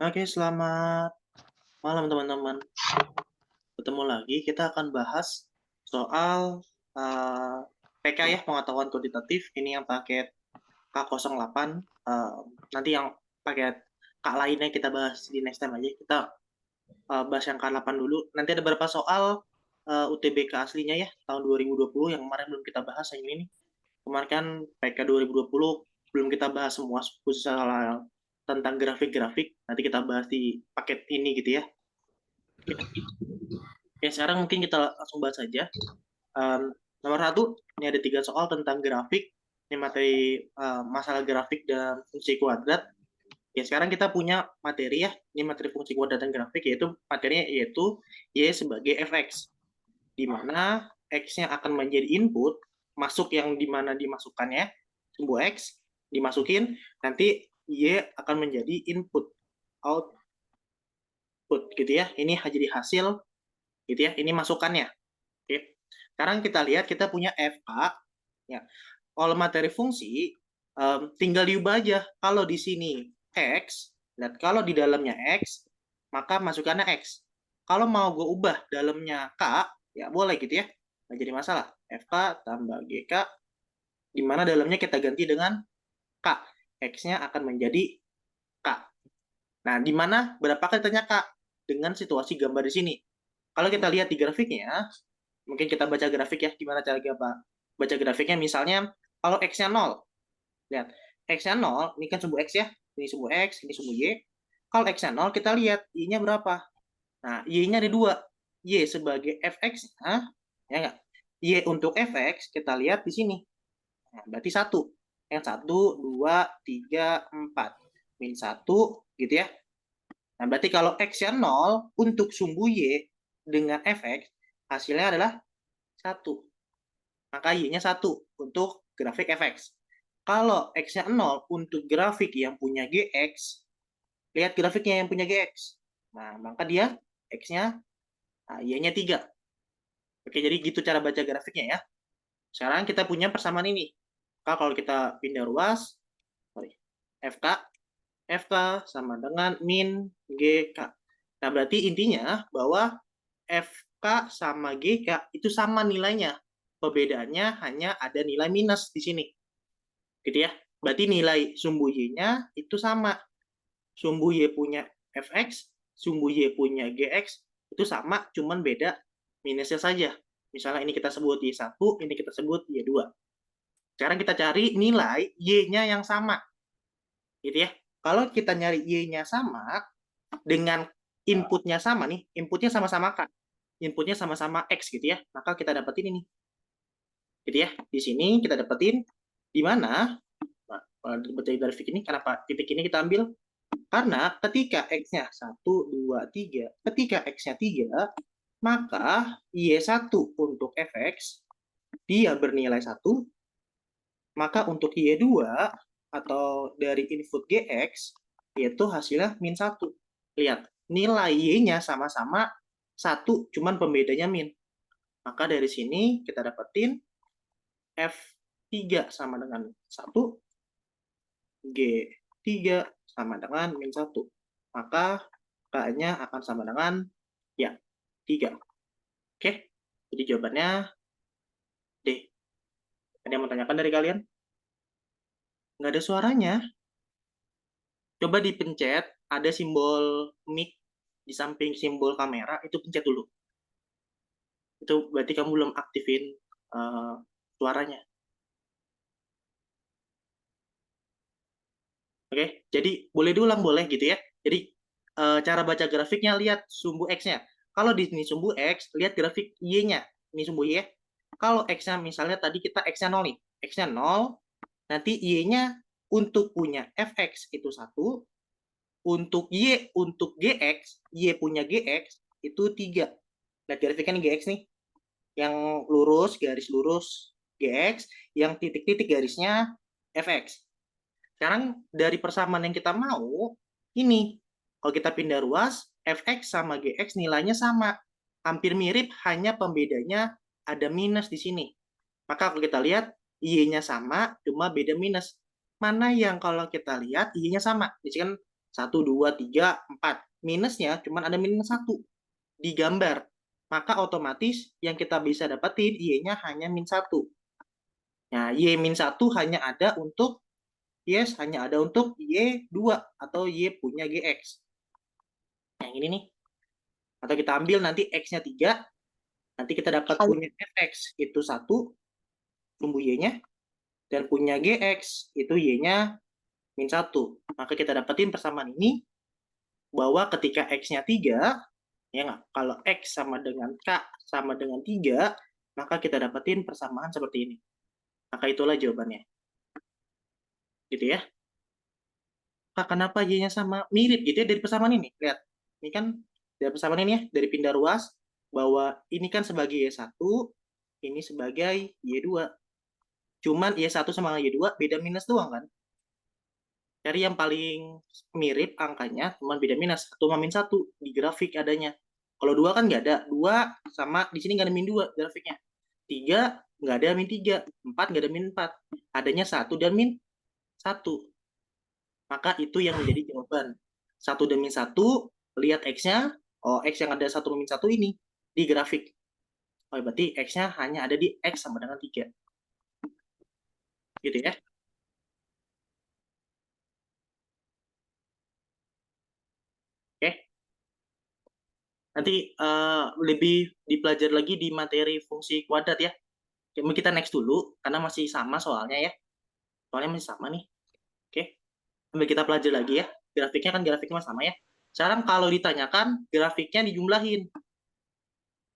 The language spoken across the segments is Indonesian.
Oke, selamat malam teman-teman. Ketemu lagi, kita akan bahas soal PK ya, pengetahuan kuantitatif. Ini yang paket K08. Nanti yang paket K lainnya kita bahas di next time aja. Kita bahas yang K8 dulu. Nanti ada beberapa soal UTBK aslinya ya, tahun 2020 yang kemarin belum kita bahas yang ini nih. Kemarin kan PK 2020 belum kita bahas semua, khusus soal tentang grafik-grafik. Nanti kita bahas di paket ini gitu ya. Oke, sekarang mungkin kita langsung bahas saja. Nomor satu, ini ada 3 soal tentang grafik. Ini materi masalah grafik dan fungsi kuadrat. Ya, sekarang kita punya materi ya. Ini materi fungsi kuadrat dan grafik, yaitu materinya yaitu Y sebagai fx. Di mana X-nya akan menjadi input, masuk yang di mana dimasukkannya, sumbu X, dimasukin, nanti Y akan menjadi input, output gitu ya. Ini jadi hasil gitu ya. Ini masukannya. Oke. Sekarang kita lihat kita punya FK ya. Kalau materi fungsi tinggal diubah aja. Kalau di sini X, dan kalau di dalamnya X, maka masukannya X. Kalau mau gue ubah dalamnya K, ya boleh gitu ya. Nggak jadi masalah. FK tambah GK, di mana dalamnya kita ganti dengan K. X-nya akan menjadi K. Nah, di mana berapa kali tanya K? Dengan situasi gambar di sini. Kalau kita lihat di grafiknya, mungkin kita baca grafik ya, gimana cara baca grafiknya. Misalnya, kalau X-nya 0, lihat, X-nya 0, ini kan sumbu X ya, ini sumbu X, ini sumbu Y. Kalau X-nya 0, kita lihat Y-nya berapa. Nah, Y-nya ada 2. Y sebagai fx-nya, ya nggak? Y untuk fx, kita lihat di sini. Nah, berarti 1. Yang 1, 2, 3, 4. Min 1, gitu ya. Nah, berarti kalau X-nya 0, untuk sumbu Y dengan fx, hasilnya adalah 1. Maka Y-nya 1 untuk grafik fx. Kalau X-nya 0 untuk grafik yang punya Gx, lihat grafiknya yang punya Gx. Nah, maka dia X-nya, Y-nya 3. Oke, jadi gitu cara baca grafiknya ya. Sekarang kita punya persamaan ini. Kalau kita pindah ruas, sorry, FK, FK sama dengan min GK. Nah, berarti intinya bahwa FK sama GK itu sama nilainya. Perbedaannya hanya ada nilai minus di sini. Gitu ya. Berarti nilai sumbu Y-nya itu sama. Sumbu Y punya Fx, sumbu Y punya Gx, itu sama, cuman beda minusnya saja. Misalnya ini kita sebut Y1, ini kita sebut Y2. Sekarang kita cari nilai Y-nya yang sama. Gitu ya. Kalau kita nyari Y-nya sama, dengan inputnya sama nih, inputnya sama-sama K. Inputnya sama-sama X gitu ya. Maka kita dapetin ini. Gitu ya. Di sini kita dapetin di mana dari grafik ini, kenapa titik ini kita ambil? Karena ketika X-nya 1, 2, 3, ketika X-nya 3, maka Y1 untuk fx, dia bernilai 1, maka untuk Y2, atau dari input Gx, yaitu hasilnya min 1. Lihat, nilai Y-nya sama-sama 1, cuman pembedanya min. Maka dari sini kita dapetin F3 sama dengan 1, G3 sama dengan min 1. Maka K-nya akan sama dengan ya 3. Oke, jadi jawabannya D. Ada yang mau tanyakan dari kalian? Nggak ada suaranya. Coba dipencet, ada simbol mic di samping simbol kamera, itu pencet dulu. Itu berarti kamu belum aktifin suaranya. Oke, jadi boleh diulang, boleh gitu ya. Jadi cara baca grafiknya, lihat sumbu X-nya. Kalau di sini sumbu X, lihat grafik Y-nya. Ini sumbu Y. Kalau X-nya misalnya tadi kita X-nya 0 nih. X-nya 0, nanti Y-nya untuk punya Fx itu 1, untuk Y, untuk Gx, Y punya Gx itu 3. Lihat grafiknya nih Gx nih. Yang lurus, garis lurus Gx, yang titik-titik garisnya Fx. Sekarang dari persamaan yang kita mau, ini. Kalau kita pindah ruas, Fx sama Gx nilainya sama. Hampir mirip, hanya pembedanya ada minus di sini. Maka kalau kita lihat, Y-nya sama, cuma beda minus. Mana yang kalau kita lihat, Y-nya sama? Di sini kan 1, 2, 3, 4. Minusnya cuma ada minus 1 di gambar. Maka otomatis yang kita bisa dapetin Y-nya hanya min 1. Nah, Y min 1 hanya ada untuk hanya ada untuk Y2 atau Y punya GX. Yang ini nih. Atau kita ambil nanti X-nya 3, nanti kita dapat punya Fx itu 1, tumbuh Y-nya, dan punya GX itu Y-nya min 1. Maka kita dapetin persamaan ini, bahwa ketika X-nya 3, ya nggak? Kalau X sama dengan K sama dengan 3, maka kita dapetin persamaan seperti ini. Maka itulah jawabannya. Gitu ya. Kak, kenapa Y-nya sama? Mirip gitu ya dari persamaan ini. Lihat, ini kan dari persamaan ini ya, dari pindah ruas, bahwa ini kan sebagai Y1, ini sebagai Y2. Cuman Y1 sama Y2 beda minus doang kan? Cari yang paling mirip angkanya, cuman beda minus. 1 sama min 1 di grafik adanya. Kalau 2 kan nggak ada. 2 sama, di sini nggak ada min 2 grafiknya. 3 nggak ada min 3. 4 nggak ada min 4. Adanya 1 dan min 1. Maka itu yang menjadi jawaban. 1 dan min 1, lihat X-nya. Oh, X yang ada 1 min 1 ini di grafik. Oh, berarti X-nya hanya ada di X sama dengan 3. Gitu ya. Oke. Nanti lebih dipelajari lagi di materi fungsi kuadrat ya. Kita next dulu, karena masih sama soalnya ya. Soalnya masih sama nih. Oke. Sambil kita pelajari lagi ya. Grafiknya kan grafiknya sama ya. Sekarang kalau ditanyakan, grafiknya dijumlahin.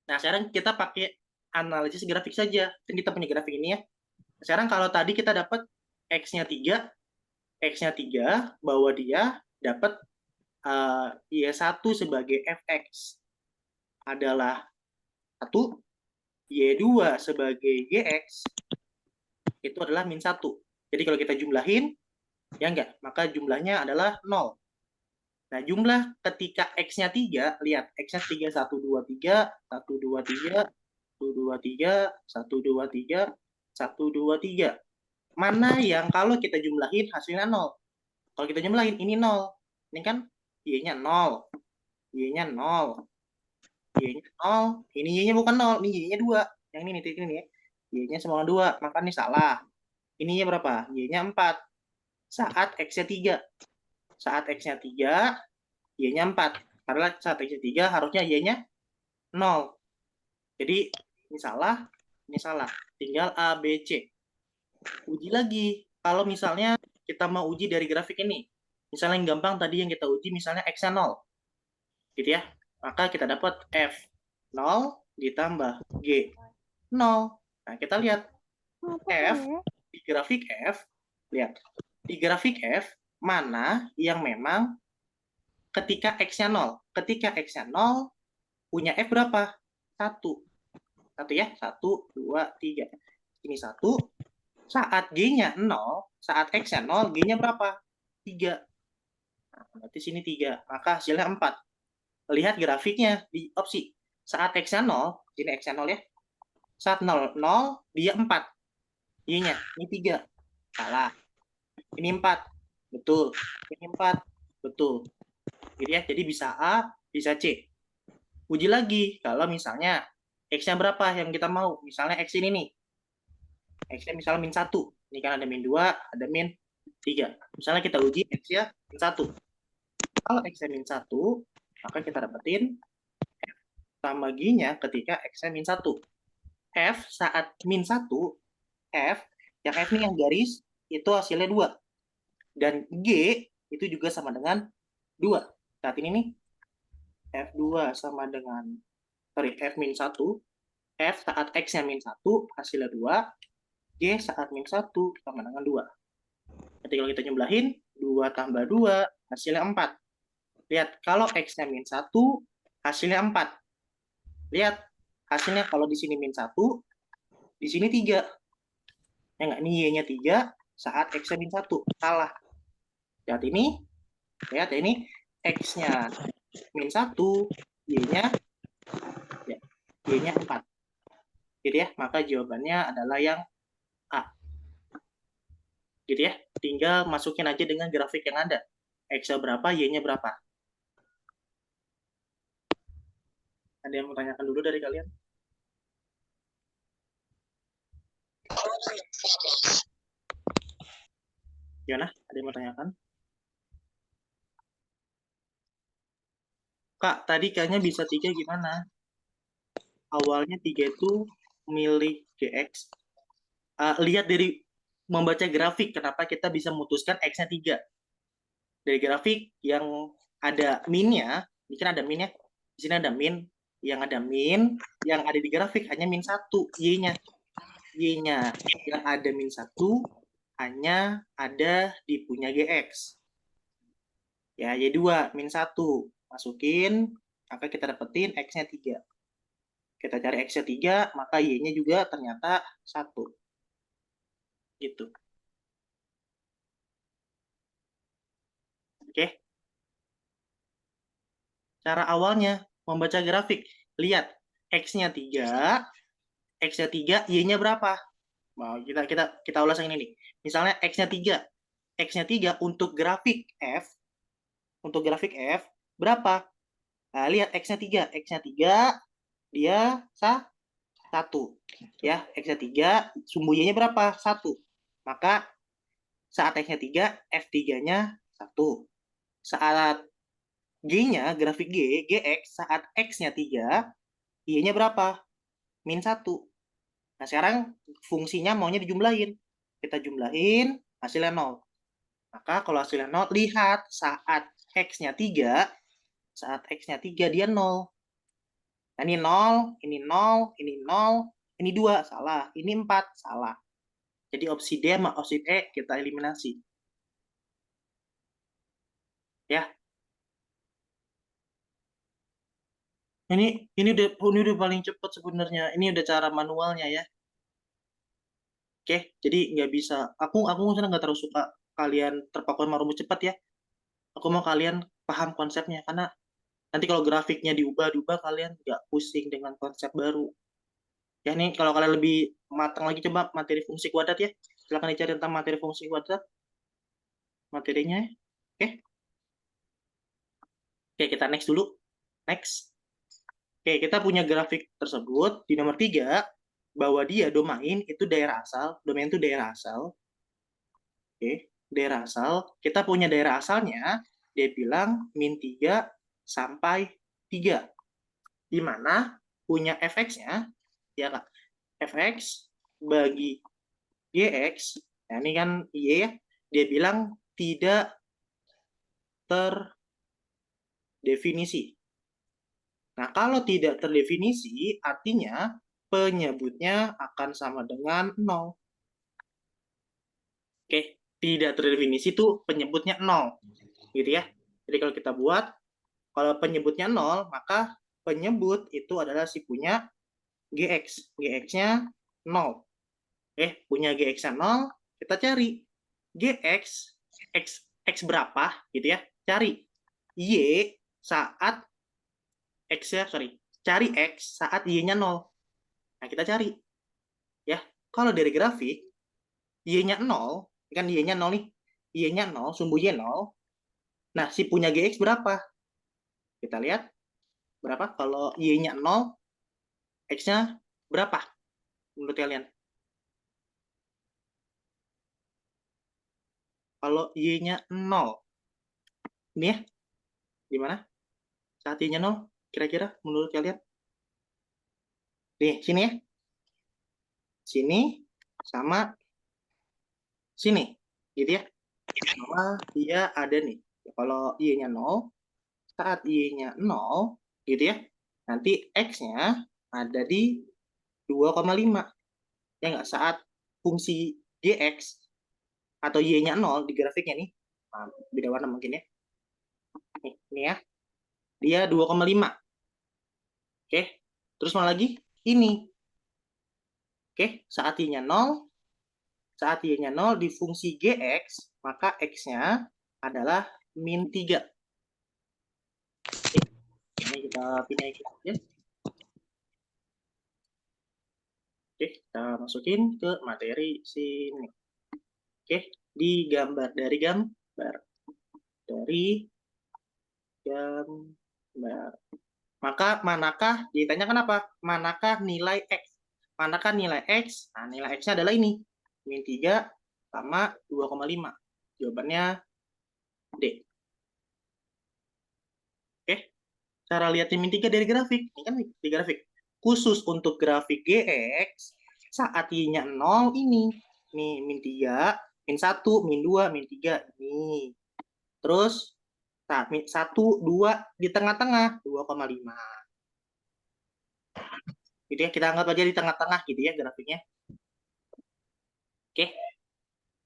Nah, sekarang kita pakai analisis grafik saja. Dan kita punya grafik ini ya. Sekarang kalau tadi kita dapat X-nya 3, bahwa dia dapat Y1 sebagai Fx adalah 1, Y2 sebagai GX itu adalah min 1. Jadi kalau kita jumlahin, ya enggak, maka jumlahnya adalah 0. Nah, jumlah ketika X-nya 3, lihat, X-nya 3, 1, 2, 3, 1, 2, 3, 1, 2, 3, 1, 2, 3, 1, 2, 3. Mana yang kalau kita jumlahin hasilnya 0? Kalau kita jumlahin, ini 0. Ini kan Y-nya 0. Y-nya 0. Y-nya 0. Ini Y-nya bukan 0. Ini Y-nya 2. Yang ini titik ini ya. Y-nya sama 2. Maka ini salah. Ini Y berapa? Y-nya 4. Saat X-nya 3. Saat X-nya 3, Y-nya 4. Karena saat X-nya 3, harusnya Y-nya 0. Jadi, ini salah. Ini salah. Tinggal A, B, C. Uji lagi. Kalau misalnya kita mau uji dari grafik ini. Misalnya yang gampang tadi yang kita uji, misalnya X-nya 0. Gitu ya. Maka kita dapat F 0 ditambah G 0. Nah, kita lihat F di grafik F, lihat. Di grafik F mana yang memang ketika X-nya 0. Ketika X-nya 0 punya F berapa? 1. 1 ya. 1, 2, 3. Ini 1. Saat G-nya 0, saat X-nya 0, G-nya berapa? 3. Nah, berarti sini 3. Maka hasilnya 4. Lihat grafiknya di opsi. Saat X-nya 0, ini X-nya 0 ya. Saat 0, 0, dia 4. Y-nya, ini 3. Salah. Ini 4. Betul. Ini 4. Betul. Gitu ya. Jadi bisa A, bisa C. Uji lagi. Kalau misalnya X-nya berapa yang kita mau? Misalnya X ini nih. X-nya misalnya min 1. Ini kan ada min 2, ada min 3. Misalnya kita uji X-nya min 1. Kalau X-nya min 1, maka kita dapetin F sama G-nya ketika X-nya min 1. F saat min 1, F, yang F ini yang garis, itu hasilnya 2. Dan G itu juga sama dengan 2. Saat ini nih, F2 sama dengan, F min 1, F saat X-nya min 1, hasilnya 2, G saat min 1 sama dengan 2. Jadi kalau kita jumlahin, 2 tambah 2, hasilnya 4. Lihat, kalau X-nya min 1, hasilnya 4. Lihat, hasilnya kalau di sini min 1, di sini 3. Ya nggak? Ini Y-nya 3, saat X-nya min 1. Salah. Lihat ini, X-nya min 1, Y-nya 4. Gitu ya, maka jawabannya adalah yang A. Gitu ya, tinggal masukin aja dengan grafik yang ada. X-nya berapa, Y-nya berapa? Ada yang mau tanyakan dulu dari kalian? Gimana? Ada yang mau tanyakan? Kak, tadi kayaknya bisa 3 gimana? Awalnya 3 itu milih GX. Lihat dari membaca grafik, kenapa kita bisa memutuskan X-nya 3. Dari grafik yang ada min-nya, ini kan ada min ya. Di sini ada min, yang ada di grafik hanya min 1, Y-nya. Y-nya yang ada min 1 hanya ada di punya GX. Ya, Y2 min 1. Masukin, maka kita dapetin X-nya 3. Kita cari X-nya 3, maka Y-nya juga ternyata 1. Gitu. Oke. Cara awalnya membaca grafik. Lihat, X-nya 3, X-nya 3, Y-nya berapa? Nah, kita ulas yang ini nih. Misalnya X-nya 3. X-nya 3 untuk grafik F berapa? Nah, lihat X-nya 3. X-nya 3 dia 1. Ya, X-nya 3, sumbu Y-nya berapa? 1. Maka saat X-nya 3, F3-nya 1. Saat G-nya, grafik GX, saat X-nya 3, Y-nya berapa? Min 1. Nah, sekarang fungsinya maunya dijumlahin. Kita jumlahin, hasilnya 0. Maka kalau hasilnya 0, lihat saat X-nya 3, dia 0. Nah, ini 0, ini 0, ini 0, ini 2, salah. Ini 4, salah. Jadi opsi D sama opsi E kita eliminasi. Ya, ini udah paling cepat sebenarnya. Ini udah cara manualnya ya. Oke, jadi nggak bisa. Aku sebenarnya nggak terlalu suka kalian terpaku sama rumus cepat ya. Aku mau kalian paham konsepnya karena nanti kalau grafiknya diubah kalian nggak pusing dengan konsep baru. Ya nih kalau kalian lebih matang lagi coba materi fungsi kuadrat ya. Silahkan dicari tentang materi fungsi kuadrat materinya. Ya. Oke, oke kita next dulu. Next. Oke, kita punya grafik tersebut di nomor 3 bahwa dia domain itu daerah asal, domain itu daerah asal. Oke, daerah asal. Kita punya daerah asalnya, dia bilang min 3 sampai 3. Di mana punya fx-nya, ya Kak, fx bagi gx, nah ini kan y ya, dia bilang tidak terdefinisi. Nah, kalau tidak terdefinisi, artinya penyebutnya akan sama dengan 0. Oke, tidak terdefinisi itu penyebutnya 0. Gitu ya. Jadi kalau kita buat, kalau penyebutnya 0, maka penyebut itu adalah si punya GX. GX-nya 0. Punya GX-nya 0, kita cari GX, X berapa, gitu ya. Cari Y saat X-nya, cari X saat Y-nya 0. Nah, kita cari. Ya, kalau dari grafik, Y-nya 0, kan Y-nya 0 nih. Y-nya 0, sumbu Y 0. Nah, si punya GX berapa? Kita lihat berapa kalau Y-nya 0, X-nya berapa menurut kalian? Kalau Y-nya 0, ini ya, gimana? Saat Y-nya 0, kira-kira menurut kalian? Nih, sini ya. Sini sama sini. Gitu ya. Sama dia ada nih. Kalau Y-nya 0, saat Y-nya 0, gitu ya. Nanti X-nya ada di 2,5. Ya nggak? Saat fungsi GX atau Y-nya 0 di grafiknya nih. Nah, beda warna mungkin ya. Ini ya. Dia 2,5. Oke. Terus mana lagi? Ini. Oke. Saat Y-nya 0 di fungsi GX, maka X-nya adalah min 3. Oke. Ini kita pindah ya. Oke, kita masukin ke materi sini. Oke, di gambar dari gambar. dari gambar. Maka manakah, ditanyakan apa? Manakah nilai X? Manakah nilai X? Nah, nilai X-nya adalah ini. Min 3 sama 2,5. Jawabannya D. Oke, cara lihatnya min 3 dari grafik. Ini kan di grafik. Khusus untuk grafik GX, saat Y-nya 0 ini. Nih, min 3, min 1, min 2, min 3. Ini. Terus, nah, min 1, 2 di tengah-tengah, 2,5. Gitu ya, kita anggap aja di tengah-tengah gitu ya grafiknya. Oke,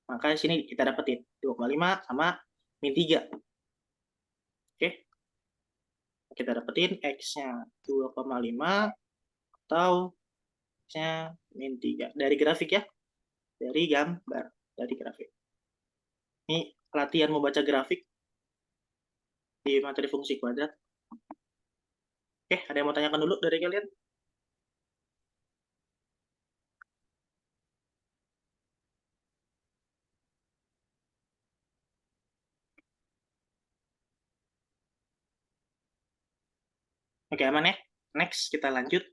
maka di sini kita dapetin 2,5 sama min 3. Oke, kita dapetin X-nya 2,5 atau X-nya min 3. Dari grafik ya, dari gambar, dari grafik. Ini latihan membaca grafik di materi fungsi kuadrat. Oke, ada yang mau tanyakan dulu dari kalian? Oke, aman ya? Next, kita lanjut.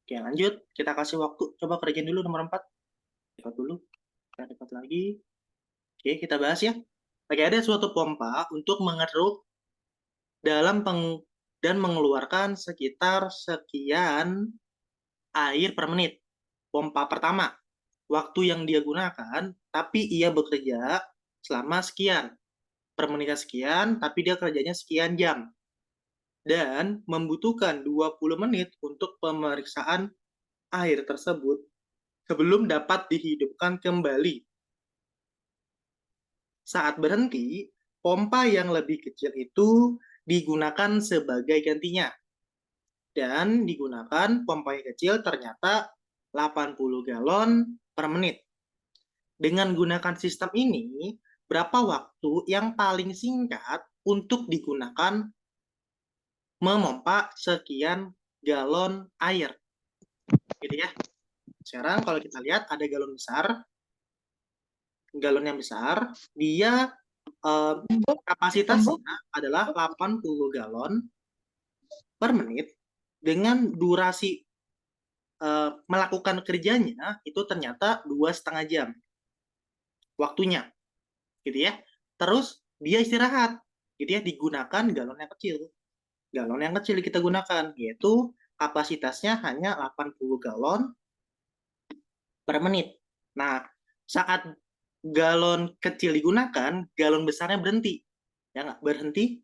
Oke, lanjut. Kita kasih waktu. Coba kerjain dulu nomor 4. Cepat dulu. Kita cepat lagi. Oke, kita bahas ya. Oke, ada suatu pompa untuk mengeruk dalam dan mengeluarkan sekitar sekian air per menit. Pompa pertama, waktu yang dia gunakan, tapi ia bekerja selama sekian. Per menitnya sekian, tapi dia kerjanya sekian jam. Dan membutuhkan 20 menit untuk pemeriksaan air tersebut sebelum dapat dihidupkan kembali. Saat berhenti, pompa yang lebih kecil itu digunakan sebagai gantinya. Dan digunakan pompa yang kecil ternyata 80 galon per menit. Dengan gunakan sistem ini, berapa waktu yang paling singkat untuk digunakan memompa sekian galon air? Gitu ya. Sekarang kalau kita lihat ada galon besar, galon yang besar, dia kapasitasnya adalah 80 galon per menit dengan durasi melakukan kerjanya itu ternyata 2,5 jam waktunya, gitu ya. Terus dia istirahat, gitu ya, digunakan galon yang kecil. Galon yang kecil kita gunakan, yaitu kapasitasnya hanya 80 galon per menit. Nah, saat galon kecil digunakan, galon besarnya berhenti. Ya nggak? Berhenti,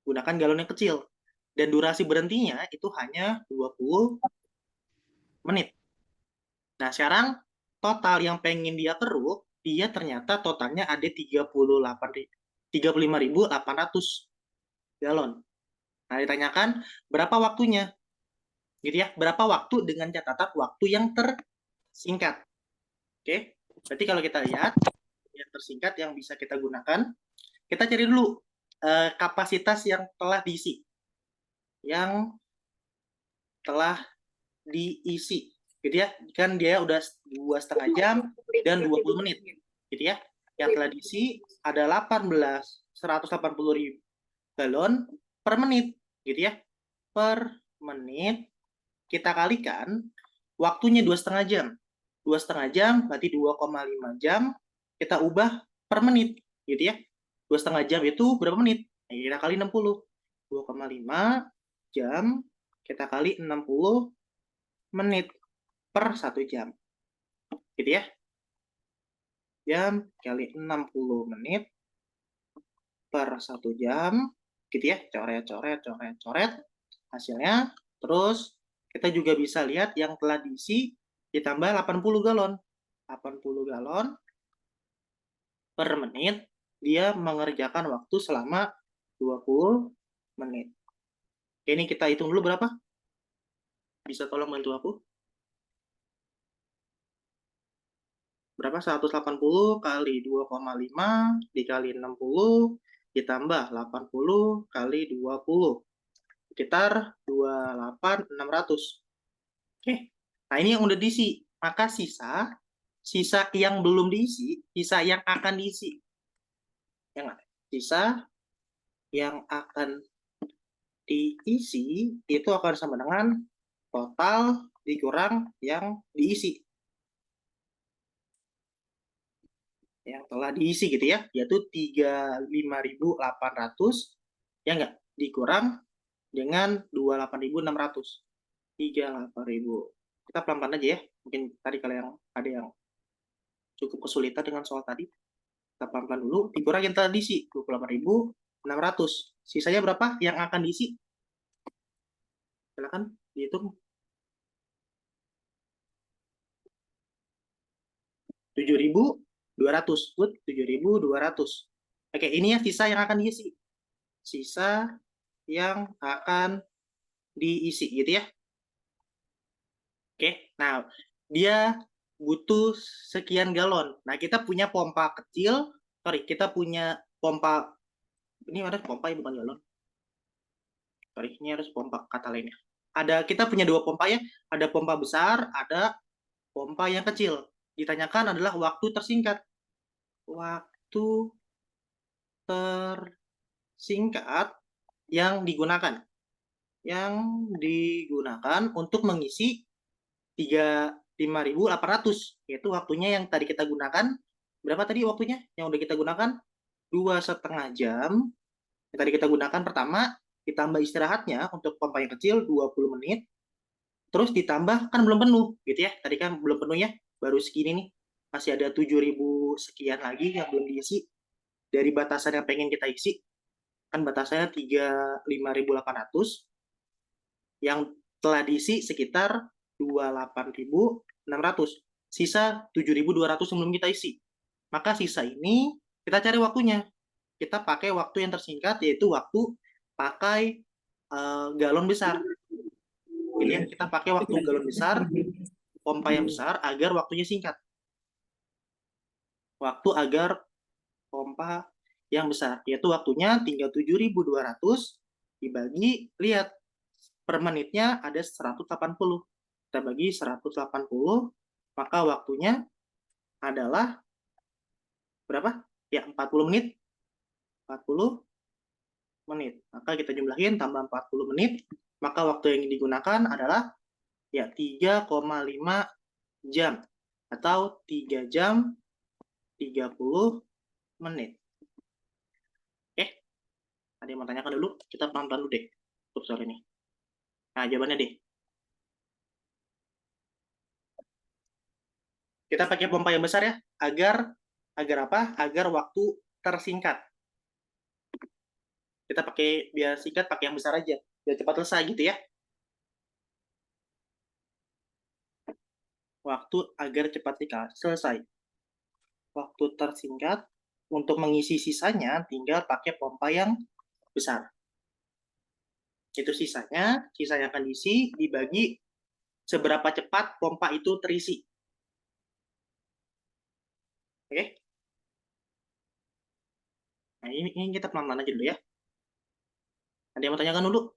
gunakan galon yang kecil. Dan durasi berhentinya itu hanya 20 menit. Nah, sekarang total yang pengen dia keruk, dia ternyata totalnya ada 35.800 galon. Nah, ditanyakan berapa waktunya? Gitu ya, berapa waktu dengan catatan waktu yang tersingkat. Oke, berarti kalau kita lihat yang tersingkat yang bisa kita gunakan, kita cari dulu kapasitas yang telah diisi. Yang telah diisi. Gitu ya, kan dia udah 2,5 jam dan 20 menit. Gitu ya, yang telah diisi ada 180.000 galon per menit. Gitu ya, per menit kita kalikan waktunya 2,5 jam. 2,5 jam berarti 2,5 jam kita ubah per menit. Gitu ya, 2,5 jam itu berapa menit? Nah, kita kali 60. 2,5 jam kita kali 60 menit per 1 jam. Gitu ya. Jam kali 60 menit per 1 jam. Gitu ya. Coret, coret, coret, coret. Hasilnya. Terus kita juga bisa lihat yang telah diisi ditambah 80 galon. 80 galon per menit. Dia mengerjakan waktu selama 20 menit. Ini kita hitung dulu berapa? Bisa tolong bantu aku? Berapa? 180 kali 2,5 dikali 60 ditambah 80 kali 20. Sekitar 28.600. Oke. Nah, ini yang udah diisi. Maka sisa yang belum diisi, sisa yang akan diisi. Ya nggak? sisa yang akan diisi itu akan sama dengan total dikurang yang diisi. Yang telah diisi gitu ya, yaitu 35.800 ya enggak, dikurang dengan 28.600. 38.000. Kita pelan-pelan aja ya. Mungkin tadi kalau yang ada yang cukup kesulitan dengan soal tadi, kita pelan-pelan dulu. Dikurang yang telah diisi 28.600. Sisanya berapa yang akan diisi? Silakan dihitung. 7.200. Good, 7.200. Oke, ini ya sisa yang akan diisi. Sisa yang akan diisi gitu ya. Oke, nah dia butuh sekian galon. Nah, kita punya pompa kecil, kita punya pompa, ini ada pompa ya, bukan galon. Ini harus pompa kata lainnya. Kita punya dua pompa ya, ada pompa besar, ada pompa yang kecil. Ditanyakan adalah waktu tersingkat. Waktu tersingkat yang digunakan. Yang digunakan untuk mengisi 5.800, yaitu waktunya yang tadi kita gunakan. Berapa tadi waktunya yang udah kita gunakan? 2,5 jam. Yang tadi kita gunakan pertama, ditambah istirahatnya untuk pompa yang kecil 20 menit. Terus ditambah, kan belum penuh gitu ya. Tadi kan belum penuh ya, baru segini nih. Masih ada 7.000 sekian lagi yang belum diisi. Dari batasan yang pengen kita isi, kan batasannya 35.800. Yang telah diisi sekitar 28.600. Sisa 7.200 sebelum kita isi. Maka sisa ini kita cari waktunya. Kita pakai waktu yang tersingkat, yaitu waktu pakai galon besar. Gitu ya, kita pakai waktu galon besar, pompa yang besar, agar waktunya singkat. Waktu agar pompa yang besar, yaitu waktunya tinggal 7.200 dibagi, lihat, per menitnya ada 180. Kita bagi 180, maka waktunya adalah berapa? Ya, 40 menit. 40 menit. Maka kita jumlahin tambah 40 menit, maka waktu yang digunakan adalah ya 3,5 jam atau 3 jam 30 menit. Oke. Ada yang mau tanyakan dulu? Kita pelan-pelan dulu deh untuk soal ini. Nah, jawabannya deh. Kita pakai pompa yang besar ya, agar apa? Agar waktu tersingkat. Kita pakai, biar singkat pakai yang besar aja, biar cepat selesai gitu ya. Waktu agar cepat selesai. Waktu tersingkat, untuk mengisi sisanya tinggal pakai pompa yang besar. Itu sisanya, sisa yang akan diisi dibagi seberapa cepat pompa itu terisi. Oke? Nah, ini kita pelan-pelan aja dulu ya. Ada yang mau tanyakan dulu?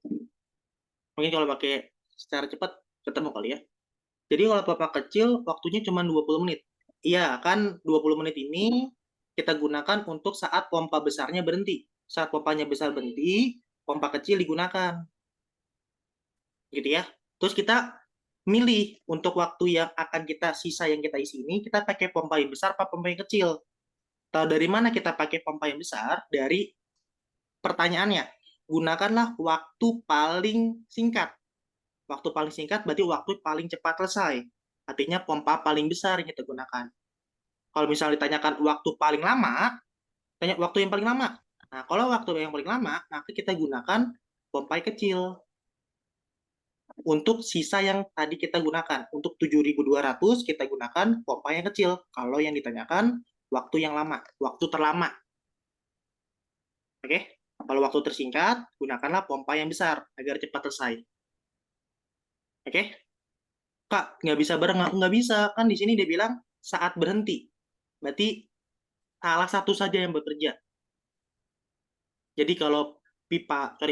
Mungkin kalau pakai secara cepat ketemu kali ya. Jadi kalau pompa kecil waktunya cuma 20 menit. Iya, kan 20 menit ini kita gunakan untuk saat pompa besarnya berhenti. Saat pompanya besar berhenti, pompa kecil digunakan. Gitu ya. Terus kita milih untuk waktu yang akan kita sisa yang kita isi ini, kita pakai pompa yang besar apa pompa yang kecil. Tahu dari mana kita pakai pompa yang besar? Dari pertanyaannya. Gunakanlah waktu paling singkat. Waktu paling singkat berarti waktu paling cepat selesai. Artinya pompa paling besar yang kita gunakan. Kalau misalnya ditanyakan waktu paling lama, tanya waktu yang paling lama. Nah, kalau waktu yang paling lama, maka kita gunakan pompa yang kecil. Untuk sisa yang tadi kita gunakan, untuk 7.200 kita gunakan pompa yang kecil. Kalau yang ditanyakan waktu yang lama, waktu terlama. Oke? Kalau waktu tersingkat, gunakanlah pompa yang besar agar cepat selesai. Oke? Kak, nggak bisa bareng? Nggak bisa. Kan di sini dia bilang saat berhenti. Berarti salah satu saja yang bekerja. Jadi kalau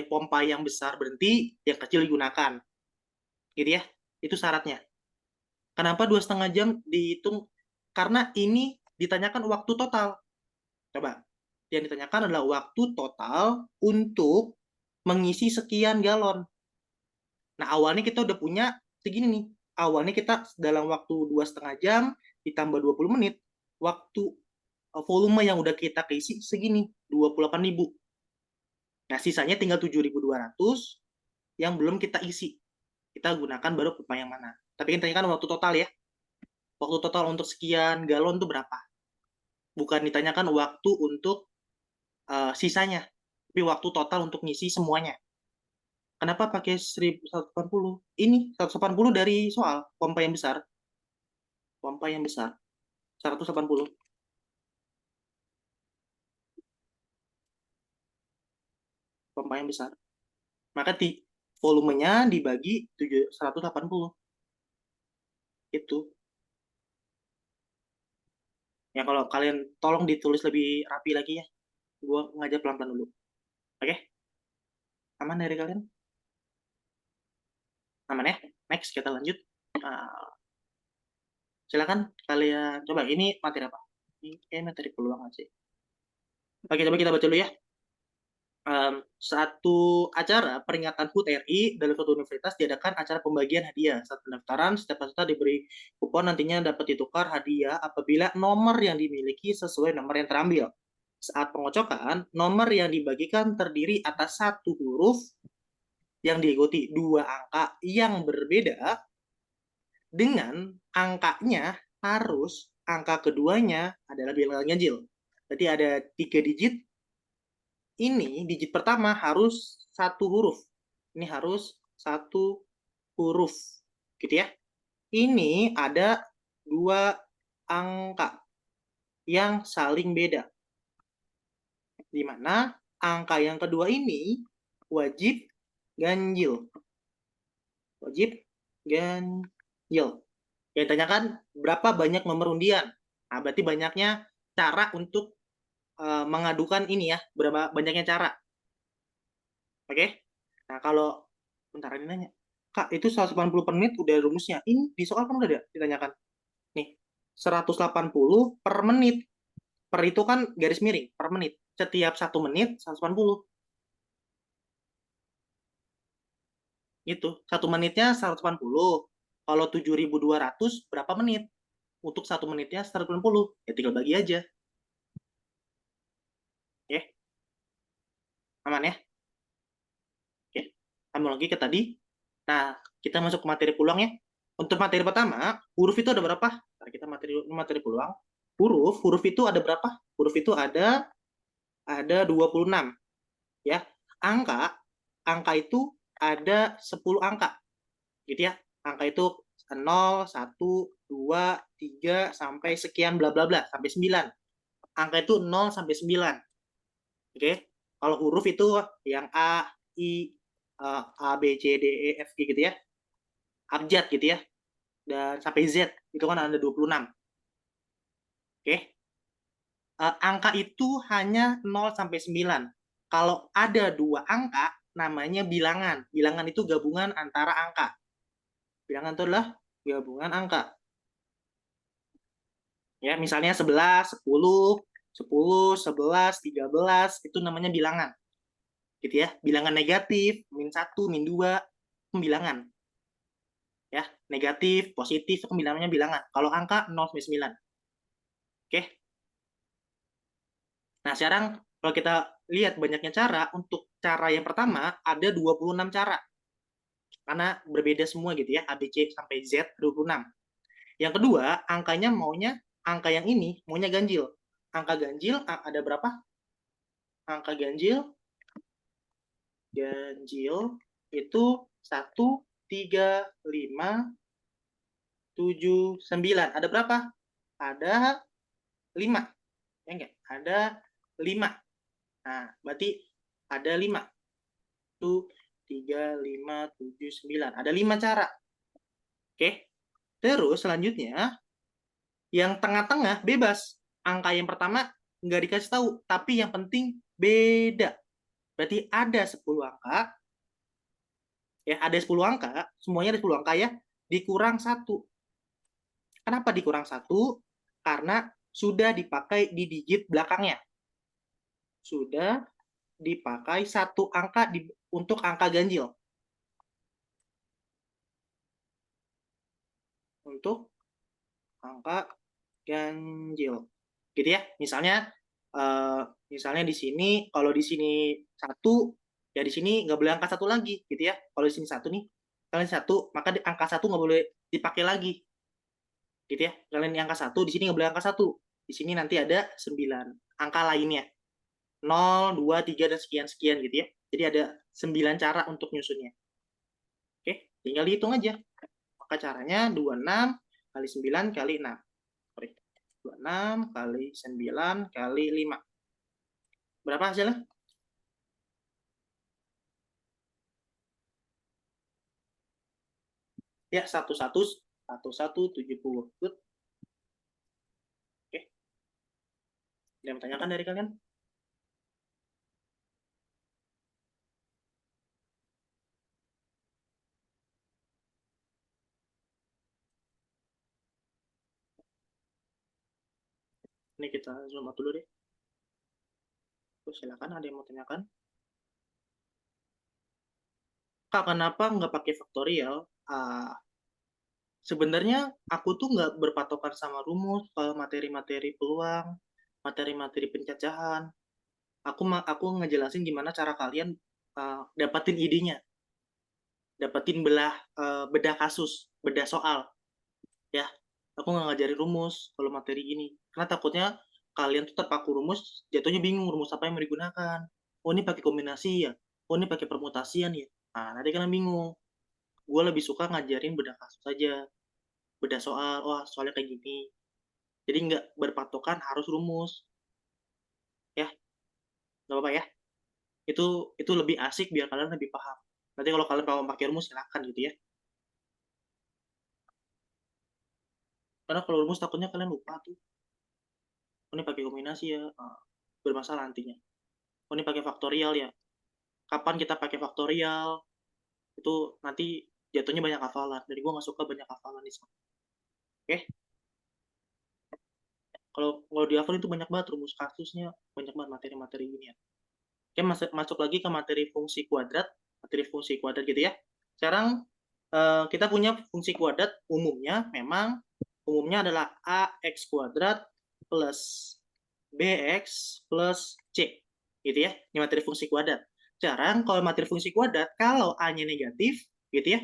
pompa yang besar berhenti, yang kecil digunakan. Gitu ya. Itu syaratnya. Kenapa 2,5 jam dihitung? Karena ini ditanyakan waktu total. Coba. Yang ditanyakan adalah waktu total untuk mengisi sekian galon. Nah, awalnya kita udah punya segini nih. Awalnya kita dalam waktu 2,5 jam ditambah 20 menit, waktu volume yang udah kita keisi segini, 28.000. Nah, sisanya tinggal 7.200 yang belum kita isi. Kita gunakan baru pipa yang mana. Tapi intinya kan waktu total ya. Waktu total untuk sekian galon itu berapa? Bukan ditanyakan waktu untuk sisanya, tapi waktu total untuk ngisi semuanya. Kenapa pakai 1.180? Ini 180 dari soal pompa yang besar. Pompa yang besar 180. Pompa yang besar. Maka volumenya dibagi 180. Itu. Ya kalau kalian tolong ditulis lebih rapi lagi ya. Gua ngajar pelan-pelan dulu. Oke? Aman dari kalian? Aman ya? Next kita lanjut. Silakan kalian coba, ini materi apa? Ini materi peluang sih. Oke, coba kita baca dulu ya. Satu acara peringatan HUT RI dalam suatu universitas diadakan acara pembagian hadiah. Saat pendaftaran, setiap peserta diberi kupon nantinya dapat ditukar hadiah apabila nomor yang dimiliki sesuai nomor yang terambil. Saat pengocokan, nomor yang dibagikan terdiri atas satu huruf yang diikuti dua angka yang berbeda dengan angkanya harus angka keduanya adalah bilangan ganjil. Jadi ada 3 digit. Ini digit pertama harus satu huruf. Ini harus satu huruf, gitu ya. Ini ada 2 angka yang saling beda. Di mana angka yang kedua ini wajib ganjil. Wajib ganjil. Yang ditanyakan berapa banyak nomor undian. Nah, berarti banyaknya cara untuk mengadukan ini ya, berapa banyaknya cara. Oke? Nah, kalau bentar ini nanya, Kak, itu 180 per menit udah rumusnya. Ini di soal kan udah ada ditanyakan. Nih, 180 per menit. Per itu kan garis miring, per menit. Setiap 1 menit 180. Itu, 1 menitnya 180. Kalau 7.200 berapa menit? Untuk 1 menitnya 180. Ya tinggal bagi aja. Oke? Aman ya? Oke. Ambil lagi ke tadi. Nah, kita masuk ke materi peluang ya. Untuk materi pertama, huruf itu ada berapa? Nah, kita materi peluang. Huruf itu ada berapa? Huruf itu ada 26 ya. Angka itu ada 10 angka. Gitu ya. Angka itu 0, 1, 2, 3 sampai sekian bla bla bla sampai 9. Angka itu 0 sampai 9. Oke. Kalau huruf itu yang A, I, A, B, C, D, E, F, G gitu ya. Abjad gitu ya. Dan sampai Z itu kan ada 26. Oke. Angka itu hanya 0 sampai 9. Kalau ada 2 angka namanya bilangan. Bilangan itu gabungan antara angka. Bilangan itu adalah gabungan angka. Ya, misalnya 11, 10, 10, 11, 13 itu namanya bilangan. Gitu ya. Bilangan negatif, min 1, min 2, bilangan. Ya, negatif, positif itu namanya bilangan. Kalau angka 0 sampai 9. Oke. Nah, sekarang kalau kita lihat banyaknya cara, untuk cara yang pertama ada 26 cara. Karena berbeda semua gitu ya, A, B, C sampai Z 26. Yang kedua, angkanya maunya, angka yang ini maunya ganjil. Angka ganjil ada berapa? Angka ganjil itu 1, 3, 5, 7, 9. Ada berapa? Ada 5. Ya enggak? Ada 5. Nah, berarti ada 5. 1, 3, 5, 7, 9. Ada 5 cara. Oke. Terus selanjutnya, yang tengah-tengah bebas. Angka yang pertama nggak dikasih tahu, tapi yang penting beda. Berarti ada 10 angka. Ya, ada 10 angka, semuanya ada 10 angka ya, dikurang 1. Kenapa dikurang 1? Karena sudah dipakai di digit belakangnya. sudah dipakai satu angka untuk angka ganjil. Untuk angka ganjil. Gitu ya. Misalnya di sini, kalau di sini 1, ya di sini nggak boleh angka 1 lagi, gitu ya. Kalau di sini 1 nih, kalian 1, maka angka 1 nggak boleh dipakai lagi. Gitu ya. Kalian di angka 1, di sini nggak boleh angka 1. Di sini nanti ada 9 angka lainnya. 0, 2, 3, dan sekian-sekian gitu ya. Jadi ada 9 cara untuk nyusunnya. Oke, tinggal dihitung aja. Maka caranya 26 kali 9 kali 6. 26 kali 9 kali 5. Berapa hasilnya? Ya, 1170. Good. Oke. Ada yang bertanyakan dari kalian? Ini kita zoom out dulu deh. Terus silakan, ada yang mau tanyakan? Kak, kenapa nggak pakai faktorial? Sebenarnya aku tuh nggak berpatokan sama rumus kalau materi-materi peluang, materi-materi pencacahan. Aku ngejelasin gimana cara kalian dapatin idenya, dapetin bedah kasus, bedah soal, ya. Aku nggak ngajarin rumus kalau materi gini, karena takutnya kalian tuh terpaku rumus, jatuhnya bingung rumus apa yang mau digunakan. Oh, ini pakai kombinasi ya, oh ini pakai permutasian ya. Nah, nanti kalian bingung. Gue lebih suka ngajarin bedah kasus saja, bedah soal. Wah, soalnya kayak gini, jadi nggak berpatokan harus rumus, ya. Nggak apa-apa ya, itu lebih asik biar kalian lebih paham. Nanti kalau kalian mau pakai rumus silakan gitu ya, karena kalau rumus takutnya kalian lupa tuh. Oh, ini pakai kombinasi ya, bermasalah nantinya. Oh, ini pakai faktorial ya, kapan kita pakai faktorial, itu nanti jatuhnya banyak hafalan. Jadi gue nggak suka banyak hafalan di sana. Oke, kalau di hafal itu banyak banget rumus kasusnya, banyak banget materi-materi ini ya. Oke, masuk lagi ke materi fungsi kuadrat gitu ya. Sekarang kita punya fungsi kuadrat umumnya adalah ax kuadrat plus bx plus c, gitu ya. Ini materi fungsi kuadrat. Sekarang kalau materi fungsi kuadrat, kalau a-nya negatif, gitu ya.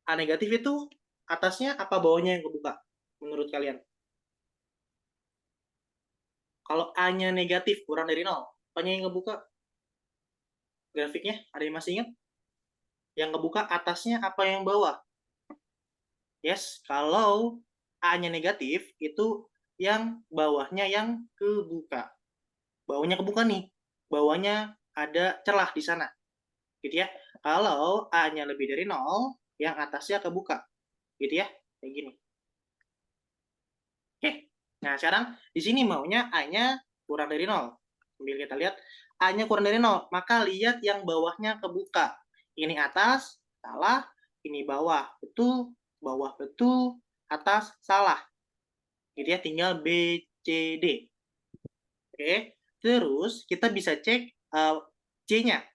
A negatif itu atasnya apa bawahnya yang kebuka menurut kalian? Kalau a-nya negatif kurang dari 0, apanya yang kebuka? Grafiknya ada yang masih ingat? Yang kebuka atasnya apa yang bawah? Yes, kalau A-nya negatif, itu yang bawahnya yang kebuka. Bawahnya kebuka nih. Bawahnya ada celah di sana. Gitu ya. Kalau A-nya lebih dari 0, yang atasnya kebuka. Gitu ya. Kayak gini. Oke. Nah, sekarang di sini maunya A-nya kurang dari 0. Sambil kita lihat, A-nya kurang dari 0. Maka lihat yang bawahnya kebuka. Ini atas, salah. Ini bawah, betul. Bawah, betul. Atas, salah. Gitu ya, tinggal B, C, D. Oke, terus kita bisa cek C-nya.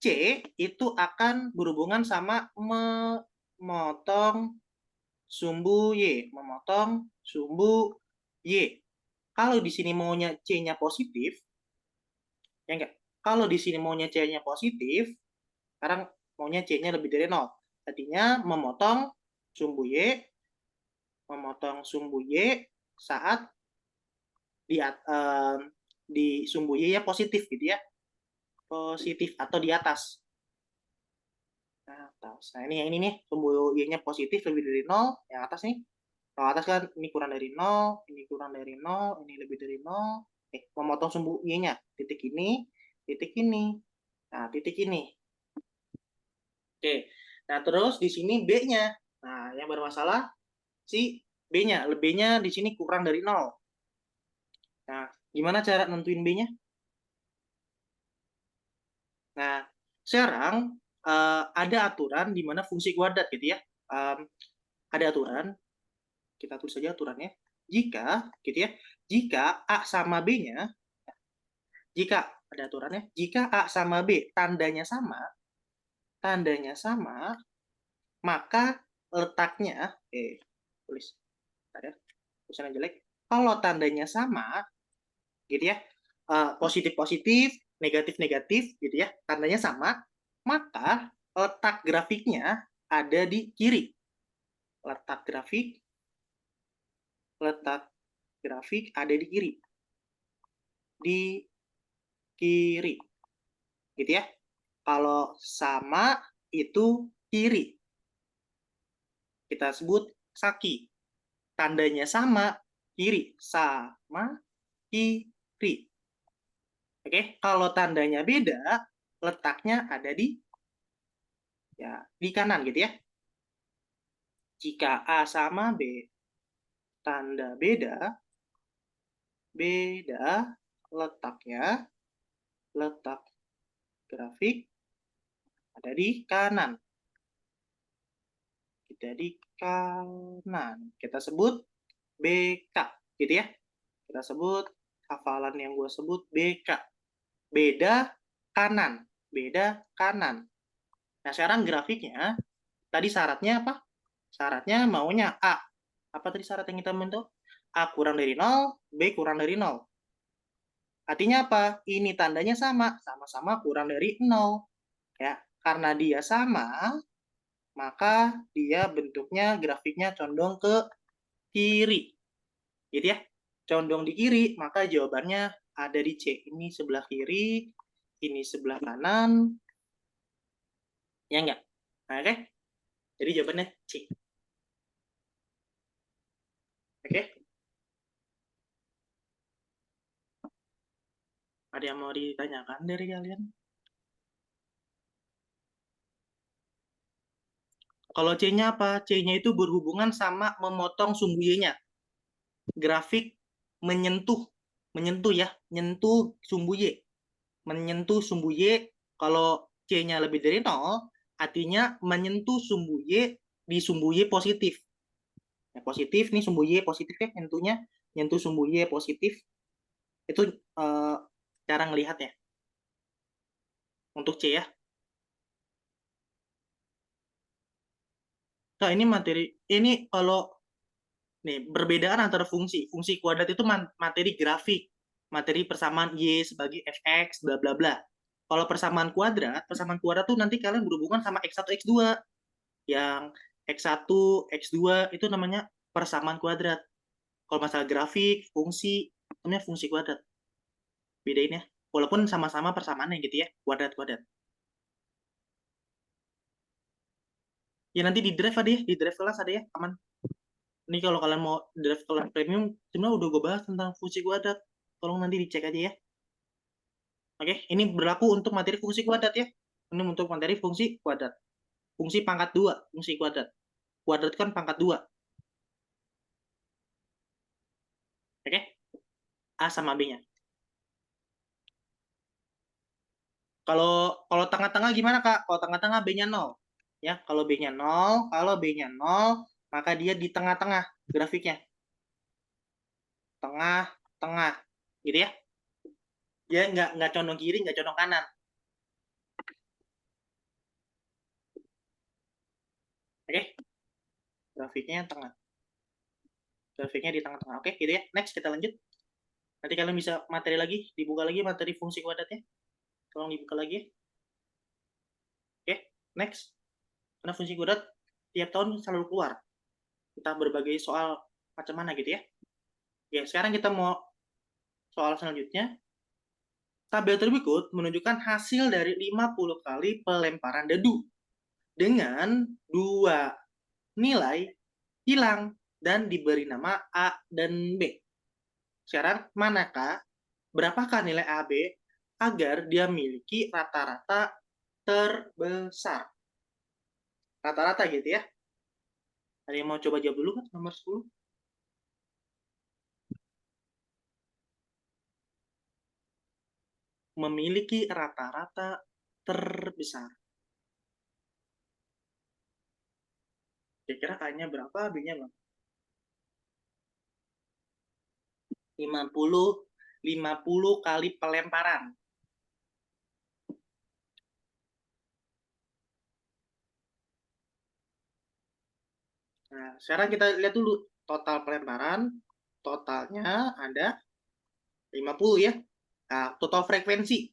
C itu akan berhubungan sama memotong sumbu Y. Memotong sumbu Y. Kalau di sini maunya C-nya positif, ya enggak? Kalau di sini maunya C-nya positif, sekarang maunya C-nya lebih dari 0. Artinya memotong sumbu Y saat di sumbu Y ya positif gitu ya, positif atau di atas. Nah, ini yang ini nih, sumbu Y-nya positif lebih dari 0, yang atas nih. Kalau atas kan ini kurang dari 0, ini kurang dari 0, ini lebih dari 0. Memotong sumbu Y-nya, titik ini, titik ini. Nah, titik ini. Oke. Nah, terus di sini B-nya. Nah, yang bermasalah si B-nya. B-nya di sini kurang dari 0. Nah, gimana cara nentuin B-nya? Nah, sekarang ada aturan di mana fungsi kuadrat gitu ya. Ada aturan, kita tulis saja aturannya. Jika gitu ya, jika A sama B-nya, jika ada aturannya. Jika A sama B tandanya sama, maka letaknya, tulis, ada tulisan jelek. Kalau tandanya sama, gitu ya, positif-positif, negatif-negatif, gitu ya, tandanya sama, maka letak grafiknya ada di kiri. Letak grafik ada di kiri. Di kiri. Gitu ya. Kalau sama itu kiri. Kita sebut saki. Tandanya sama, kiri. Sama, kiri. Oke, kalau tandanya beda, letaknya ada di kanan gitu ya. Jika A sama B, tanda beda, letaknya, letak grafik ada di kanan. Di kanan. Kita sebut BK, gitu ya. Kita sebut hafalan yang gue sebut BK. Beda kanan. Nah, sekarang grafiknya, tadi syaratnya apa? Syaratnya maunya A. Apa tadi syarat yang kita bentuk? A kurang dari 0, B kurang dari 0. Artinya apa? Ini tandanya sama-sama kurang dari 0. Ya, karena dia sama, maka dia bentuknya grafiknya condong ke kiri. Gitu ya. Condong di kiri, maka jawabannya ada di C. Ini sebelah kiri, ini sebelah kanan. Ya enggak? Oke. Jadi jawabannya C. Oke. Ada yang mau ditanyakan dari kalian? Kalau C-nya apa? C-nya itu berhubungan sama memotong sumbu Y-nya. Grafik menyentuh ya, menyentuh sumbu Y. Menyentuh sumbu Y, kalau C-nya lebih dari 0, artinya menyentuh sumbu Y di sumbu Y positif. Ya, positif nih sumbu Y positif ya, nyentuh sumbu Y positif. Itu cara ngelihatnya. Untuk C ya. Nah, ini materi, ini kalau nih, perbedaan antara fungsi. Fungsi kuadrat itu materi grafik. Materi persamaan Y sebagai fx, bla bla bla. Kalau persamaan kuadrat tuh nanti kalian berhubungan sama X1, X2. Yang X1, X2 itu namanya persamaan kuadrat. Kalau masalah grafik, fungsi, namanya fungsi kuadrat. Bedain ya. Walaupun sama-sama persamaannya gitu ya, kuadrat-kuadrat. Ya nanti di drive ada ya, di drive kelas ada ya, aman. Ini kalau kalian mau drive kelas premium, sebenarnya udah gue bahas tentang fungsi kuadrat. Tolong nanti dicek aja ya. Oke, ini berlaku untuk materi fungsi kuadrat ya. Ini untuk materi fungsi kuadrat. Fungsi pangkat 2, fungsi kuadrat. Kuadrat kan pangkat 2. Oke? A sama B-nya. Kalau tengah-tengah gimana, Kak? Kalau tengah-tengah B-nya 0. Ya, kalau B-nya 0, maka dia di tengah-tengah grafiknya. Tengah-tengah. Gitu ya. Dia nggak condong kiri, nggak condong kanan. Oke? Grafiknya tengah. Grafiknya di tengah-tengah. Oke, gitu ya. Next, kita lanjut. Nanti kalian bisa materi lagi, dibuka lagi materi fungsi kuadratnya. Tolong dibuka lagi ya. Oke, next. Karena fungsi kuadrat tiap tahun selalu keluar. Kita berbagai soal macam mana gitu ya. Ya, sekarang kita mau soal selanjutnya. Tabel berikut menunjukkan hasil dari 50 kali pelemparan dadu dengan 2 nilai hilang dan diberi nama A dan B. Sekarang berapakah nilai A, B agar dia memiliki rata-rata terbesar? Rata-rata gitu ya. Ada yang mau coba jawab dulu kan nomor 10? Memiliki rata-rata terbesar. Kira-kira A-nya berapa, B-nya berapa? 50 kali pelemparan. Nah, sekarang kita lihat dulu total pelemparan. Totalnya ada 50 ya. Nah, total frekuensi.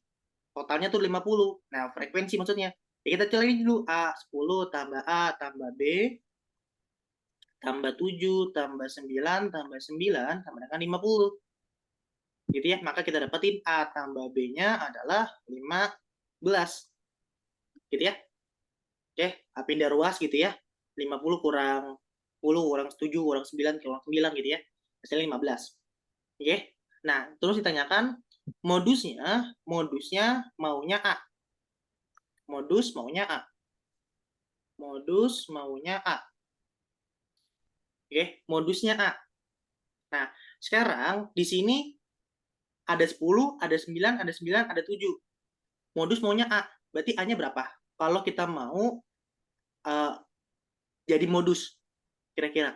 Totalnya tuh 50. Nah, frekuensi maksudnya. Ya, kita cari dulu A 10 tambah A tambah B tambah 7 tambah 9 tambah 9 tambah dengan 50. Gitu ya. Maka kita dapetin A tambah B-nya adalah 15. Gitu ya. Oke, pindah ruas gitu ya. 50 kurang 10 kurang 7 kurang 9 kurang 9 gitu ya. Hasilnya 15. Oke. Nah, terus ditanyakan modusnya maunya A. Modus maunya A. Modus maunya A. Oke, modusnya A. Nah, sekarang di sini ada 10, ada 9, ada 9, ada 7. Modus maunya A. Berarti A-nya berapa? Kalau kita mau uh, jadi modus, kira-kira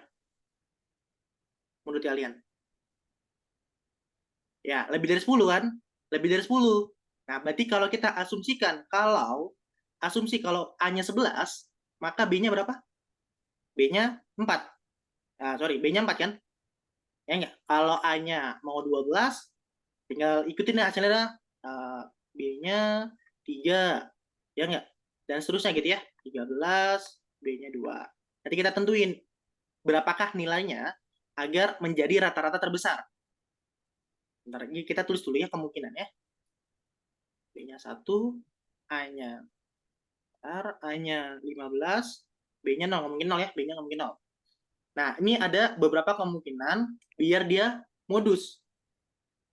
menurut kalian? Ya, lebih dari 10 kan? Lebih dari 10. Nah, berarti kalau kita asumsikan asumsi kalau A-nya 11, maka B-nya berapa? B-nya 4. Nah, sorry, B-nya 4 kan? Ya enggak? Kalau A-nya mau 12, tinggal ikutin hasilnya. B-nya 3. Ya enggak? Dan seterusnya gitu ya. 13, B-nya 2. Nanti kita tentuin berapakah nilainya agar menjadi rata-rata terbesar. Bentar, ini kita tulis dulu ya kemungkinannya. B-nya 1, A-nya A-nya 15, B-nya 0, mungkin 0 ya, B-nya mungkin 0. Nah, ini ada beberapa kemungkinan biar dia modus.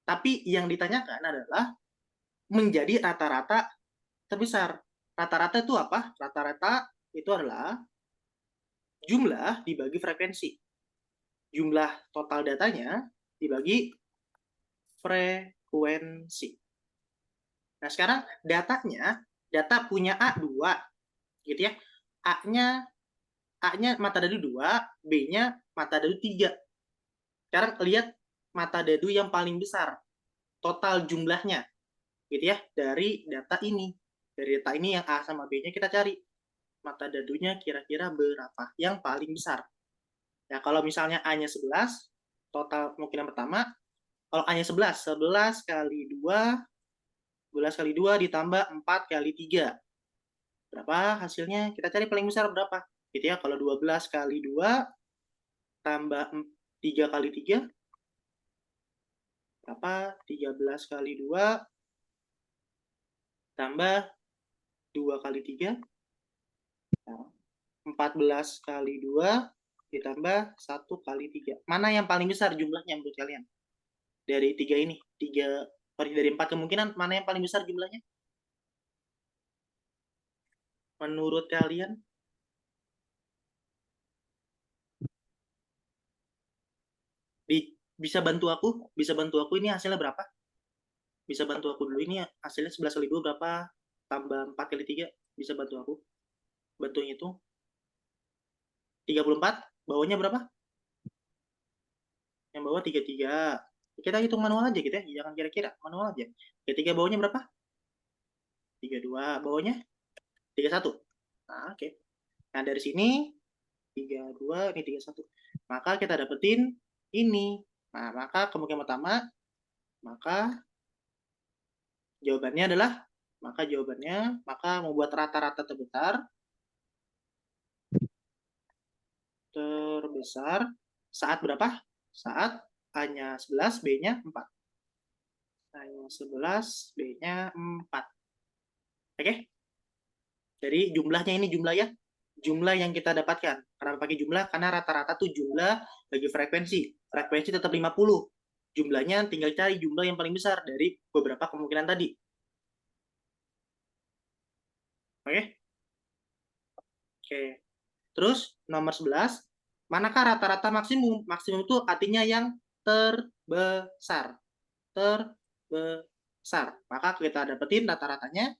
Tapi yang ditanyakan adalah menjadi rata-rata terbesar. Rata-rata itu apa? Rata-rata itu adalah jumlah dibagi frekuensi. Jumlah total datanya dibagi frekuensi. Nah, sekarang data punya A 2, gitu ya. A-nya mata dadu 2, B-nya mata dadu 3. Sekarang lihat mata dadu yang paling besar. Total jumlahnya. Gitu ya. Dari data ini. Dari data ini yang A sama B-nya kita cari. Mata dadunya kira-kira berapa? Yang paling besar. Ya, kalau misalnya A-nya 11, total kemungkinan pertama. Kalau A-nya 11, 11 kali 2, 11 kali 2 ditambah 4 kali 3. Berapa hasilnya? Kita cari paling besar berapa? Gitu ya. Kalau 12 kali 2 tambah 3 kali 3 berapa? 13 kali 2 tambah 2 kali 3 14 kali 2 ditambah 1 kali 3. Mana yang paling besar jumlahnya menurut kalian? Dari 3 ini, dari 4 kemungkinan, mana yang paling besar jumlahnya? Menurut kalian? Bisa bantu aku? Bisa bantu aku ini hasilnya berapa? Bisa bantu aku dulu ini hasilnya 11 kali 2 berapa? Tambah 4 kali 3. Bisa bantu aku? Bantu hitung. 34. Bawahnya berapa? Yang bawah 33. Kita hitung manual aja gitu ya. Jangan kira-kira. Manual aja. 33 bawahnya berapa? 32. Bawahnya? 31. Nah, oke. Nah, dari sini 32, ini 31. Maka kita dapetin ini. Nah, maka kemungkinan pertama, maka jawabannya adalah, maka membuat rata-rata terbesar saat berapa? Saat A-nya 11, B-nya 4. A-nya 11, B-nya 4. Oke? Jadi jumlahnya ini jumlah ya. Jumlah yang kita dapatkan. Kenapa pakai jumlah? Karena rata-rata tuh jumlah bagi frekuensi. Frekuensi tetap 50. Jumlahnya tinggal cari jumlah yang paling besar dari beberapa kemungkinan tadi. Oke? Oke. Terus nomor 11, manakah rata-rata maksimum? Maksimum itu artinya yang terbesar. Terbesar. Maka kita dapetin rata-ratanya,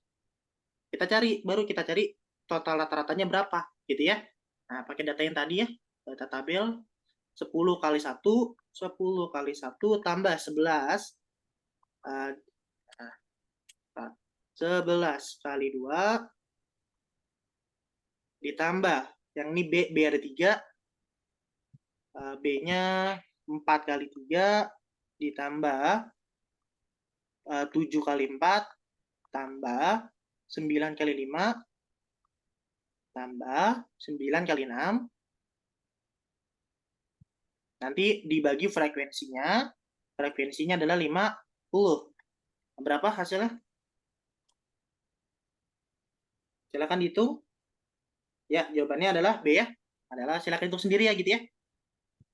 baru kita cari total rata-ratanya berapa, gitu ya. Nah, pakai data yang tadi ya, data tabel 10 kali 1, 10 kali 1 tambah 11, 11 kali 2 ditambah yang ini B ada 3 B-nya 4 kali 3 ditambah 7 kali 4 tambah 9 kali 5 tambah 9 kali 6. Nanti dibagi frekuensinya. Frekuensinya adalah 50. Berapa hasilnya? Silakan dihitung. Ya, jawabannya adalah B ya. Adalah silakan hitung sendiri ya gitu ya.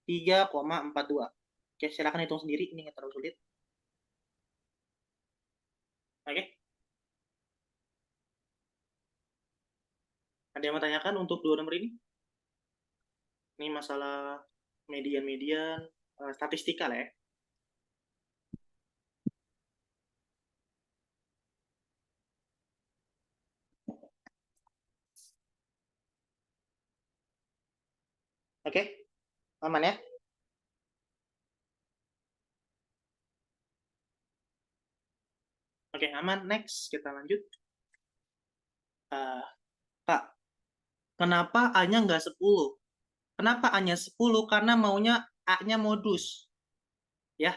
3,42. Oke, silakan hitung sendiri, ini nggak terlalu sulit. Oke. Ada yang mau tanyakan untuk 2 nomor ini? Ini masalah median-median, statistikal ya. Oke, aman ya? Oke, aman. Next, kita lanjut. Kak, kenapa A-nya nggak 10? Kenapa A-nya 10? Karena maunya A-nya modus. Ya,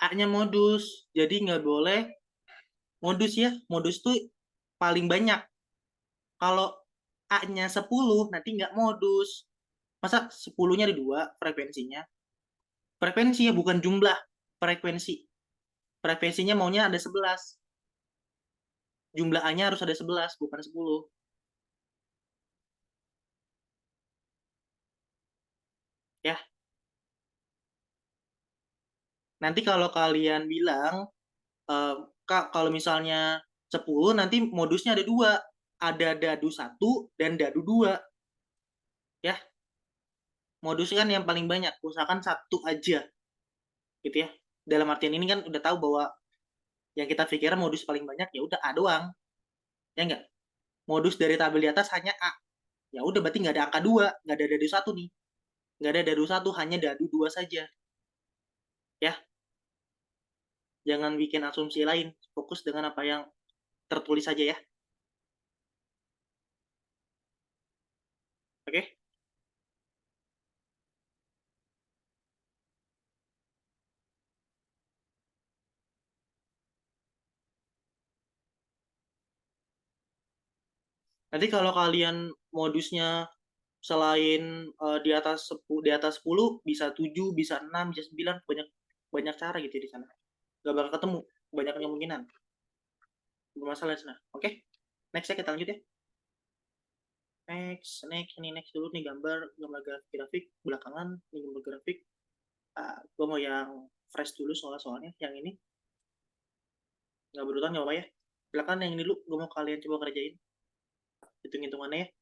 A-nya modus. Jadi nggak boleh modus ya. Modus tuh paling banyak. Kalau A-nya 10, nanti nggak modus. Masa 10-nya ada 2 frekuensinya? Frekuensi ya, bukan jumlah. Frekuensi. Frekuensinya maunya ada 11. Jumlah A-nya harus ada 11, bukan 10. Ya, nanti kalau kalian bilang, Kak, kalau misalnya 10, nanti modusnya ada 2. Ada dadu 1 dan dadu 2. Ya, modus kan yang paling banyak. Usahakan 1 aja. Gitu ya. Dalam artian ini kan udah tahu bahwa yang kita pikirkan modus paling banyak ya udah A doang. Ya enggak? Modus dari tabel di atas hanya A. Ya udah berarti nggak ada angka 2, nggak ada dadu 1 nih. Nggak ada dadu 1, hanya dadu 2 saja. Ya, jangan bikin asumsi lain. Fokus dengan apa yang tertulis saja ya. Oke? Nanti kalau kalian modusnya selain di atas 10 bisa 7, bisa 6, bisa 9, banyak banyak cara gitu ya di sana. Gak bakal ketemu, banyak kemungkinan. Bermasalah di sana. Oke? Next ya, kita lanjut ya. Next, ini next dulu nih gambar grafik belakangan, ini gambar grafik. Gue mau yang fresh dulu soalnya yang ini nggak berurutan nggak apa ya. Silakan yang ini dulu, gue mau kalian coba kerjain hitung-hitungannya ya.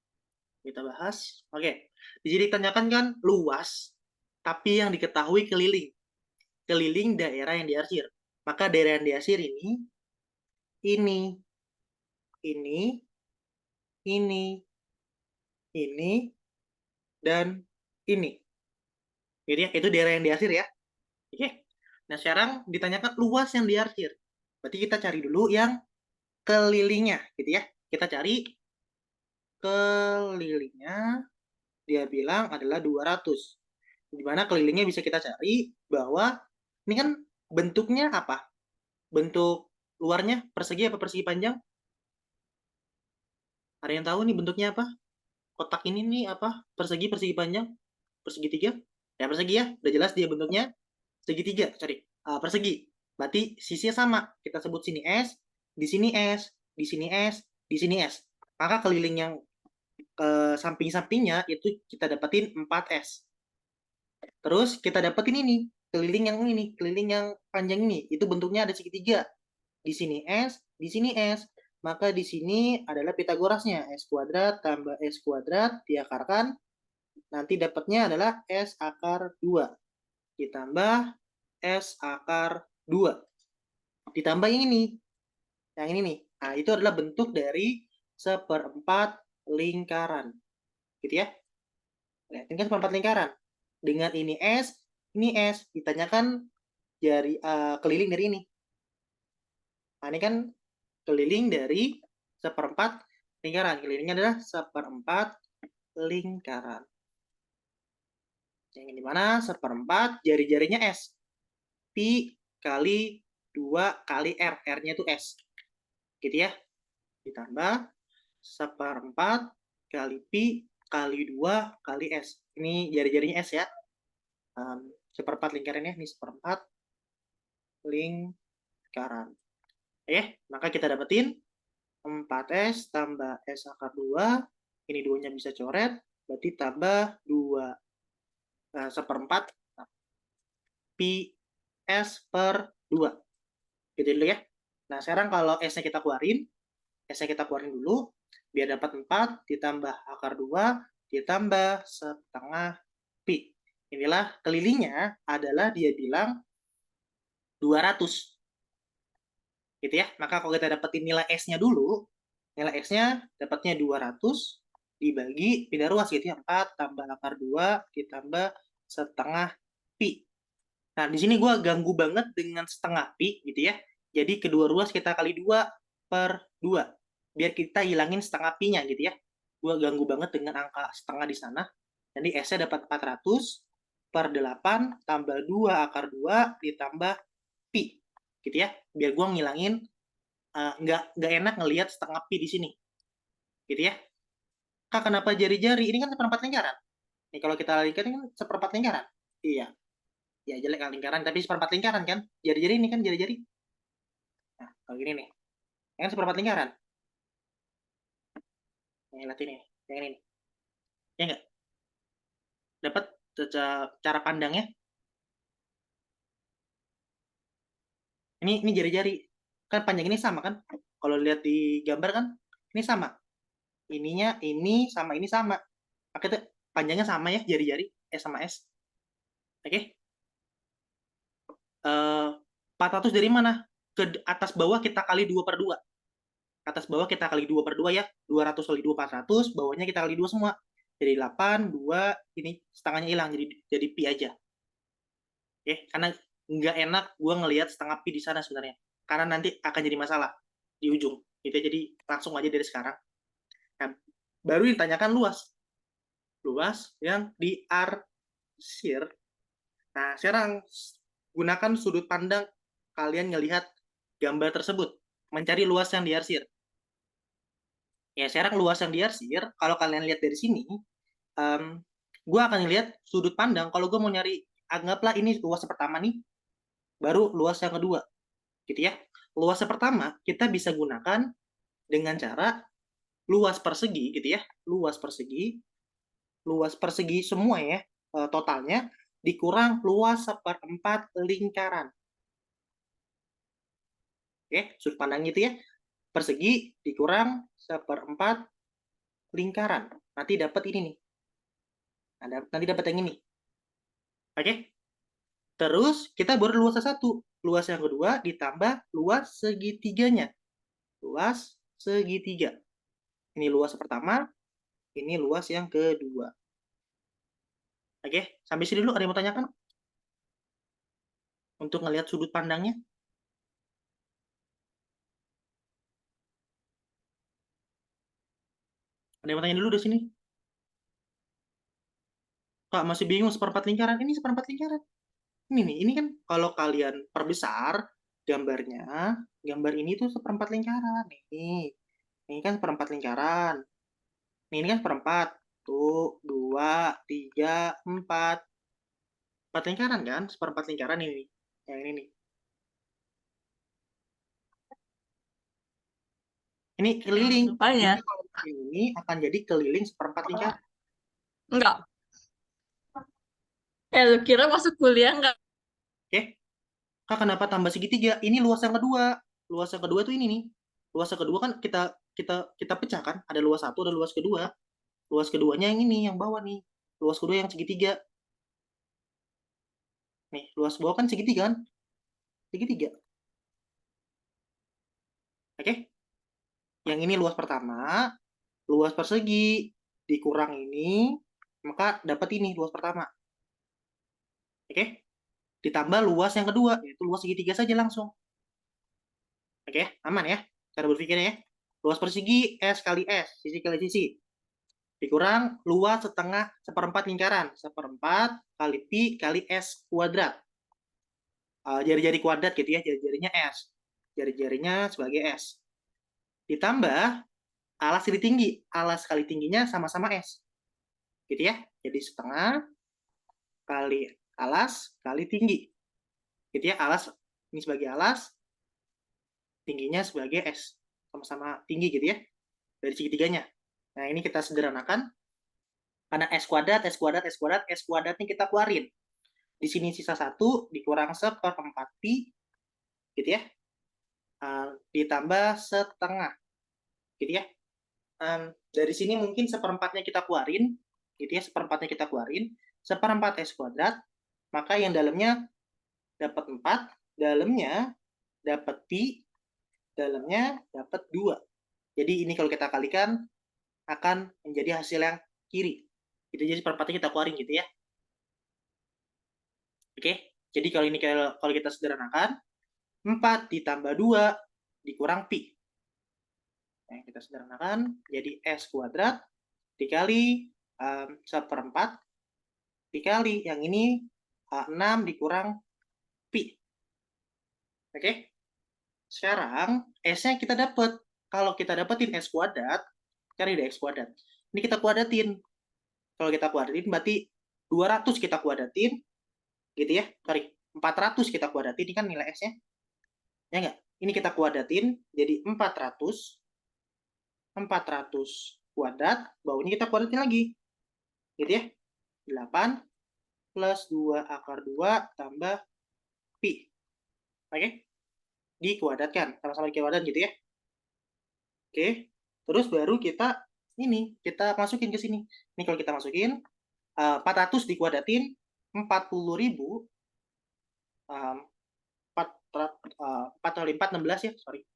Kita bahas. Oke, di sini ditanyakan kan luas, tapi yang diketahui keliling daerah yang diarsir. Maka daerah yang diarsir ini, ini, ini, dan ini. Jadi ya, itu daerah yang diarsir ya. Oke. Nah, sekarang ditanyakan luas yang diarsir. Berarti kita cari dulu yang kelilingnya, gitu ya. Kita cari kelilingnya, dia bilang adalah 200. Di mana kelilingnya bisa kita cari bahwa ini kan bentuknya apa? Bentuk luarnya persegi apa persegi panjang? Ada yang tahu nih bentuknya apa? Kotak ini nih apa? Persegi panjang? Persegi tiga? Ya persegi ya, udah jelas dia bentuknya segitiga. Sorry, persegi. Berarti sisinya sama. Kita sebut sini S, di sini S, di sini S, di sini S. Maka keliling yang samping-sampingnya itu kita dapetin 4S. Terus kita dapetin ini, keliling yang panjang ini, itu bentuknya ada segitiga. Di sini S, di sini S. Maka di sini adalah Pitagorasnya, S kuadrat tambah S kuadrat diakarkan, nanti dapatnya adalah S akar 2 ditambah S akar 2 ditambah yang ini nih. Nah, itu adalah bentuk dari seperempat lingkaran. Gitu ya. Nah, ini kan seperempat lingkaran. Dengan ini S, ditanyakan dari keliling dari ini. Nah, ini kan keliling dari seperempat lingkaran. Kelilingnya adalah seperempat lingkaran. Yang ini mana? 1/4 jari-jarinya S. Pi kali 2 kali R. R-nya itu S. Gitu ya. Ditambah 1/4 kali Pi kali 2 kali S. Ini jari-jarinya S ya. 1/4 lingkarannya. Ini 1/4 lingkaran. Maka kita dapetin 4S tambah S akar 2. Ini 2-nya bisa coret. Berarti tambah 2. 1/4 Pi S per 2. Gitu dulu ya. Nah, sekarang kalau S-nya kita keluarin. S-nya kita keluarin dulu. Biar dapat 4 ditambah akar 2 ditambah setengah Pi. Inilah kelilingnya adalah dia bilang 200. Gitu ya. Maka kalau kita dapetin nilai S-nya dulu, nilai S-nya dapatnya 200 dibagi pindah ruas gitu ya. 4 tambah akar 2 ditambah setengah Pi. Nah, di sini gue ganggu banget dengan setengah Pi gitu ya. Jadi kedua ruas kita kali 2/2. Biar kita hilangin setengah Pi-nya gitu ya. Gue ganggu banget dengan angka setengah di sana. Jadi S-nya dapat 400 per 8 tambah 2 akar 2 ditambah Pi. Gitu ya. Biar gue ngilangin nggak enak ngelihat setengah Pi di sini. Gitu ya. Kak, kenapa jari-jari? Ini kan 1/4 lingkaran. Nih, kalau kita lihat ini kan 1/4 lingkaran. Iya. Ya, jelek lingkaran, tapi 1/4 lingkaran kan? Jari-jari ini kan jari-jari. Nah, kalau gini nih. Ini kan 1/4 lingkaran. Yang lihat ini. Yang ini nih. Ya nggak? Dapat cara pandangnya? Ini jari-jari. Kan panjang ini sama kan? Kalau lihat di gambar kan? Ini sama. Ininya, ini sama ini sama. Makanya panjangnya sama ya, jari-jari. S sama S. Oke? 400 dari mana? Ke atas bawah kita kali 2/2. Atas bawah kita kali 2/2 ya. 200 kali 2, 400. Bawahnya kita kali 2 semua. Jadi 8, 2, ini setengahnya hilang. Jadi pi aja. Karena nggak enak gue ngelihat setengah pi di sana sebenarnya. Karena nanti akan jadi masalah di ujung. Gitu. Jadi langsung aja dari sekarang. Nah, baru ditanyakan luas. Luas yang diarsir. Nah, sekarang gunakan sudut pandang kalian ngelihat gambar tersebut. Mencari luas yang diarsir. Ya, sekarang luas yang diarsir, kalau kalian lihat dari sini, gue akan lihat sudut pandang. Kalau gue mau nyari, anggaplah ini luas pertama nih, baru luas yang kedua. Gitu ya. Luas yang pertama, kita bisa gunakan dengan cara luas persegi, gitu ya. Luas persegi semua ya, totalnya, dikurang luas 1/4 lingkaran. Sudut pandang itu ya. Persegi dikurang 1/4 lingkaran. Nanti dapat ini nih. Nanti dapat yang ini. Oke? Terus kita baru luas satu. Luas yang kedua ditambah luas segitiganya. Luas segitiga. Ini luas pertama, ini luas yang kedua. Oke, sampai sini dulu ada yang mau tanyakan? Untuk ngelihat sudut pandangnya. Ada yang mau tanya dulu di sini? Kak, masih bingung 1/4 lingkaran? Ini 1/4 lingkaran. Ini nih, ini kan kalau kalian perbesar gambarnya, gambar ini tuh 1/4 lingkaran. Nih, ini kan 1/4 lingkaran. Ini kan 1/4. Tuh, 2, 3, 4. 4 lingkaran kan? 1/4 lingkaran ini. Yang ini nih. Ini keliling. Apanya? Ini kalau ini akan jadi keliling 1/4 lingkaran. Enggak. Lu kira masuk kuliah enggak? Oke. Kak, kenapa tambah segitiga? Ini luas yang kedua. Luas yang kedua tuh ini nih. Luas yang kedua kan kita kita pecah kan? Ada luas satu, ada luas kedua. Luas keduanya yang ini, yang bawah nih. Luas kedua yang segitiga. Nih, luas bawah kan segitiga kan? Segitiga. Oke? Yang ini luas pertama, luas persegi dikurang ini, maka dapat ini luas pertama. Oke? Ditambah luas yang kedua, yaitu luas segitiga saja langsung. Oke, aman ya? Cara berpikirnya ya. Luas persegi S kali S, sisi kali sisi. dikurang luas setengah seperempat lingkaran. Seperempat kali Pi kali S kuadrat. Jari-jari kuadrat gitu ya, jari-jarinya S. Jari-jarinya sebagai S. Ditambah alas kali tinggi. Alas kali tingginya sama-sama S. Gitu ya. Jadi setengah kali alas kali tinggi. Gitu ya, alas ini sebagai alas, tingginya sebagai S. Sama-sama tinggi gitu ya. Dari segitiganya. Nah, ini kita sederhanakan. Karena S kuadrat, S kuadrat, S kuadrat, S kuadratnya kita keluarin. Di sini sisa 1 dikurang seperempat Pi, gitu ya. Ditambah setengah, gitu ya. Dari sini mungkin seperempatnya kita keluarin, gitu ya. Seperempatnya kita keluarin. Seperempat S kuadrat, maka yang dalamnya dapat 4, dalamnya dapat Pi, dalamnya dapat 2. Jadi ini kalau kita kalikan, akan menjadi hasil yang kiri. Itu jadi seperempatnya kita keluarin gitu ya. Oke, jadi kalau ini kalau kita sederhanakan, 4 ditambah 2 dikurang Pi. Nah, kita sederhanakan jadi S kuadrat dikali seperempat dikali yang ini 6 dikurang Pi. Oke, sekarang S-nya kita dapat. Kalau kita dapetin S kuadrat, cari deh S kuadrat. Ini kita kuadratin. Kalau kita kuadratin berarti 200 kita kuadratin, gitu ya. Sorry, 400 kita kuadratin, ini kan nilai S-nya. Ya enggak? Ini kita kuadratin jadi 400 kuadrat, bawahnya kita kuadratin lagi. Gitu ya. 8 plus 2 akar 2 tambah Pi. Oke? Dikuadratkan. Sama-sama dikuadrat gitu ya. Oke. Terus baru kita masukin ke sini. Ini kalau kita masukin 400 dikuadratin 40.000 4 kali 4 16 ya, sorry.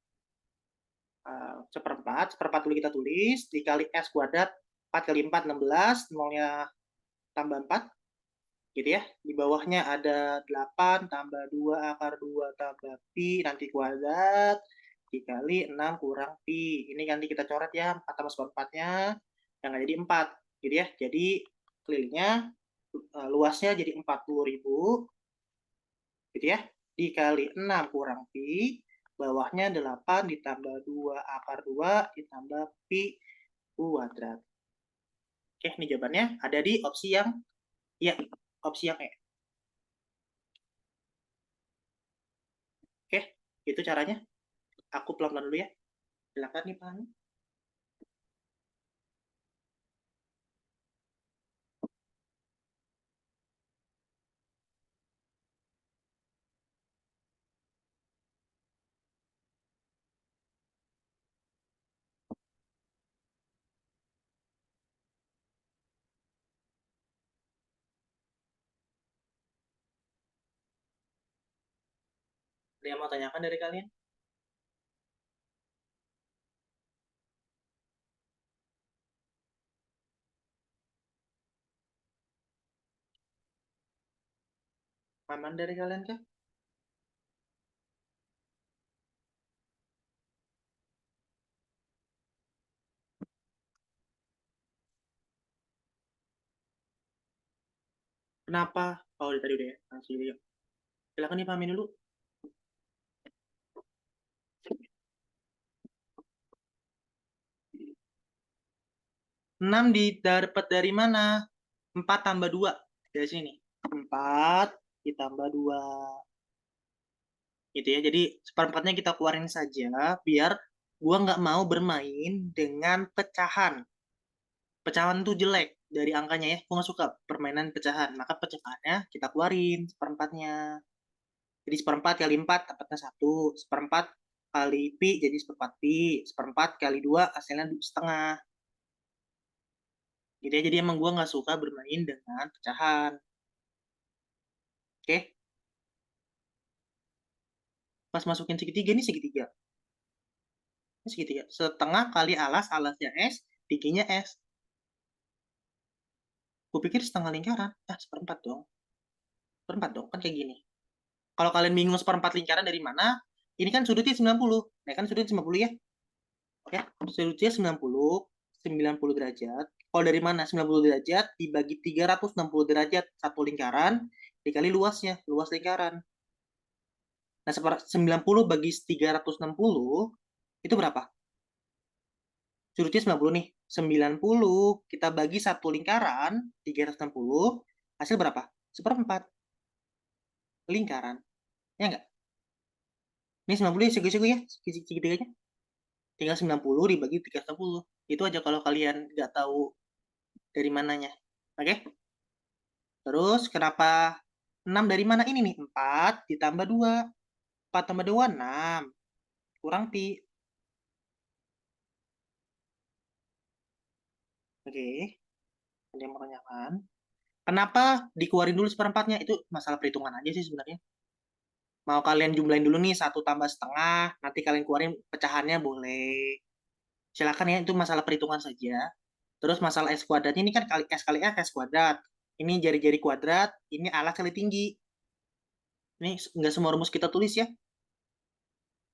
Seperempat dulu kita tulis dikali S kuadrat 4 kali 4 16, nolnya tambah 4 gitu ya. Di bawahnya ada 8 tambah 2 akar 2 tambah Pi nanti kuadrat dikali 6 kurang Pi. Ini nanti kita coret ya, 4 tambah seperempatnya yang jadi 4 gitu ya. Jadi kelilingnya luasnya jadi 40.000 gitu ya. Dikali 6 kurang Pi, bawahnya 8 ditambah 2 akar 2 ditambah Pi kuadrat. Oke, ini jawabannya ada di opsi yang opsi yang E. Oke, itu caranya. Aku pelan-pelan dulu ya. Silakan nih Pak. Ada yang mau tanyakan dari kalian? Aman dari kalian kah? Kenapa? Oh, tadi udah ya. Langsung video. Silakan nih pahamin dulu. 6 didapat dari mana? 4 tambah 2. Dari sini. 4 ditambah 2. Gitu ya. Jadi seperempatnya kita keluarin saja biar gua nggak mau bermain dengan pecahan. Pecahan tuh jelek dari angkanya ya. Gua nggak suka permainan pecahan. Maka pecahannya kita keluarin seperempatnya. Jadi seperempat kali 4 dapatnya 1. Seperempat kali Pi jadi seperempat Pi. Seperempat kali 2 hasilnya setengah. Gitu ya. Jadi emang gua nggak suka bermain dengan pecahan. Oke. Pas masukin segitiga, ini segitiga. Ini segitiga. Setengah kali alas, alasnya S, tingginya S. Gue pikir setengah lingkaran. Seperempat dong. Seperempat dong, kan kayak gini. Kalau kalian bingung seperempat lingkaran dari mana, ini kan sudutnya 90. Nah, kan sudutnya 90 ya. Oke, sudutnya 90 derajat. Kalau dari mana? 90 derajat dibagi 360 derajat satu lingkaran dikali luasnya, luas lingkaran. Nah, 90 bagi 360 itu berapa? Sudutnya 90 nih. 90 kita bagi satu lingkaran 360, hasil berapa? 1/4 lingkaran. Ya enggak? Ini 90 ya, segi-segi ya, segitiganya. Tinggal 90 dibagi 360. Itu aja kalau kalian nggak tahu dari mananya. Oke? Terus kenapa 6 dari mana ini nih? 4 ditambah 2. 4 tambah 2, 6. Kurang pi. Oke. Ada yang mau tanyakan? Kenapa dikeluarin dulu 1/4-nya? Itu masalah perhitungan aja sih sebenarnya. Mau kalian jumlahin dulu nih 1 tambah setengah, nanti kalian keluarin pecahannya boleh. Silakan ya, itu masalah perhitungan saja. Terus masalah S kuadratnya ini kan kali S kuadrat. Ini jari-jari kuadrat, ini alas kali tinggi. Ini nggak semua rumus kita tulis ya.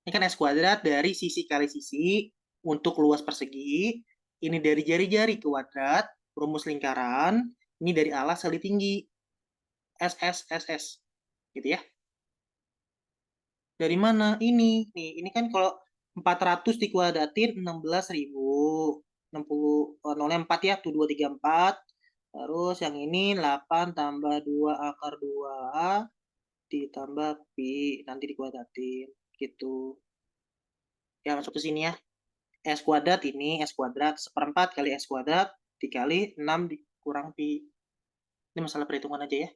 Ini kan S kuadrat dari sisi kali sisi untuk luas persegi. Ini dari jari-jari kuadrat, rumus lingkaran. Ini dari alas kali tinggi. S. Gitu ya. Dari mana? Ini kan kalau 400 dikuadratin 16.000. 60, nolnya 4 ya, tuh 234. Terus yang ini 8 tambah 2 akar 2 ditambah pi, nanti dikuadratin. Gitu. Ya, masuk ke sini ya. S kuadrat ini, S kuadrat 1/4 kali S kuadrat dikali 6 dikurang pi. Ini masalah perhitungan aja ya.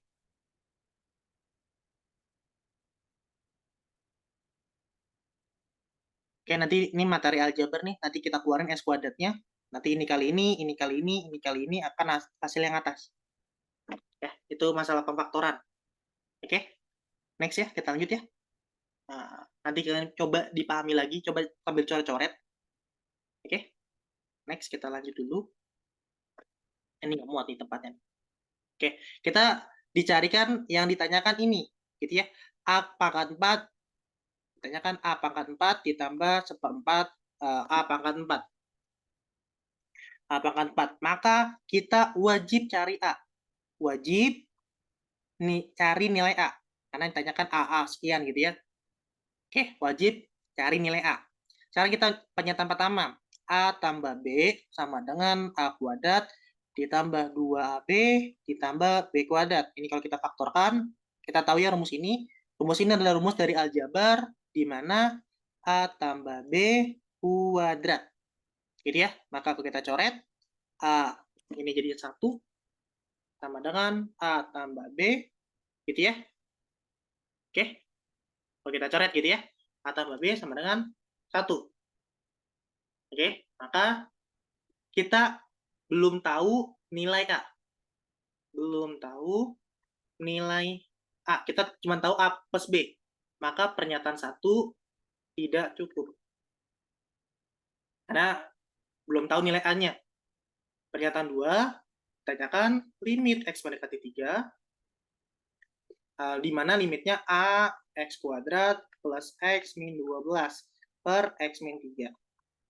Oke, nanti ini materi aljabar nih, nanti kita keluarin S kuadratnya. Nanti ini kali ini kali ini kali ini akan hasil yang atas. Ya, itu masalah pemfaktoran. Oke, next ya, kita lanjut ya. Nah, nanti kalian coba dipahami lagi, coba sambil coret-coret. Oke, next kita lanjut dulu. Ini nggak muat nih tempatnya. Oke, kita dicarikan yang ditanyakan ini, gitu ya. A pangkat 4, ditanyakan A pangkat 4 ditambah 1/4 A pangkat 4. A pangkat 4. Maka kita wajib cari A. Wajib cari nilai A. Karena ditanyakan AA sekian gitu ya. Oke, wajib cari nilai A. Cara kita pernyataan pertama, A tambah B sama dengan A kuadrat ditambah 2AB ditambah B kuadrat. Ini kalau kita faktorkan, kita tahu ya rumus ini. Rumus ini adalah rumus dari aljabar, di mana A tambah B kuadrat. Gitu ya, maka kalau kita coret, A ini jadi 1 sama dengan A tambah B, gitu ya. Oke, kalau kita coret gitu ya, A tambah B sama dengan 1. Oke, maka kita belum tahu nilai A. Belum tahu nilai A. Kita cuma tahu A plus B. Maka pernyataan 1 tidak cukup. Karena belum tahu nilai A-nya. Pernyataan 2, tanyakan limit X mendekati 3, di mana limitnya A X kuadrat plus X min 12 per X min 3.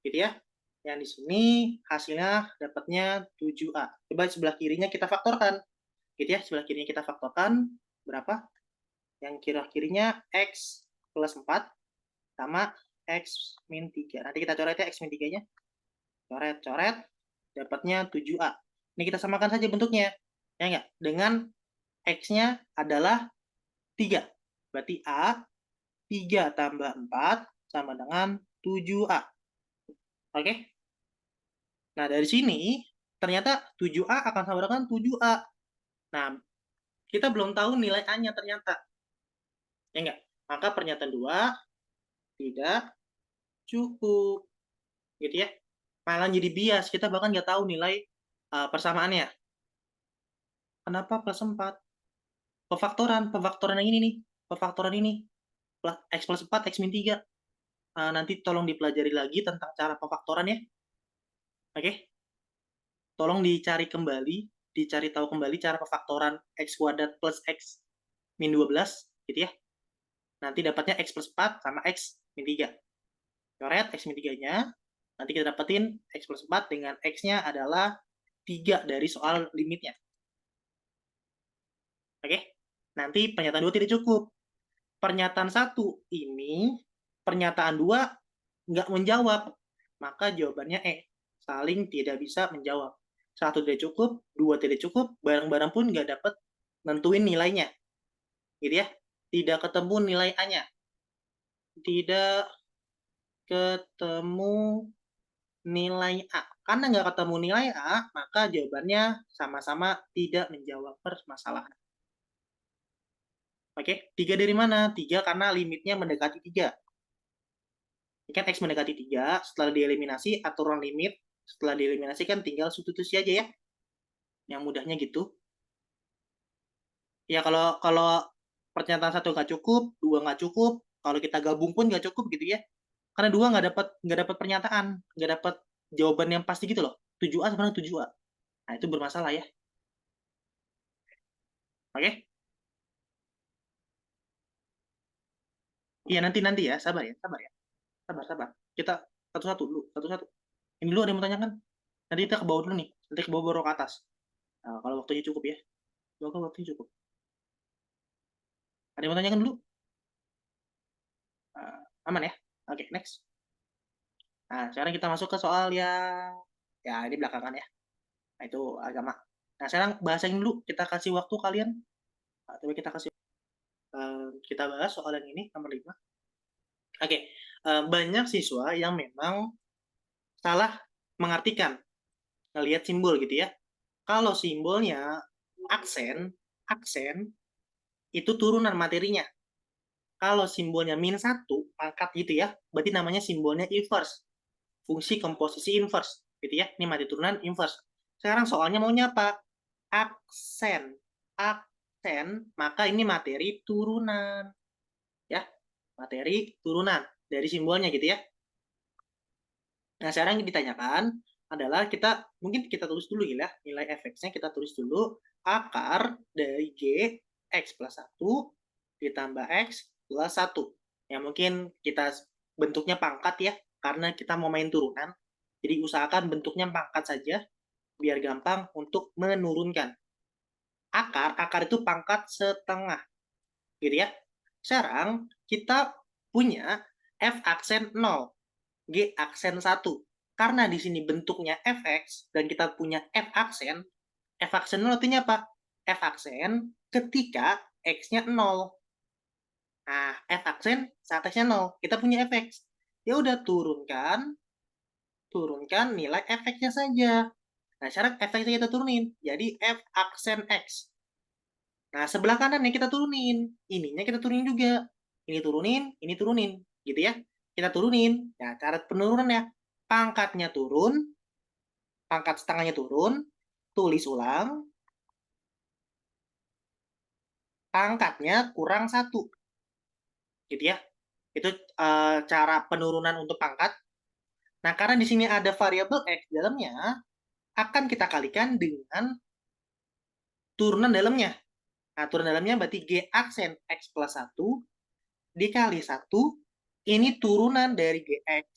Gitu ya. Yang di sini hasilnya dapatnya 7A. Coba sebelah kirinya kita faktorkan. Gitu ya, sebelah kirinya kita faktorkan berapa? Yang kira-kirinya X plus 4 sama X min 3. Nanti kita coret ya X min 3-nya. Coret, dapatnya 7A. Ini kita samakan saja bentuknya. Ya enggak? Dengan X-nya adalah 3. Berarti A 3 tambah 4 sama dengan 7A. Oke? Nah, dari sini ternyata 7A akan sama dengan 7A. Nah, kita belum tahu nilai A-nya ternyata. Ya enggak? Maka pernyataan 2 tidak cukup. Gitu ya. Malah jadi bias. Kita bahkan nggak tahu nilai persamaannya. Kenapa plus 4? Pemfaktoran yang ini nih. Pemfaktoran ini. X plus 4, X min 3. Nanti tolong dipelajari lagi tentang cara pemfaktoran ya. Oke? Tolong dicari tahu kembali cara pemfaktoran X kuadrat plus X min 12, gitu ya. Nanti dapatnya X plus 4 sama X min 3. Coret X min 3-nya, nanti kita dapetin X plus 4 dengan X-nya adalah 3 dari soal limitnya. Oke? Nanti pernyataan 2 tidak cukup. Pernyataan 1 ini, pernyataan 2 nggak menjawab. Maka jawabannya E, saling tidak bisa menjawab. 1 tidak cukup, 2 tidak cukup, bareng-bareng pun nggak dapat nentuin nilainya. Gitu ya. Tidak ketemu nilai A-nya. Tidak ketemu nilai A. Karena nggak ketemu nilai A, maka jawabannya sama-sama tidak menjawab permasalahan. Oke, 3 dari mana? 3 karena limitnya mendekati 3. Ini kan X mendekati 3, setelah dieliminasi, aturan limit, setelah dieliminasi kan tinggal substitusi aja ya. Yang mudahnya gitu. Ya kalau pernyataan 1 nggak cukup, 2 nggak cukup, kalau kita gabung pun nggak cukup gitu ya. Karena 2 nggak dapat pernyataan, nggak dapat jawaban yang pasti gitu loh. 7A sebenarnya 7A. Nah, itu bermasalah ya. Oke? Iya, nanti ya, sabar ya. Sabar. Kita satu-satu dulu, satu-satu. Ini dulu ada yang mau tanyakan? Nanti kita ke bawah dulu nih, nanti ke bawah baru ke atas. Nah, kalau waktunya cukup ya. Semoga waktunya cukup. Ada yang mau tanyakan dulu? Aman ya? Oke, next. Nah, sekarang kita masuk ke soal yang ya ini belakangan ya. Nah, itu agama. Nah, sekarang bahasain dulu. Kita kasih waktu kalian. Nah, coba kita bahas soal yang ini nomor 5. Oke, banyak siswa yang memang salah mengartikan ngelihat simbol gitu ya. Kalau simbolnya aksen itu turunan materinya. Kalau simbolnya -1, pangkat gitu ya, berarti namanya simbolnya inverse. Fungsi komposisi inverse, gitu ya. Ini mati turunan inverse. Sekarang soalnya maunya apa? Aksen. Maka ini materi turunan. Ya, materi turunan dari simbolnya gitu ya. Nah, sekarang yang ditanyakan adalah mungkin kita tulis dulu ya, nilai fx-nya kita tulis dulu, akar dari G X plus 1 ditambah X plus 1. Ya, mungkin kita bentuknya pangkat ya, karena kita mau main turunan. Jadi usahakan bentuknya pangkat saja, biar gampang untuk menurunkan. Akar itu pangkat setengah. Gitu ya. Sekarang kita punya F aksen 0, G aksen 1. Karena di sini bentuknya fx dan kita punya f aksen 0 artinya apa? F aksen ketika x-nya 0. Nah, f aksen saat x-nya 0. Kita punya fx. Ya udah turunkan nilai fx-nya saja. Nah, sekarang fx-nya kita turunin. Jadi f aksen x. Nah, sebelah kanan nih kita turunin. Ininya kita turunin juga. Ini turunin. Gitu ya. Kita turunin. Nah, cara penurunannya. Pangkatnya turun, pangkat setengahnya turun, tulis ulang, pangkatnya kurang 1. Gitu ya. Itu cara penurunan untuk pangkat. Nah, karena di sini ada variabel X dalamnya, akan kita kalikan dengan turunan dalamnya. Nah, turunan dalamnya berarti G aksen X plus 1 dikali 1, ini turunan dari GX.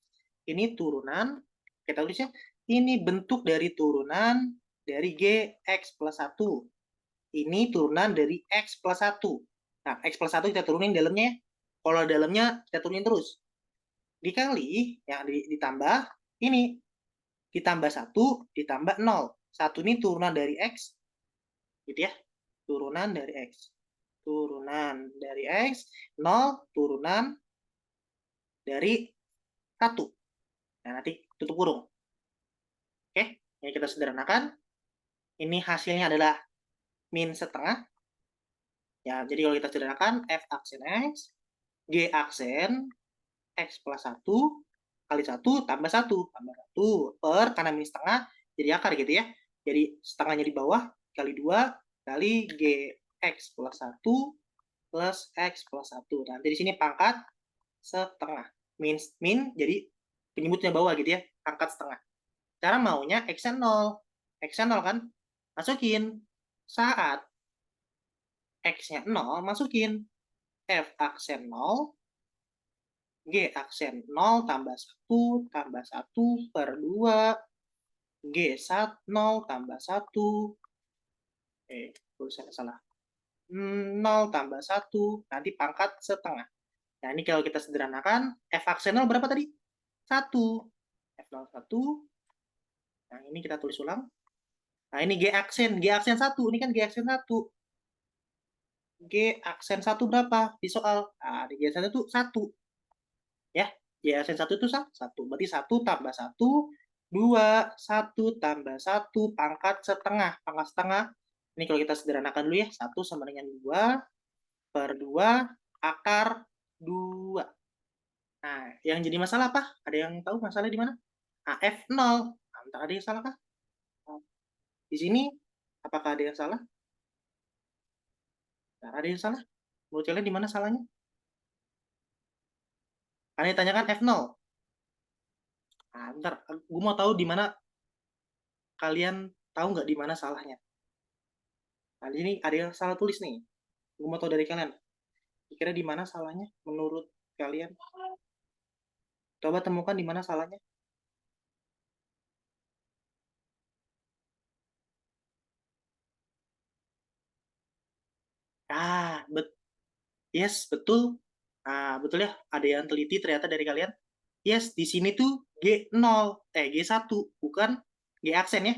Ini turunan, kita tulisnya, ini bentuk dari turunan dari GX plus 1. Ini turunan dari X plus 1. Nah, X plus 1 kita turunin dalamnya. Kalau dalamnya kita turunin terus. Dikali, yang ditambah, ini. Ditambah 1, ditambah 0. 1 ini turunan dari X. Gitu ya. Turunan dari X. Turunan dari X. 0, turunan dari 1. Nah, nanti tutup kurung. Oke, ini kita sederhanakan. Ini hasilnya adalah min setengah. Ya, jadi kalau kita sederhanakan, F aksen X, G aksen X plus 1 kali 1 tambah 1 per, karena min setengah, jadi akar gitu ya. Jadi setengahnya di bawah, kali 2 kali G X plus 1 plus X plus 1. Nanti di sini pangkat setengah. Min jadi penyebutnya bawah gitu ya, pangkat setengah. Cara maunya X-nya 0. X-nya 0 kan? Masukin. Saat X-nya 0, masukin F aksen 0, G aksen 0 tambah 1 per 2 0 tambah 1. Tulisannya salah. 0 tambah 1, nanti pangkat setengah. Nah, ini kalau kita sederhanakan, f aksen 0 berapa tadi? 1. F0 1. Nah, ini kita tulis ulang. Nah, ini G aksen 1. Ini kan G aksen 1. G aksen 1 berapa di soal? Nah, di G aksen 1 1. Ya, G aksen 1 itu 1. Berarti 1 tambah 1, 2, 1 tambah 1, pangkat setengah. Pangkat setengah, ini kalau kita sederhanakan dulu ya, 1 sama dengan 2 per 2 akar 2. Nah, yang jadi masalah apa? Ada yang tahu masalahnya di mana? Nah, F0. Nah, ada yang salah kah? Di sini, apakah ada yang salah? Nah, ada yang salah? Menurut kalian di mana salahnya? Kalian tanyakan F0. Nah, bentar, gue mau tahu di mana kalian tahu nggak di mana salahnya. Nah, di sini ada yang salah tulis nih. Gue mau tahu dari kalian. Kira-kira di mana salahnya menurut kalian? Coba temukan di mana salahnya. Ah, yes, betul. Nah, betul ya. Ada yang teliti ternyata dari kalian. Yes, di sini tuh G0, G1, bukan G aksen ya.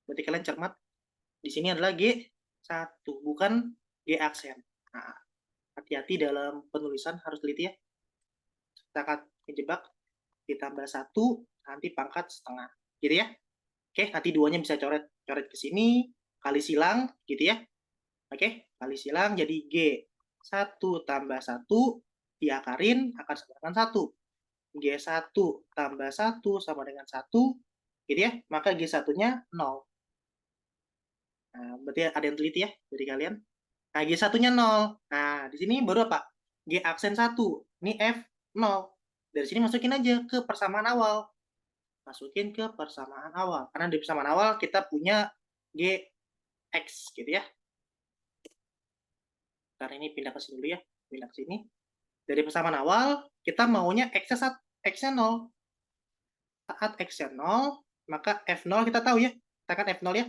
Berarti kalian cermat. Di sini adalah G1, bukan G aksen. Nah, hati-hati dalam penulisan, harus teliti ya. Kita akan menjebak, ditambah 1, nanti pangkat setengah. Gitu ya. Oke, nanti duanya bisa coret ke sini, kali silang, gitu ya. Oke, kali silang jadi G1 tambah 1, diakarin akan sama dengan 1. G1 tambah 1 sama dengan 1, gitu ya. Maka G1-nya 0. Nah, berarti ada yang teliti ya dari kalian. Nah, G1-nya 0. Nah, di sini baru apa? G aksen 1. Ini F0. Dari sini masukin aja ke persamaan awal. Masukin ke persamaan awal. Karena di persamaan awal kita punya Gx gitu ya. Karena ini pindah ke sini dulu ya. Pindah ke sini. Dari persamaan awal, kita maunya X-nya 0. Saat X-nya 0, maka F0 kita tahu ya. Katakan F0 ya.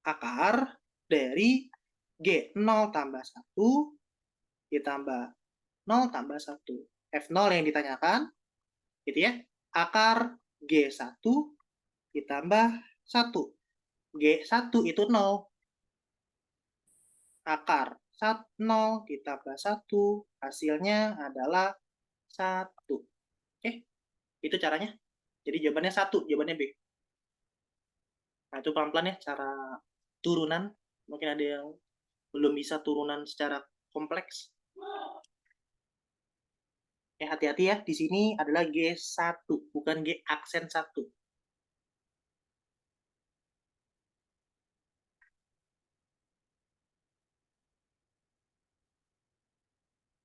Akar dari G0 tambah 1 ditambah 0 tambah 1. F0 yang ditanyakan, gitu ya. Akar G1 ditambah 1. G1 itu 0. Akar 0 ditambah 1, hasilnya adalah 1. Oke, itu caranya. Jadi jawabannya 1, jawabannya B. Nah, itu pelan-pelan ya, cara turunan. Mungkin ada yang belum bisa turunan secara kompleks. Hati-hati ya, di sini adalah G1, bukan G aksen 1.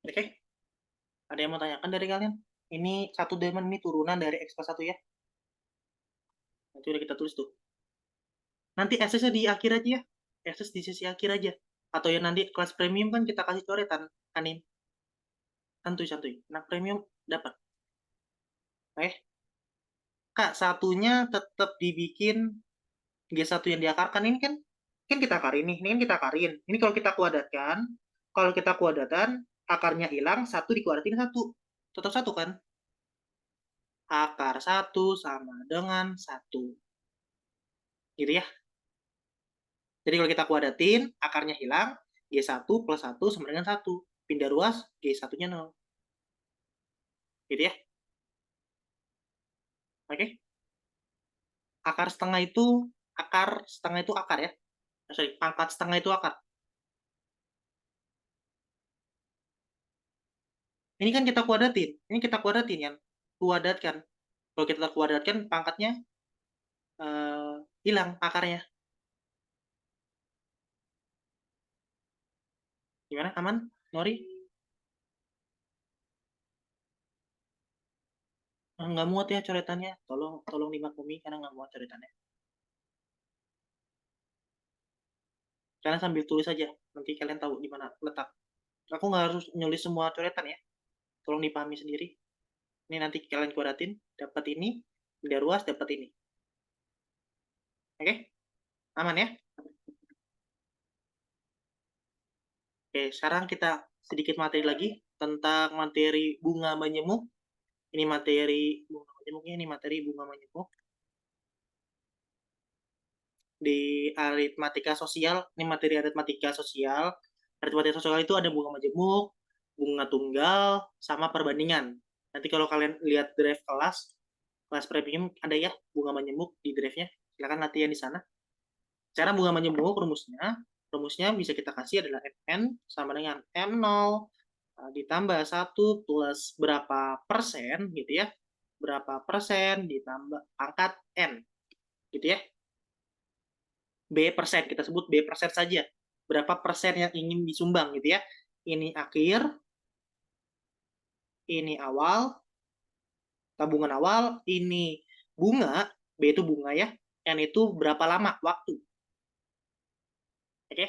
Oke, ada yang mau tanyakan dari kalian? Ini satu diamond ini turunan dari X plus 1 ya. Nanti udah kita tulis tuh. Nanti SS-nya di akhir aja ya. SS di sesi akhir aja. Atau ya nanti kelas premium kan kita kasih coretan, Anin. Santuy-santuy. Anak premium dapat. Oke. Kak, satunya tetap dibikin G1 yang diakarkan. Ini kan kita akarin nih. Ini kan kita akarin. Ini kalau kita kuadratkan, akarnya hilang, 1 dikuadratin 1. Tetap 1 kan? Akar 1 sama dengan 1. Gitu ya. Jadi kalau kita kuadratin, akarnya hilang, G1 plus 1 sama dengan 1. Pindah ruas, G1-nya 0. Gitu ya. Oke. Akar setengah itu akar ya. Sorry, pangkat setengah itu akar. Ini kan kita kuadratin. Ini kita kuadratin kan. Kuadratkan. Kalau kita kuadratkan, pangkatnya hilang akarnya. Gimana? Aman? Nori? Nggak muat ya coretannya. Tolong dimaklumi karena nggak muat coretannya. Kalian sambil tulis aja. Nanti kalian tahu di mana letak. Aku nggak harus nulis semua coretan ya. Tolong dipahami sendiri. Ini nanti kalian kuadratin, dapat ini, pindah ruas, dapat ini. Oke, aman ya? Oke, sekarang kita sedikit materi lagi tentang materi bunga menyemuk. Ini materi bunga menyemuknya, ini materi bunga menyemuk. Di aritmatika sosial, ini materi aritmatika sosial. Aritmatika sosial itu ada bunga majemuk, bunga tunggal, sama perbandingan. Nanti kalau kalian lihat drive kelas premium ada ya bunga majemuk di drive-nya. Silakan latihan di sana. Cara bunga majemuk rumusnya bisa kita kasih adalah Fn sama dengan M0 ditambah 1 plus berapa persen gitu ya. Berapa persen ditambah pangkat N gitu ya. B persen, kita sebut B persen saja. Berapa persen yang ingin disumbang gitu ya. Ini akhir, ini awal, tabungan awal, ini bunga, B itu bunga ya, N itu berapa lama waktu. Oke,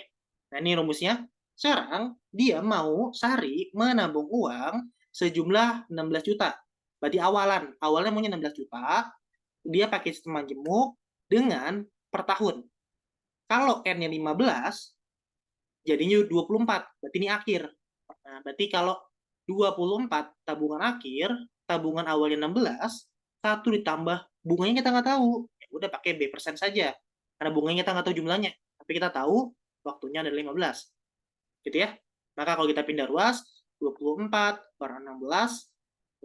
nah ini rumusnya. Sekarang dia mau Sari menabung uang sejumlah 16 juta. Berarti awalnya maunya 16 juta, dia pakai sistem majemuk dengan per tahun. Kalau N-nya 15, jadinya 24, berarti ini akhir. Nah, berarti kalau 24 tabungan akhir, tabungan awalnya 16, 1 ditambah bunganya kita nggak tahu. Ya udah pakai B persen saja. Karena bunganya kita nggak tahu jumlahnya. Tapi kita tahu waktunya ada 15. Gitu ya. Maka kalau kita pindah ruas, 24 per 16,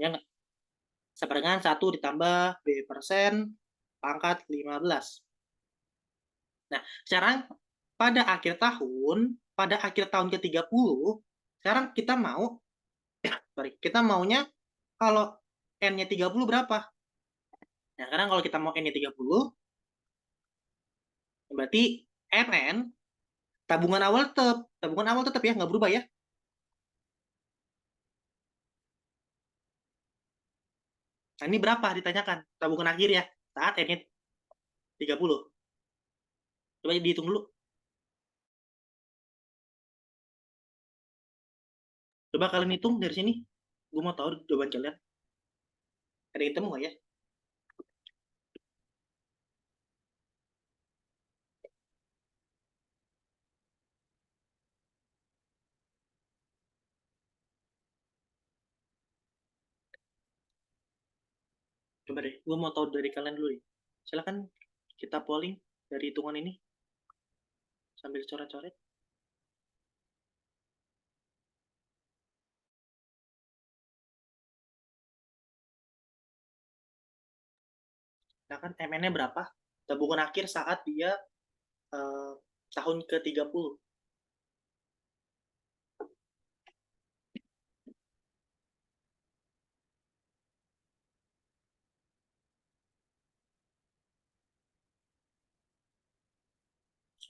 ya nggak? Sama dengan 1 ditambah B persen pangkat 15. Nah, sekarang pada akhir tahun ke-30, sekarang kita maunya kalau N-nya 30 berapa? Nah, sekarang kalau kita mau N-nya 30, berarti NN, tabungan awal tetap ya, nggak berubah ya. Nah, ini berapa ditanyakan? Tabungan akhir ya, saat N-nya 30. Coba dihitung dulu. Coba kalian hitung dari sini. Gue mau tahu jawaban kalian. Ada yang temu nggak ya? Coba deh, gue mau tahu dari kalian dulu nih. Silakan kita polling dari hitungan ini sambil coret-coret. Silakan MN-nya berapa? Tabungan akhir saat dia eh, tahun ke-30.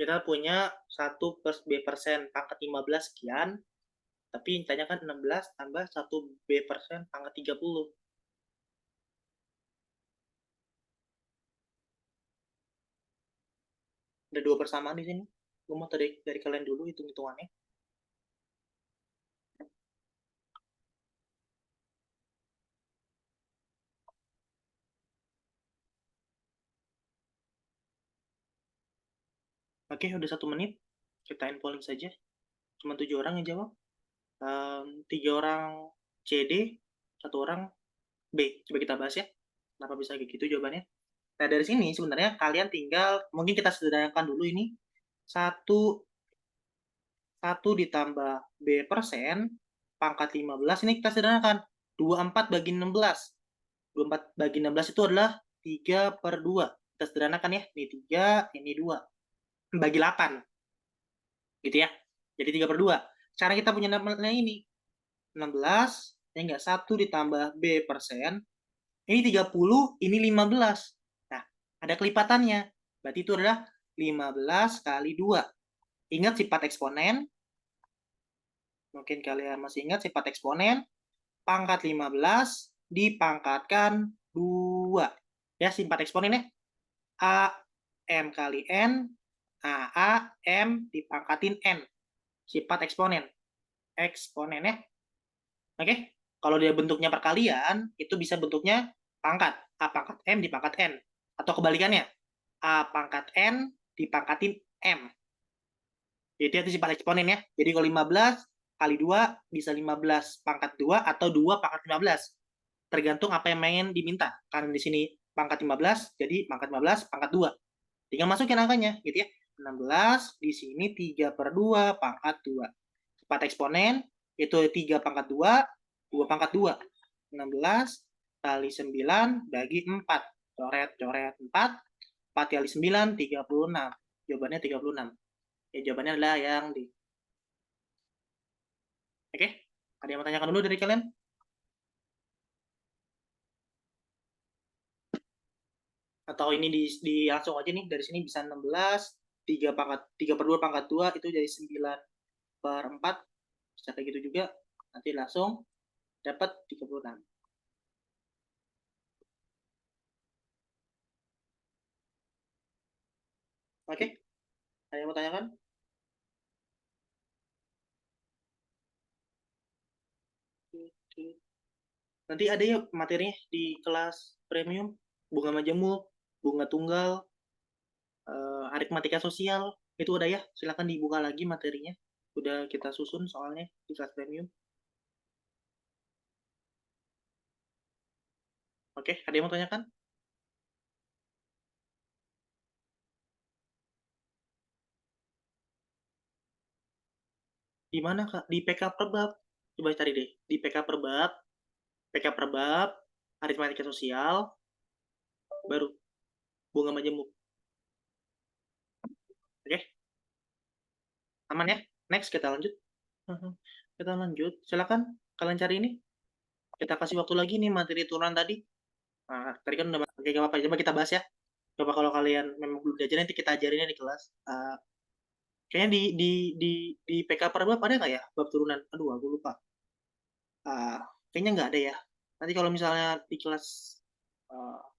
Kita punya 1 plus B persen pangkat 15 sekian, tapi ditanyakan 16 tambah 1 B persen pangkat 30. Ada 2 persamaan di sini. Gue mau dari kalian dulu hitung-hitungannya. Oke, udah 1 menit. Kita polling saja. Cuma 7 orang yang jawab. 3 orang CD, 1 orang B. Coba kita bahas ya. Kenapa bisa kayak gitu jawabannya? Nah, dari sini sebenarnya kalian tinggal, mungkin kita sederhanakan dulu ini. 1 ditambah B persen, pangkat 15, ini kita sederhanakan. 24 bagi 16. 24 bagi 16 itu adalah 3/2. Kita sederhanakan ya. Ini 3, ini 2. Bagi 8. Gitu ya. Jadi 3/2. Sekarang kita punya nilai ini. 16, ya enggak, 1 ditambah B persen. Ini 30, ini 15. Nah, ada kelipatannya. Berarti itu adalah 15 kali 2. Ingat sifat eksponen. Mungkin kalian masih ingat sifat eksponen. Pangkat 15 dipangkatkan 2. Ya, sifat eksponen ya. A, M kali N. A, M dipangkatin N. Sifat eksponen. Eksponen ya. Oke. Kalau dia bentuknya perkalian, itu bisa bentuknya pangkat. A pangkat M dipangkat N. Atau kebalikannya. A pangkat N dipangkatin M. Jadi itu sifat eksponen ya. Jadi kalau 15 kali 2 bisa 15 pangkat 2 atau 2 pangkat 15. Tergantung apa yang pengen diminta. Karena di sini pangkat 15, jadi pangkat 15 pangkat 2. Tinggal masukin angkanya gitu ya. 16 di sini 3/2 pangkat 2. Sifat eksponen itu 3 pangkat 2, 2 pangkat 2. 16 kali 9 bagi 4. Coret 4. 4 kali 9 36. Jawabannya 36. Ya, jawabannya adalah yang D. Oke? Ada yang mau tanyakan dulu dari kalian? Atau ini di langsung aja nih, dari sini bisa 16, 3/2 pangkat 2 itu jadi 9/4. Bisa kayak gitu juga. Nanti langsung dapat 36. Oke? Ada yang mau tanyakan? Nanti ada ya materinya di kelas premium, bunga majemuk, bunga tunggal, aritmatika sosial, itu udah ya. Silakan dibuka lagi materinya. Udah kita susun soalnya di kelas premium. Oke, ada yang mau tanyakan? Di mana, Kak? Di PK per bab. Coba cari deh. Di PK per bab, aritmatika sosial, baru bunga majemuk. Oke? Aman ya? Next, kita lanjut. Kita lanjut. Silakan kalian cari ini. Kita kasih waktu lagi nih materi turunan tadi. Nah, tadi kan udah pakai apa? Coba kita bahas ya. Coba kalau kalian memang belum belajar nanti kita ajarinnya di kelas. Kayaknya di PK per bab ada nggak ya bab turunan? Aduh, aku lupa. Kayaknya nggak ada ya. Nanti kalau misalnya di kelas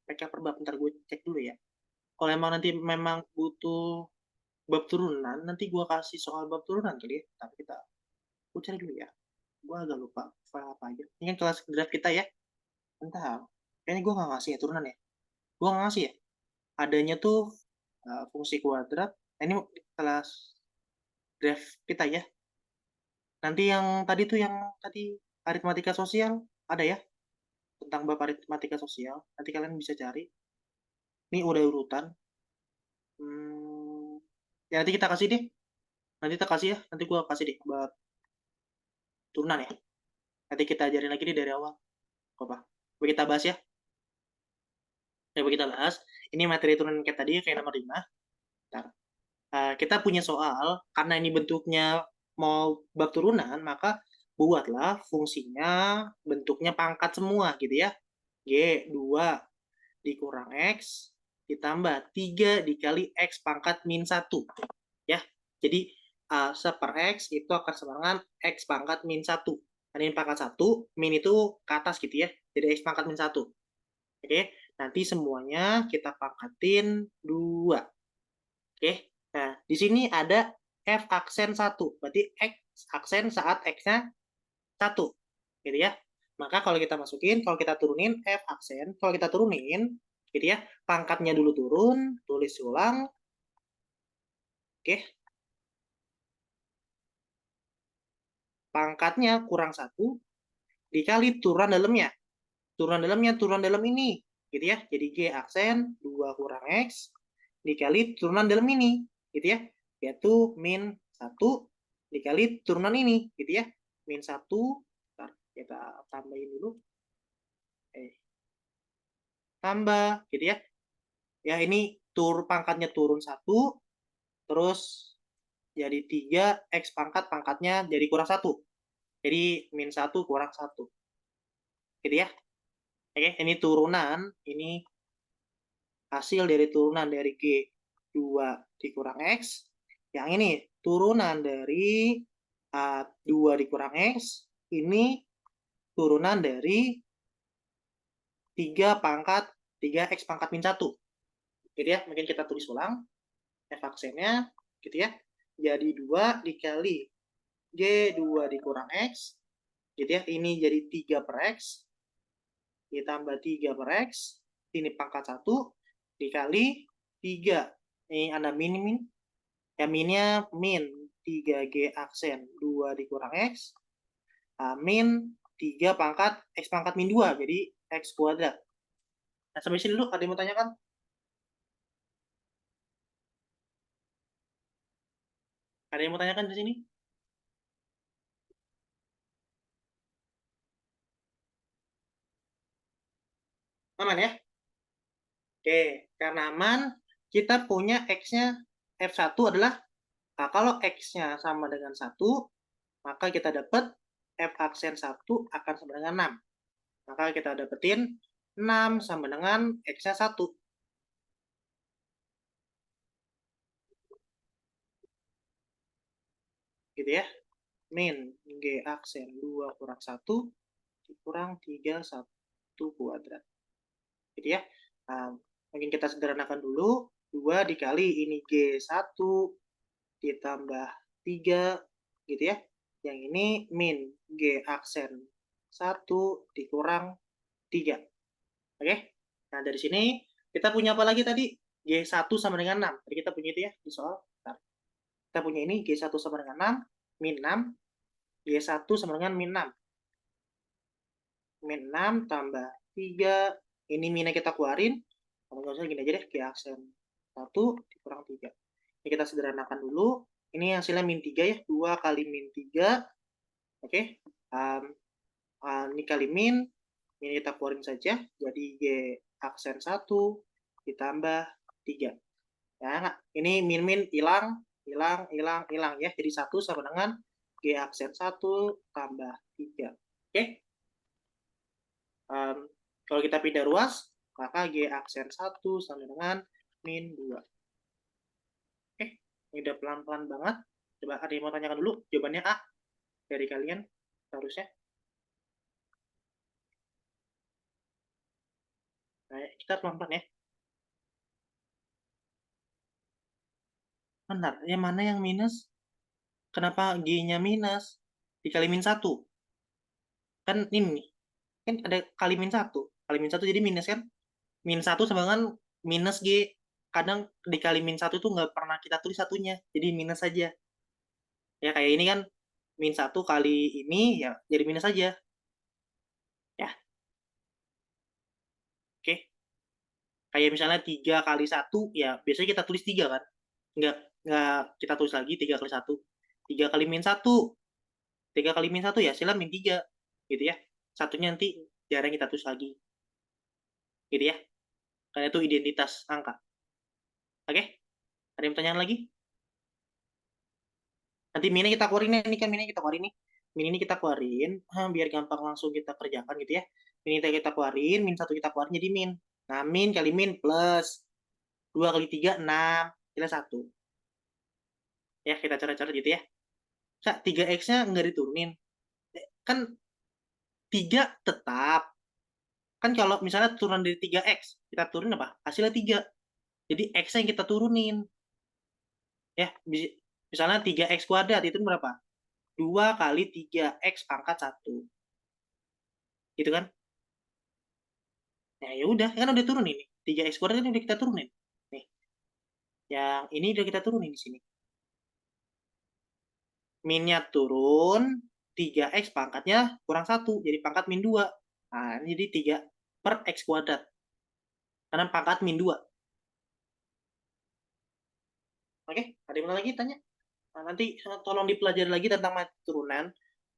PK per bab, ntar gue cek dulu ya. Kalau emang nanti memang butuh bab turunan, nanti gue kasih soal bab turunan kali ya. Tapi gue cari dulu ya. Gue agak lupa file apa aja. Ini kan kelas draft kita ya. Entah. Kayaknya gue nggak ngasih ya turunan ya. Gue nggak ngasih ya. Adanya tuh fungsi kuadrat. Ini kelas draft kita ya. Nanti yang tadi tuh yang tadi aritmatika sosial ada ya, tentang bab aritmatika sosial. Nanti kalian bisa cari. Ini udah urutan. Ya nanti kita kasih deh. Nanti kita kasih ya. Nanti gua kasih deh bab turunan ya. Nanti kita ajarin lagi nih dari awal. Apa? Kita bahas ya. Coba kita bahas. Ini materi turunan kayak tadi kayak nomor 5. Bentar. Kita punya soal karena ini bentuknya mau bab turunan, maka buatlah fungsinya bentuknya pangkat semua gitu ya. G2 dikurang X ditambah 3 dikali X pangkat min 1. Ya. Jadi 1/X itu akan sama dengan X pangkat min 1. Karena ini pangkat 1, min itu ke atas gitu ya. Jadi X pangkat min 1. Oke, nanti semuanya kita pangkatin 2. Oke, nah di sini ada F aksen 1. Berarti X aksen saat X-nya 1. Gitu ya. Maka kalau kita masukin, kalau kita turunin F aksen, kalau kita turunin, gitu ya, pangkatnya dulu turun, tulis ulang. Oke. Pangkatnya kurang 1, dikali turunan dalamnya. Turunan dalamnya, turunan dalam ini. Gitu ya. Jadi G aksen 2 kurang X, dikali turunan dalam ini. Gitu ya. Yaitu min 1, dikali turunan ini. Gitu ya. Min 1, kita tambahin dulu. Tambah, gitu ya. Ya, ini pangkatnya turun 1, terus jadi 3, X pangkatnya jadi kurang 1. Jadi min 1 kurang 1. Gitu ya. Oke, ini turunan, ini hasil dari turunan dari G2 dikurang X. Yang ini turunan dari 2 dikurang X. Ini turunan dari 3X pangkat min 1. Gitu ya, mungkin kita tulis ulang. F aksennya, gitu ya. Jadi 2 dikali G2 dikurang X. Gitu ya, ini jadi 3/X. Ditambah 3/X. Ini pangkat 1 dikali 3. Ini ada min. Ya, minnya min 3G aksen 2 dikurang X. Min 3 pangkat X pangkat min 2. Jadi X kuadrat. Nah, sampai sini dulu. Ada yang mau tanyakan? Ada yang mau tanyakan di sini? Aman ya? Oke, karena aman, kita punya X-nya F1 adalah, kalau X-nya sama dengan 1, maka kita dapat F aksen 1 akan sama dengan 6. Maka kita dapetin 6 sama dengan X-nya 1. Gitu ya. Min G aksen 2 kurang 1 dikurang 3, 1 kuadrat. Gitu ya. Nah, mungkin kita sederhanakan dulu. 2 dikali ini G1 ditambah 3, gitu ya. Yang ini min G aksen 1 dikurang 3. Oke? Nah, dari sini kita punya apa lagi tadi? G1 sama dengan 6. Tadi kita punya itu ya di soal. Bentar. Kita punya ini G1 sama dengan 6, min 6. G1 sama dengan min 6. Min 6 tambah 3. Ini minnya kita keluarin. Kalau nggak usah gini aja deh, G aksen 1 dikurang 3. Ini kita sederhanakan dulu. Ini hasilnya min 3 ya. 2 kali min 3. Oke. Ini kali min. Ini kita keluarin saja. Jadi G aksen 1 ditambah 3. Ya, ini min-min hilang ya. Jadi 1 sama dengan G aksen 1 tambah 3. Oke. Kalau kita pindah ruas, maka G aksen 1 sama dengan min 2. Oke, ini udah pelan-pelan banget. Coba ada yang mau tanyakan dulu? Jawabannya A dari kalian harusnya. Nah, kita pelan-pelan ya. Benar, yang mana yang minus? Kenapa G-nya minus? Dikali min 1. Kan ini, kan ada kali min 1. Kali min 1 jadi minus kan? Min 1 sama dengan minus G. Kadang dikali min 1 itu nggak pernah kita tulis satunya. Jadi minus saja. Ya kayak ini kan, min 1 kali ini, ya jadi minus saja. Ya, oke. Kayak misalnya 3 kali 1, ya biasanya kita tulis 3 kan? Nggak kita tulis lagi 3 kali 1. 3 kali min 1. 3 kali min 1 ya hasilnya min 3. Gitu ya. Satunya nanti jarang kita tulis lagi. Gitu ya. Karena itu identitas angka. Oke? Ada yang pertanyaan lagi? Nanti minnya kita keluarin, ini kan minnya kita keluarin nih. Min ini kita keluarin, biar gampang langsung kita kerjakan gitu ya. Min ini kita keluarin, min 1 kita keluarin jadi min. Nah, min kali min plus 2 kali 3, 6. Kira 1. Ya, kita cara-cara gitu ya. 3X-nya nggak diturunin. Kan 3 tetap. Kan kalau misalnya turunan dari 3X, kita turunin apa? Hasilnya 3. Jadi X yang kita turunin. Ya, misalnya 3X kuadrat itu berapa? 2 kali 3X pangkat 1. Gitu kan? Ya udah, kan udah turun ini. 3X kuadrat kan udah kita turunin. Nih. Yang ini udah kita turunin di sini. Minnya turun, 3X pangkatnya kurang 1. Jadi pangkat min 2. Nah, ini jadi 3 per X kuadrat. Karena pangkat min 2. Oke, ada yang lagi tanya? Nah, nanti tolong dipelajari lagi tentang matematika turunan.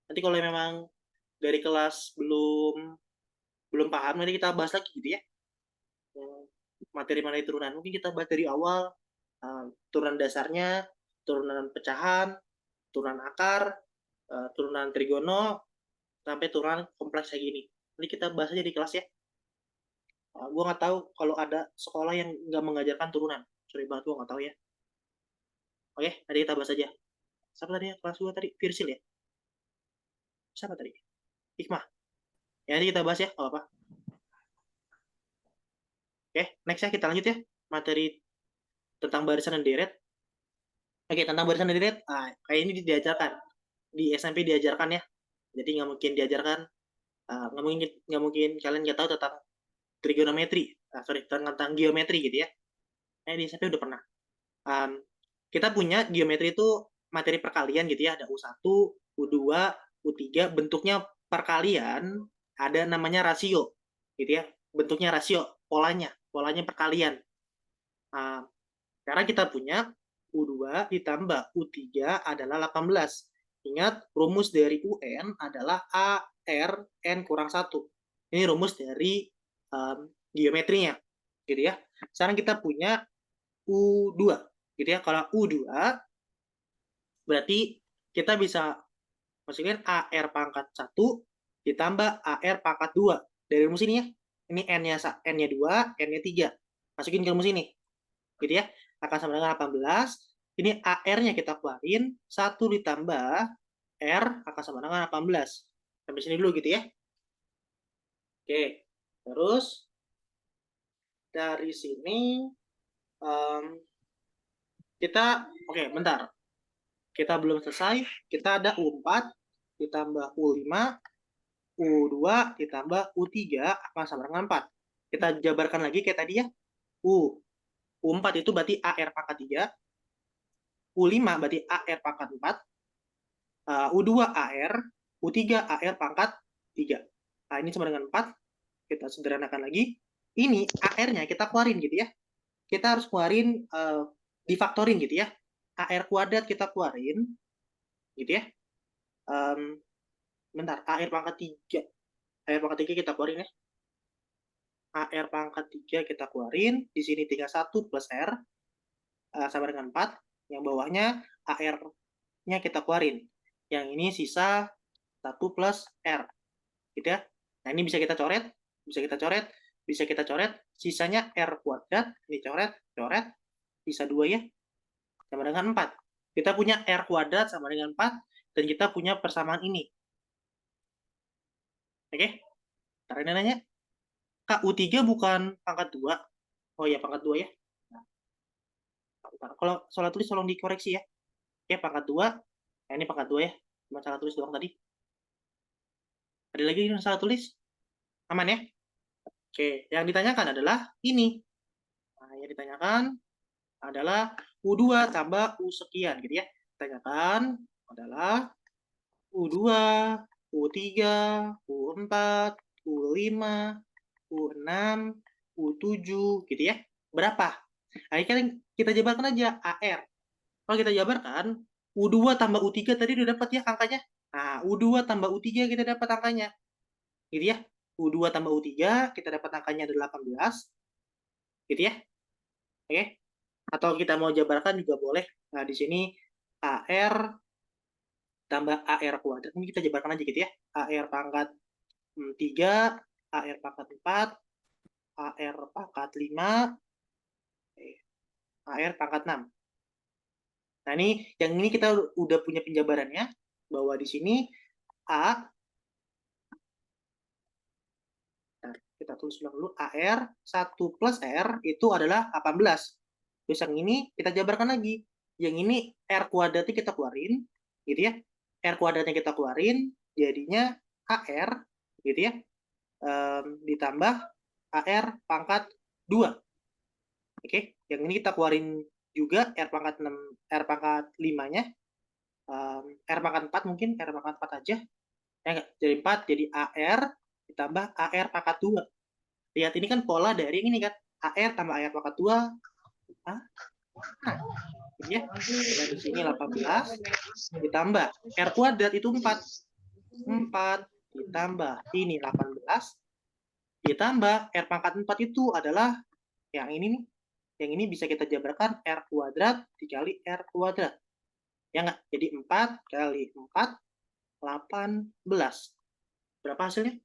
Nanti kalau memang dari kelas belum paham, nanti kita bahas lagi gitu ya. Materi-materi turunan. Mungkin kita bahas dari awal, turunan dasarnya, turunan pecahan, turunan akar, turunan trigono, sampai turunan kompleks kayak gini. Nanti kita bahas aja di kelas ya. Gue nggak tahu kalau ada sekolah yang nggak mengajarkan turunan. Sorry banget, gue nggak tahu ya. Oke, nanti kita bahas aja. Siapa tadi ya? Kelas 2 tadi? Virsil ya? Siapa tadi? Hikmah. Ya, nanti kita bahas ya, kalau apa. Oke, next ya, kita lanjut ya. Materi tentang barisan dan deret. Oke, tentang barisan dan deret, kayak ini diajarkan. Di SMP diajarkan ya. Jadi nggak mungkin diajarkan, nggak mungkin kalian nggak tahu tentang trigonometri. Sorry, tentang geometri gitu ya. Di SMP udah pernah. Kita punya geometri itu materi perkalian gitu ya, ada U1, U2, U3, bentuknya perkalian, ada namanya rasio, gitu ya, bentuknya rasio, polanya perkalian. Sekarang kita punya U2 ditambah U3 adalah 18. Ingat, rumus dari UN adalah A, R, N kurang 1. Ini rumus dari geometrinya, gitu ya. Sekarang kita punya U2, gitu ya. Kalau U2, berarti kita bisa masukin AR pangkat 1 ditambah AR pangkat 2. Dari rumus ini ya. Ini N-nya 2, N-nya 3. Masukin ke rumus ini. Gitu ya. Akan sama dengan 18. Ini AR-nya kita keluarin. 1 ditambah R akan sama dengan 18. Sampai sini dulu gitu ya. Oke. Terus dari sini kita, oke, bentar. Kita belum selesai. Kita ada U4 ditambah U5, U2 ditambah U3 akan sama dengan 4. Kita jabarkan lagi kayak tadi ya. U4 itu berarti AR pangkat 3. U5 berarti AR pangkat 4. U2 AR, U3 AR pangkat 3. Nah, ini sama dengan 4. Kita sederhanakan lagi. Ini AR-nya kita keluarin gitu ya. Kita harus keluarin, difaktorin gitu ya. AR kuadrat kita keluarin, gitu ya. Bentar, AR pangkat 3. AR pangkat 3 kita keluarin ya. AR pangkat 3 kita keluarin. Di sini tinggal 1 plus R, sama dengan 4. Yang bawahnya AR-nya kita keluarin. Yang ini sisa 1 plus R. Gitu ya. Nah, ini bisa kita coret, bisa kita coret, bisa kita coret. Sisanya R kuadrat, ini coret, coret. Sisa 2 ya, sama dengan 4. Kita punya R kuadrat sama dengan 4, dan kita punya persamaan ini. Oke? Ntar ini nanya, Kak, U3 bukan pangkat 2? Oh iya, pangkat 2 ya. Nah, kalau salah tulis tolong dikoreksi ya. Oke, pangkat 2. Nah, ini pangkat 2 ya. Cuma salah tulis doang tadi. Ada lagi yang salah tulis? Aman ya? Oke, yang ditanyakan adalah ini. Nah, yang ditanyakan adalah U2 tambah U sekian gitu ya. Ditanyakan adalah U2, U3, U4, U5, U6, U7 gitu ya. Berapa? Nah, ini kan kita jabarkan aja AR. Kalau kita jabarkan, U2 tambah U3 tadi udah dapat ya angkanya. Nah, U2 tambah U3 kita dapat angkanya. Gitu ya. U2 tambah U3 kita dapat angkanya ada 18. Gitu ya. Oke. Atau kita mau jabarkan juga boleh. Nah, di sini AR tambah AR kuadrat. Ini kita jabarkan aja gitu ya. AR pangkat 3, AR pangkat 4, AR pangkat 5, AR pangkat 6. Nah, yang ini kita udah punya penjabarannya, bahwa di sini A, kita tulis ulang dulu, AR 1 plus R itu adalah 18. Terus yang ini kita jabarkan lagi. Yang ini R kuadratnya kita keluarin, gitu ya. R kuadratnya kita keluarin, jadinya AR, gitu ya, ditambah AR pangkat 2. Oke, yang ini kita keluarin juga R pangkat 6, R pangkat 5-nya, R pangkat 4 mungkin, R pangkat 4 aja. Ya enggak? Jadi 4, jadi AR ditambah AR pangkat 2. Lihat, ini kan pola dari ini kan, AR tambah AR pangkat 2. Nah, ya. Dan di sini 18 ditambah R kuadrat itu 4. 4 ditambah ini 18 ditambah R pangkat 4 itu adalah yang ini nih. Yang ini bisa kita jabarkan R kuadrat dikali R kuadrat. Ya enggak? Jadi 4 kali 4, 18. Berapa hasilnya?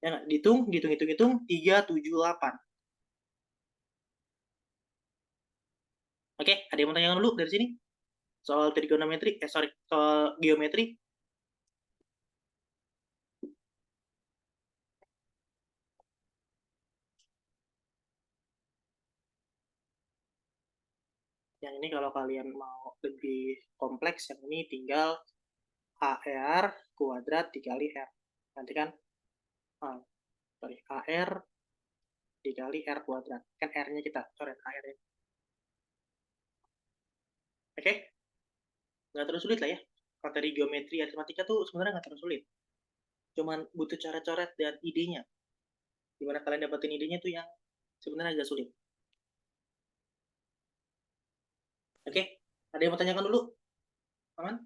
Ya enggak? Hitung, 378. Oke, ada yang mau tanya dulu dari sini? Soal trigonometri, soal geometri. Yang ini kalau kalian mau lebih kompleks, yang ini tinggal AR kuadrat dikali R. Nanti kan, AR dikali R kuadrat. Kan R-nya kita coret AR-nya. Oke? Nggak terlalu sulit lah ya. Materi geometri, aritmatika tuh sebenarnya nggak terlalu sulit. Cuman butuh cara coret dan idenya. Gimana kalian dapetin idenya tuh yang sebenarnya agak sulit. Oke? Ada yang mau tanyakan dulu? Aman?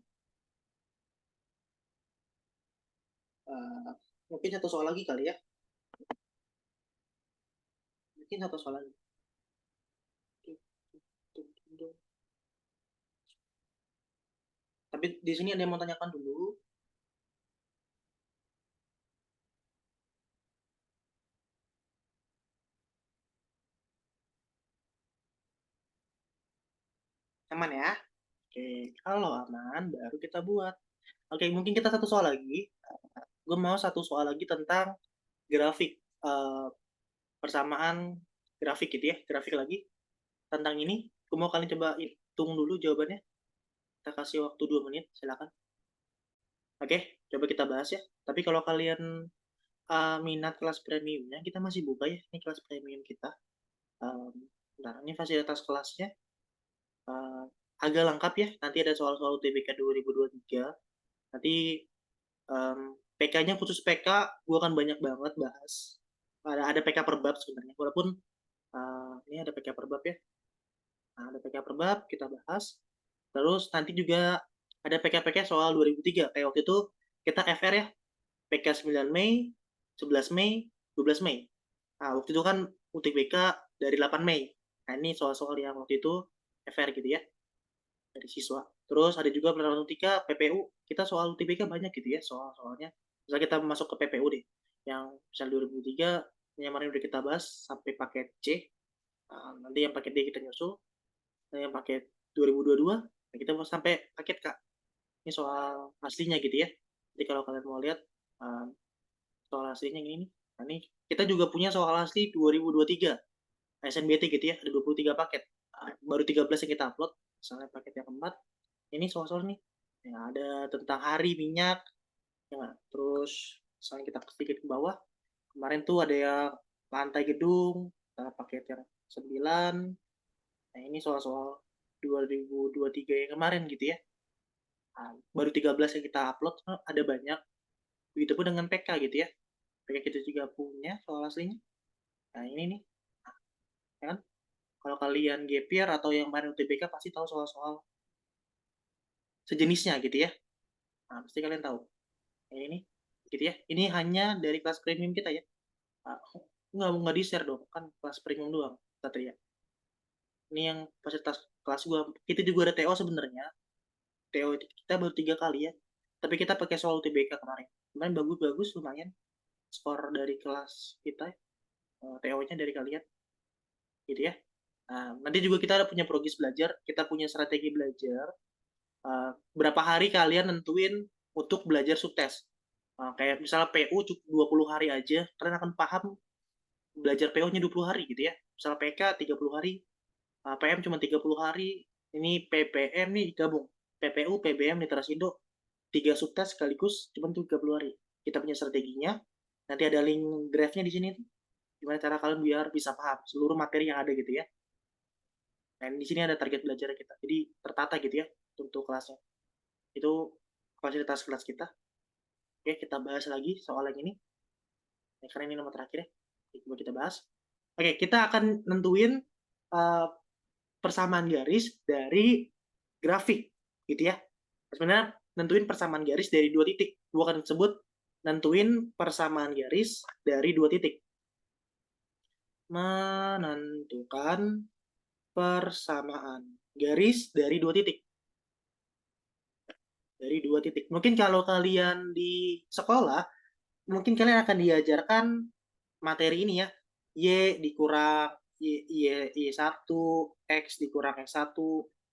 Uh, mungkin satu soal lagi kali ya. Mungkin satu soal lagi. Tapi di sini ada yang mau tanyakan dulu. Aman ya? Oke, kalau aman baru kita buat. Oke, mungkin kita satu soal lagi. Gue mau satu soal lagi tentang grafik. Persamaan grafik gitu ya. Grafik lagi tentang ini. Gue mau kalian coba hitung dulu jawabannya. Kita kasih waktu 2 menit, silakan. Oke, coba kita bahas ya. Tapi kalau kalian minat kelas premiumnya, kita masih buka ya. Ini kelas premium kita. Nah, ini fasilitas kelasnya. Agak lengkap ya. Nanti ada soal-soal UTBK 2023. Nanti PK-nya khusus PK, gue akan banyak banget bahas. Ada PK per bab sebenarnya. Walaupun ini ada PK per bab ya. Nah, ada PK per bab, kita bahas. Terus nanti juga ada PK-PK soal 2003. Kayak waktu itu kita FR ya. PK 9 Mei, 11 Mei, 12 Mei. Nah, waktu itu kan UTBK dari 8 Mei. Nah, ini soal-soal yang waktu itu FR gitu ya. Dari siswa. Terus ada juga penerapan 3 PPU. Kita soal UTBK banyak gitu ya soal-soalnya. Misal kita masuk ke PPU deh. Yang misal 2003 yang kemarin udah kita bahas sampai paket C. Nanti yang paket D kita nyusul. Yang paket 2022 nah kita mau sampai paket K. Ini soal aslinya gitu ya. Jadi kalau kalian mau lihat soal aslinya ini nih. Nah, ini kita juga punya soal asli 2023 SNBT gitu ya. Ada 23 paket. Baru 13 yang kita upload. Misalnya paket yang keempat. Ini soal-soal nih. Yang ada tentang hari minyak. Ya, terus misalnya kita sedikit ke bawah. Kemarin tuh ada yang lantai gedung. Paket yang 9. Nah, ini soal-soal 2023 yang kemarin gitu ya. Nah, baru 13 yang kita upload, ada banyak. Begitupun dengan PK gitu ya. PK kita juga punya soal aslinya. Nah, ini nih. Nah, ya kan? Kalau kalian gap year atau yang kemarin UTBK pasti tahu soal-soal sejenisnya gitu ya. Nah, pasti kalian tahu. Nah, ini gitu ya. Ini hanya dari kelas premium kita ya. Nah, nggak di-share dong. Kan kelas premium doang, Satria. Ini yang fasilitas kelas gua. Kita juga ada TO sebenarnya. TO kita baru 3 kali ya. Tapi kita pakai soal UTBK kemarin. Kemarin bagus-bagus lumayan. Skor dari kelas kita, TO-nya dari kalian. Gitu ya. Nah, nanti juga kita punya progres belajar. Kita punya strategi belajar. Berapa hari kalian nentuin untuk belajar subtes. Kayak misalnya PU cukup 20 hari aja. Kalian akan paham belajar PO-nya 20 hari gitu ya. Misalnya PK 30 hari. PM cuma 30 hari. Ini PPM nih gabung. PPU, PBM, Literasi Indo 3 subtes sekaligus cuma 30 hari. Kita punya strateginya. Nanti ada link graph-nya di sini. Gimana cara kalian biar bisa paham seluruh materi yang ada gitu ya. Dan di sini ada target belajar kita. Jadi tertata gitu ya untuk kelasnya. Itu fasilitas kelas kita. Oke, kita bahas lagi soal yang ini. Ya, karena ini nomor terakhir ya. Coba kita bahas. Oke, kita akan nentuin persamaan garis dari grafik gitu ya. Sebenarnya nentuin persamaan garis dari 2 titik. Gua akan sebut nentuin persamaan garis dari 2 titik. Menentukan persamaan garis dari 2 titik. Dari 2 titik. Mungkin kalau kalian di sekolah, mungkin kalian akan diajarkan materi ini ya. Y dikurang Y1, X dikurang X1,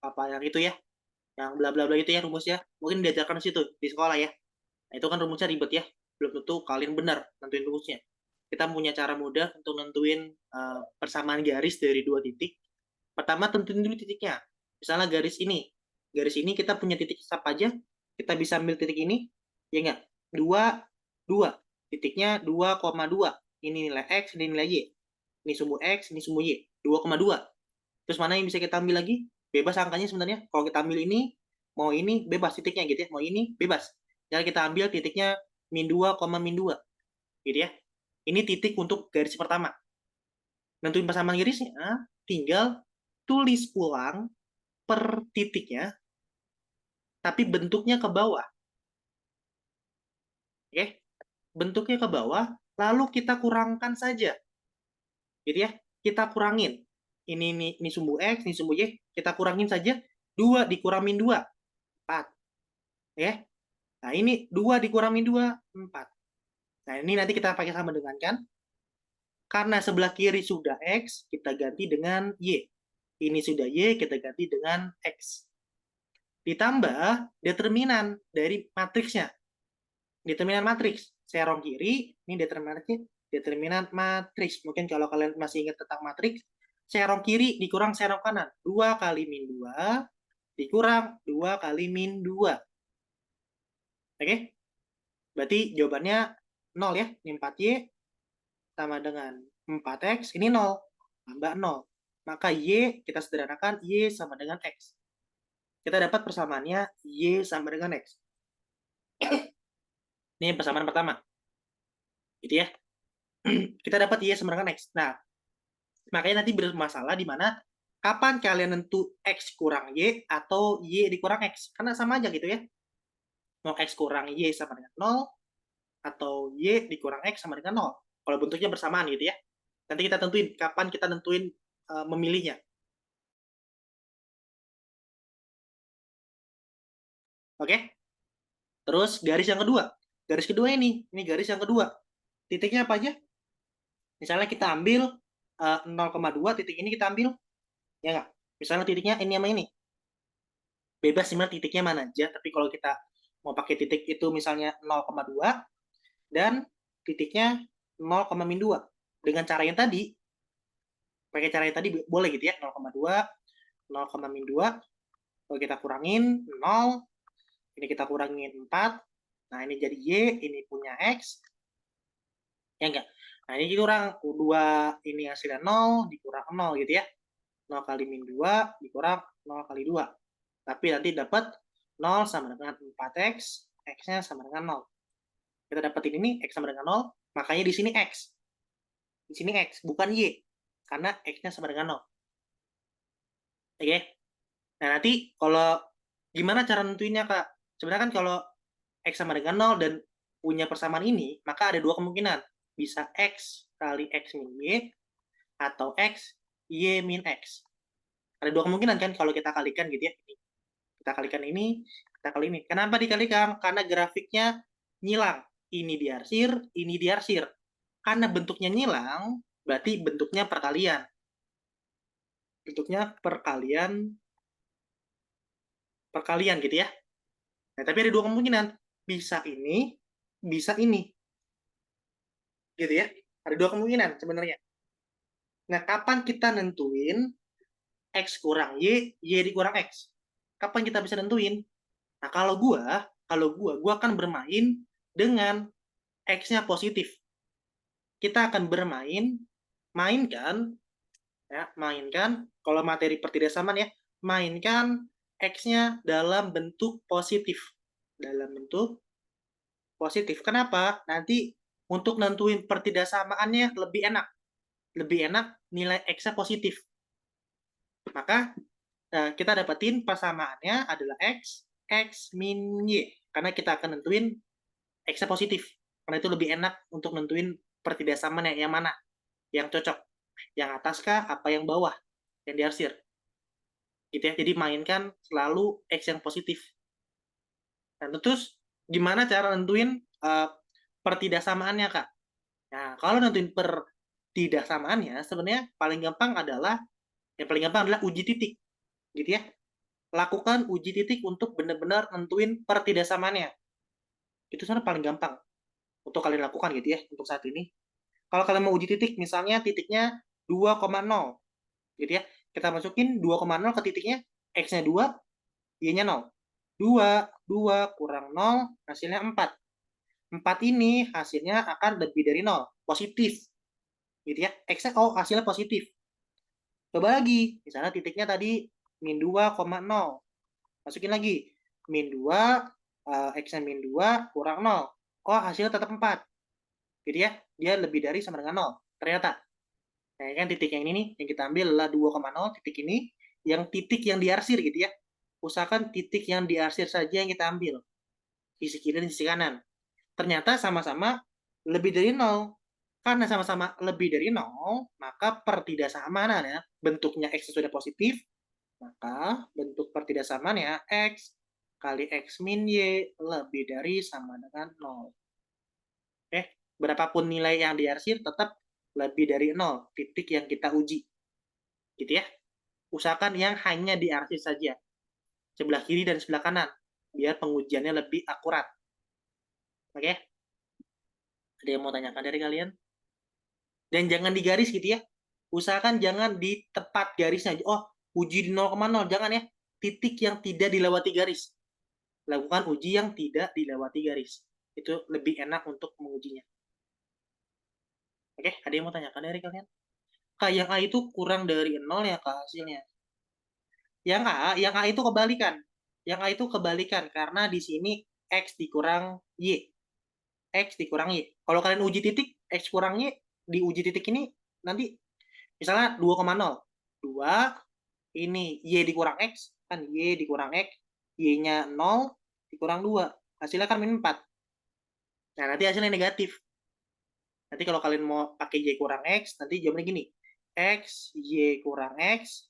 apa yang itu ya. Yang bla bla bla itu ya rumusnya. Mungkin diajarkan di situ di sekolah ya. Nah, itu kan rumusnya ribet ya. Belum tentu kalian benar nentuin rumusnya. Kita punya cara mudah untuk nentuin persamaan garis dari 2 titik. Pertama tentuin dulu titiknya. Misalnya garis ini. Garis ini kita punya titik apa aja? Kita bisa ambil titik ini. Ya enggak? 2, 2. Titiknya 2,2. Ini nilai X, ini nilai Y. Ini sumbu X, ini sumbu Y. 2,2. Terus mana yang bisa kita ambil lagi? Bebas angkanya sebenarnya. Kalau kita ambil ini, mau ini bebas titiknya gitu ya. Mau ini bebas. Jadi kita ambil titiknya min 2, min 2. Gitu ya. Ini titik untuk garis pertama. Nentuin pasaman garisnya, tinggal tulis ulang per titiknya, tapi bentuknya ke bawah. Oke? Bentuknya ke bawah, lalu kita kurangkan saja. Gitu ya. Kita kurangin. Ini sumbu X, ini sumbu Y, kita kurangin saja. 2 dikurangin 2, 4. Ya. Nah, ini 2 dikurangin 2, 4. Nah, ini nanti kita pakai sama dengan kan. Karena sebelah kiri sudah X, kita ganti dengan Y. Ini sudah Y, kita ganti dengan X. Ditambah determinan dari matriksnya. Determinan matriks. Serong kiri, ini determinan matriks. Mungkin kalau kalian masih ingat tentang matriks, serong kiri dikurang serong kanan. 2 kali min 2 dikurang 2 kali min 2. Oke? Berarti jawabannya 0 ya. Ini 4Y sama dengan 4X. Ini 0. Tambah 0. Maka Y kita sederhanakan Y sama dengan X. Kita dapat persamaannya Y sama dengan X. Ini persamaan pertama. Gitu ya. Kita dapat Y sama dengan X. Nah, makanya nanti bermasalah di mana kapan kalian nentu X kurang Y atau Y dikurang X. Karena sama aja gitu ya. Mau X kurang Y sama dengan 0 atau Y dikurang X sama dengan 0. Kalau bentuknya bersamaan gitu ya. Nanti kita tentuin kapan kita nentuin memilihnya. Oke? Terus garis yang kedua. Garis kedua ini garis yang kedua. Titiknya apa aja? Misalnya kita ambil 0,2, titik ini kita ambil. Ya nggak? Misalnya titiknya ini sama ini. Bebas sebenarnya titiknya mana aja, tapi kalau kita mau pakai titik itu misalnya 0,2 dan titiknya 0,2. Dengan cara yang tadi, pakai cara yang tadi boleh gitu ya, 0,2, 0,2. Kalau kita kurangin 0, ini kita kurangin 4. Nah, ini jadi Y, ini punya X. Ya enggak? Nah, ini kurang 2, ini hasilnya 0, dikurang 0 gitu ya. 0 kali min 2 dikurang 0 kali 2. Tapi nanti dapat 0 sama dengan 4X, X-nya sama dengan 0. Kita dapetin ini, X sama dengan 0, makanya di sini X. Di sini X, bukan Y. Karena X-nya sama dengan 0. Oke? Nah, nanti kalau gimana cara nentuinnya, Kak? Sebenarnya kan kalau X sama dengan 0 dan punya persamaan ini, maka ada dua kemungkinan. Bisa X kali X min Y, atau X, Y min X. Ada dua kemungkinan kan kalau kita kalikan gitu ya. Kita kalikan ini, kita kali ini. Kenapa dikalikan? Karena grafiknya nyilang. Ini diarsir, ini diarsir. Karena bentuknya nyilang, berarti bentuknya perkalian. Bentuknya perkalian gitu ya. Nah, tapi ada dua kemungkinan. Bisa ini, bisa ini. Gitu ya. Ada dua kemungkinan sebenarnya. Nah, kapan kita nentuin X kurang Y, Y dikurang X? Kapan kita bisa nentuin? Nah, kalau gua akan bermain dengan X-nya positif. Kita akan mainkan, kalau materi pertidaksamaan ya, mainkan X-nya dalam bentuk positif. Dalam bentuk positif. Kenapa? Nanti untuk nentuin pertidaksamaannya lebih enak. Lebih enak nilai X-nya positif. Maka kita dapetin persamaannya adalah X, X min Y. Karena kita akan nentuin X-nya positif. Karena itu lebih enak untuk nentuin pertidaksamaan yang mana, yang cocok. Yang atas kah, apa yang bawah, yang diarsir. Gitu ya. Jadi mainkan selalu X yang positif. Nah, terus gimana cara nentuin pertidaksamaannya, Kak? Nah, kalau nentuin pertidaksamaannya, sebenarnya paling gampang adalah uji titik. Gitu ya. Lakukan uji titik untuk benar-benar nentuin pertidaksamaannya. Itu sebenarnya paling gampang untuk kalian lakukan gitu ya untuk saat ini. Kalau kalian mau uji titik, misalnya titiknya 2,0 gitu ya. Kita masukin 2,0 ke titiknya, X-nya 2, Y-nya 0. 2 kurang 0, hasilnya 4. 4 ini hasilnya akan lebih dari 0, positif. Gitu ya. X-nya hasilnya positif. Coba lagi, misalnya titiknya tadi min 2,0. Masukin lagi, min 2, X-nya min 2 kurang 0. Kok hasilnya tetap 4? Gitu ya, dia lebih dari sama dengan 0. Ternyata. Nah, kan titik yang ini nih, yang kita ambil adalah 2,0, titik ini, yang titik yang diarsir gitu ya. Usahakan titik yang diarsir saja yang kita ambil. Sisi kiri dan sisi kanan. Ternyata sama-sama lebih dari 0. Karena sama-sama lebih dari 0, maka pertidaksamaan ya, bentuknya X sudah positif, maka bentuk pertidaksamaannya X kali X min Y lebih dari sama dengan 0. Berapapun nilai yang diarsir tetap lebih dari 0, titik yang kita uji. Gitu ya. Usahakan yang hanya diarsir saja, sebelah kiri dan sebelah kanan, biar pengujiannya lebih akurat. Oke? Ada yang mau tanyakan dari kalian? Dan jangan digaris gitu ya. Usahakan jangan di tepat garisnya. Oh, uji di 0,0. Jangan ya. Titik yang tidak dilewati garis. Lakukan uji yang tidak dilewati garis. Itu lebih enak untuk mengujinya. Oke, ada yang mau tanyakan dari kalian? Kak, yang A itu kurang dari 0 ya Kak hasilnya. Yang A itu kebalikan. Yang A itu kebalikan karena di sini X dikurang Y. X dikurang Y. Kalau kalian uji titik, X kurang Y, di uji titik ini nanti misalnya 2,0. 2, ini Y dikurang X, kan Y dikurang X, Y-nya 0, dikurang 2. Hasilnya kan min 4. Nah, nanti hasilnya negatif. Nanti kalau kalian mau pakai Y kurang X, nanti jawabannya gini. X, Y kurang X.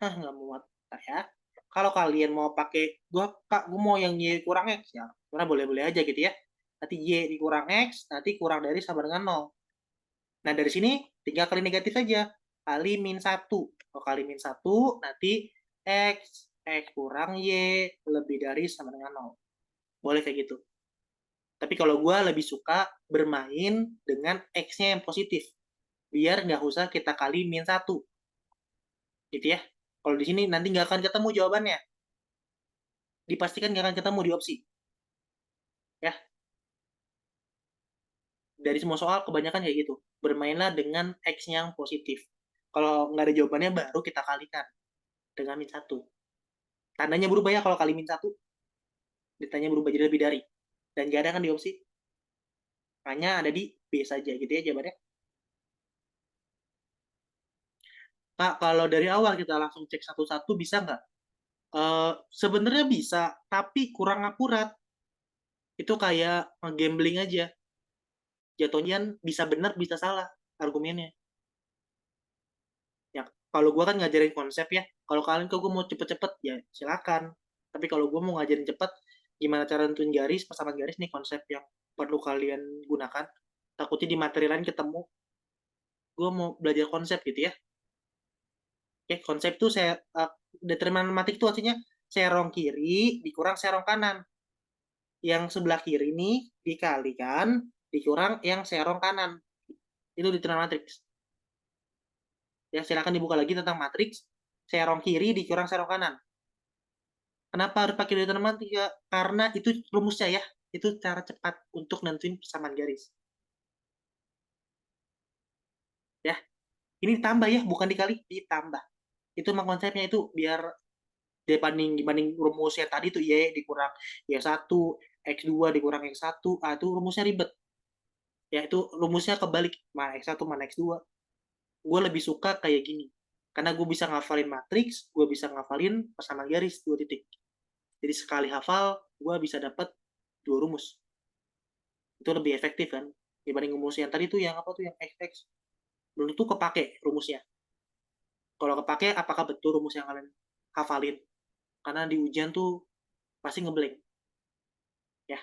Nggak muat ya. Kalau kalian mau pakai, Kak, gue mau yang Y kurang X. Ya, karena boleh-boleh aja gitu ya. Nanti Y dikurang X, nanti kurang dari sama dengan 0. Nah, dari sini tinggal kali negatif saja. Kali min 1. Kalau kali min 1, nanti X kurang Y lebih dari sama dengan 0. Boleh kayak gitu. Tapi kalau gue lebih suka bermain dengan X-nya yang positif. Biar nggak usah kita kali min 1. Gitu ya. Kalau di sini nanti nggak akan ketemu jawabannya. Dipastikan nggak akan ketemu di opsi. Ya, dari semua soal kebanyakan kayak gitu. Bermainlah dengan X yang positif. Kalau nggak ada jawabannya baru kita kalikan dengan min 1. Tandanya berubah ya kalau kali min 1. Ditanya berubah jadi lebih dari. Dan nggak ada kan di opsi. Hanya ada di B saja gitu ya jawabannya. Kak, kalau dari awal kita langsung cek satu-satu bisa nggak? Sebenarnya bisa, tapi kurang akurat. Itu kayak gambling aja. Jatuhnya bisa benar, bisa salah argumennya. Ya, kalau gue kan ngajarin konsep ya. Kalau kalian gue mau cepet-cepet, ya silakan. Tapi kalau gue mau ngajarin cepet, gimana cara nentuin garis, pasangan garis nih konsep yang perlu kalian gunakan. Takutnya di materi lain ketemu. Gue mau belajar konsep gitu ya. Oke, konsep tuh determinan matematik itu artinya serong kiri dikurang serong kanan. Yang sebelah kiri ini dikalikan dikurang yang serong kanan. Itu determinan matriks. Ya, silakan dibuka lagi tentang matriks. Serong kiri dikurang serong kanan. Kenapa harus pakai determinan matriks? Ya, karena itu rumusnya ya. Itu cara cepat untuk nentuin persamaan garis. Ya, ini ditambah ya, bukan dikali, ditambah. Itu memang konsepnya itu biar dibanding rumusnya tadi tuh Y dikurang Y1, X2 dikurang X1, itu rumusnya ribet. Ya, itu rumusnya kebalik, mana X1 mana X2. Gue lebih suka kayak gini. Karena gue bisa ngafalin matriks, gue bisa ngafalin persamaan garis, 2 titik. Jadi sekali hafal, gue bisa dapat 2 rumus. Itu lebih efektif kan, dibanding rumus yang tadi tuh yang apa tuh, yang X. Belum tentu kepake rumusnya. Kalau kepake, apakah betul rumus yang kalian hafalin? Karena di ujian tuh pasti ngeblank. Ya,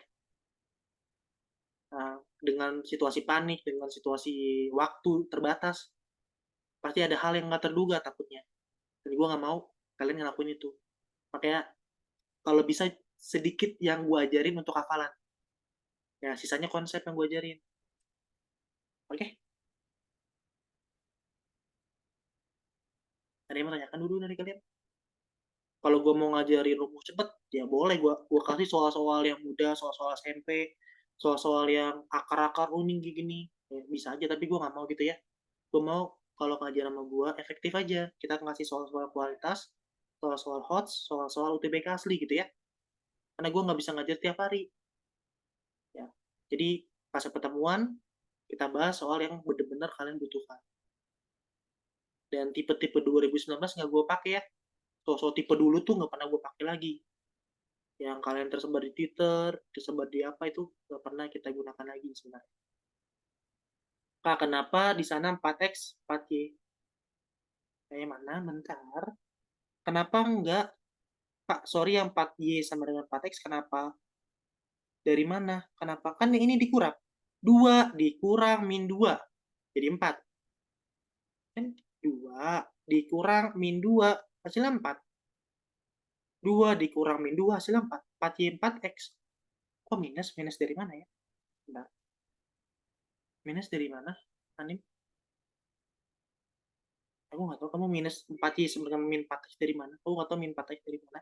nah, dengan situasi panik, dengan situasi waktu terbatas, pasti ada hal yang nggak terduga takutnya. Dan gue nggak mau kalian ngelakuin itu. Makanya kalau bisa sedikit yang gue ajarin untuk hafalan. Ya, sisanya konsep yang gue ajarin. Oke? Ada yang mau tanyakan dulu dari kalian? Kalau gue mau ngajarin rumus cepet, ya boleh gue kasih soal-soal yang mudah, soal-soal SMP, soal-soal yang akar-akar uning gini. Ya, bisa aja, tapi gue nggak mau gitu ya. Gue mau kalau ngajar sama gue efektif aja. Kita ngasih soal-soal kualitas, soal-soal HOTS, soal-soal UTBK asli gitu ya. Karena gue nggak bisa ngajar tiap hari. Ya. Jadi pas pertemuan kita bahas soal yang benar-benar kalian butuhkan. Dan tipe-tipe 2019 nggak gue pakai ya. Soal-soal tipe dulu tuh nggak pernah gue pakai lagi. Yang kalian tersebar di Twitter, tersebar di apa itu nggak pernah kita gunakan lagi sebenarnya. Kak, kenapa di sana 4X, 4Y? Kayak mana? Bentar. Kenapa enggak? Kak, sorry yang 4Y sama dengan 4X, kenapa? Dari mana? Kenapa? Kan ini dikurang. 2 dikurang min 2. Jadi 4. Kan 2 dikurang min 2 hasilnya 4. 2 dikurang min 2 hasilnya 4. 4Y 4X. Kok minus? Minus dari mana ya? Bentar. Minus dari mana? Anim? Aku nggak tahu kamu minus 4Y sama min 4X dari mana. Aku nggak tahu min 4X dari mana.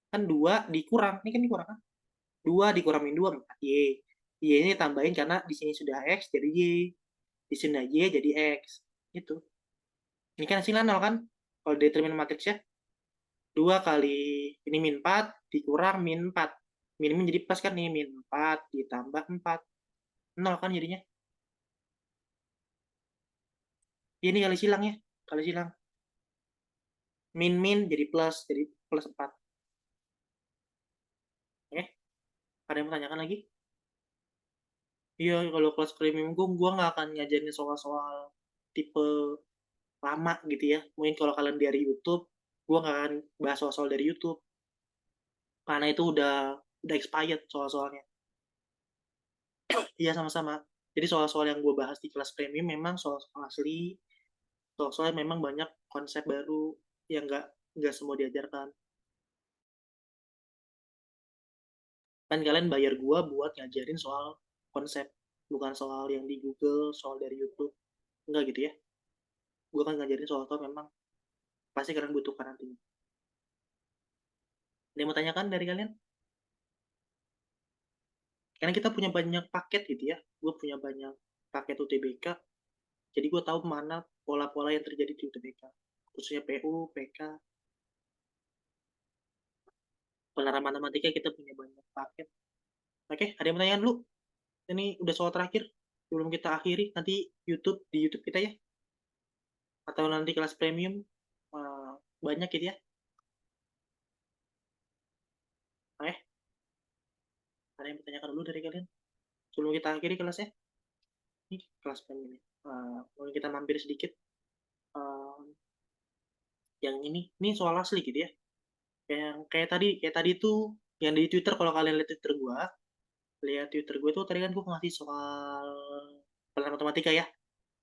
Kan 2 dikurang. Ini kan dikurang kan? 2 dikurang min 2, 4Y. Y ini tambahin karena di sini sudah X jadi Y. Di sini Y jadi X. Itu. Ini kan hasilnya 0 kan? Kalau determinan matriks ya. 2 kali ini min 4 dikurang min 4. Min jadi pas kan ini min 4 ditambah 4. 0 kan jadinya. Ini kali silang ya. Kali silang. Min jadi plus 4. Oke. Ada yang menanyakan lagi? Iya, kalau kelas premium gue nggak akan ngajarin soal-soal tipe lama gitu ya. Mungkin kalau kalian dari YouTube, gue nggak akan bahas soal-soal dari YouTube. Karena itu udah expired soal-soalnya. Iya, sama-sama. Jadi soal-soal yang gue bahas di kelas premium memang soal-soal asli, soal-soal yang memang banyak konsep baru yang nggak semua diajarkan. Kan kalian bayar gue buat ngajarin soal konsep, bukan soal yang di Google, soal dari YouTube. Enggak gitu ya. Gue kan ngajarin soal-soal memang pasti kalian butuhkan nantinya. Ada yang mau tanyakan dari kalian? Karena kita punya banyak paket gitu ya. Gue punya banyak paket UTBK. Jadi gue tahu mana pola-pola yang terjadi di UTBK. Khususnya PU, PK. Penerapan matematika kita punya banyak paket. Oke, ada yang mau tanyakan dulu? Ini udah soal terakhir. Sebelum kita akhiri, nanti di YouTube kita ya. Atau nanti kelas premium. Banyak gitu ya. Oke, ada yang mau tanyakan dulu dari kalian? Sebelum kita akhiri kelasnya. Ini kelas premium. Mungkin kita mampir sedikit. Uh, yang ini soal asli gitu ya. Kayak tadi tuh yang di Twitter, kalau kalian lihat Twitter gue tuh tadi kan gue ngasih soal pelajaran matematika ya,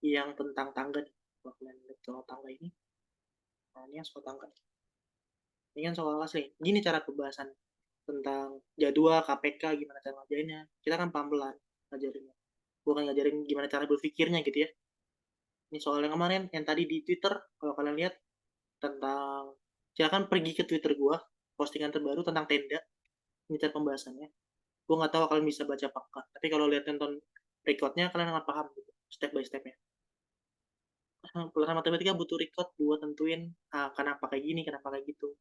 yang tentang tangga. Kalau kalian lihat soal tangga ini, nah ini yang soal tangga. Ini kan soal asli. Gini cara pembahasan tentang jadwal KPK, gimana cara ngajarinnya. Kita kan pelan-pelan ngajarinnya. Gue kan ngajarin gimana cara berpikirnya gitu ya. Ini soal yang kemarin, yang tadi di Twitter, kalau kalian lihat tentang, silakan pergi ke Twitter gue, postingan terbaru tentang tenda. Ini cara pembahasannya. Gue nggak tahu kalian bisa baca apa enggak, tapi kalau lihat nonton recordnya kalian akan paham gitu, step by stepnya. Pelajaran matematika butuh record buat tentuin kenapa kayak gini, kenapa kayak gitu,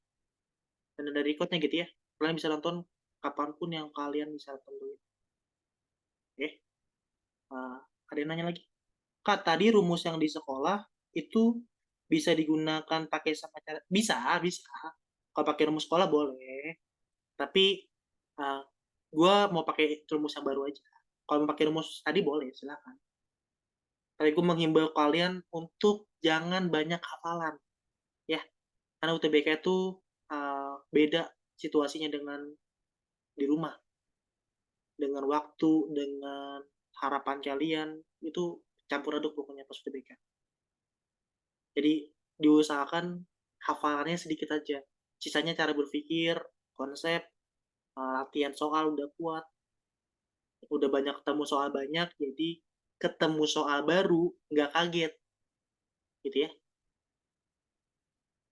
dan ada recordnya gitu ya. Kalian bisa nonton kapanpun yang kalian bisa tentuin. Oke. Ada yang nanya lagi? Kak, tadi rumus yang di sekolah itu bisa digunakan pakai sama cara, bisa kalau pakai rumus sekolah boleh, tapi uh, gue mau pakai rumus yang baru aja. Kalau mau pakai rumus tadi boleh, silakan. Tapi gue menghimbau kalian untuk jangan banyak hafalan, ya. Karena UTBK itu beda situasinya dengan di rumah. Dengan waktu, dengan harapan kalian, itu campur aduk pokoknya pas UTBK. Jadi diusahakan hafalannya sedikit aja. Sisanya cara berpikir, konsep, latihan soal udah kuat, udah banyak ketemu soal banyak, jadi ketemu soal baru nggak kaget, gitu ya.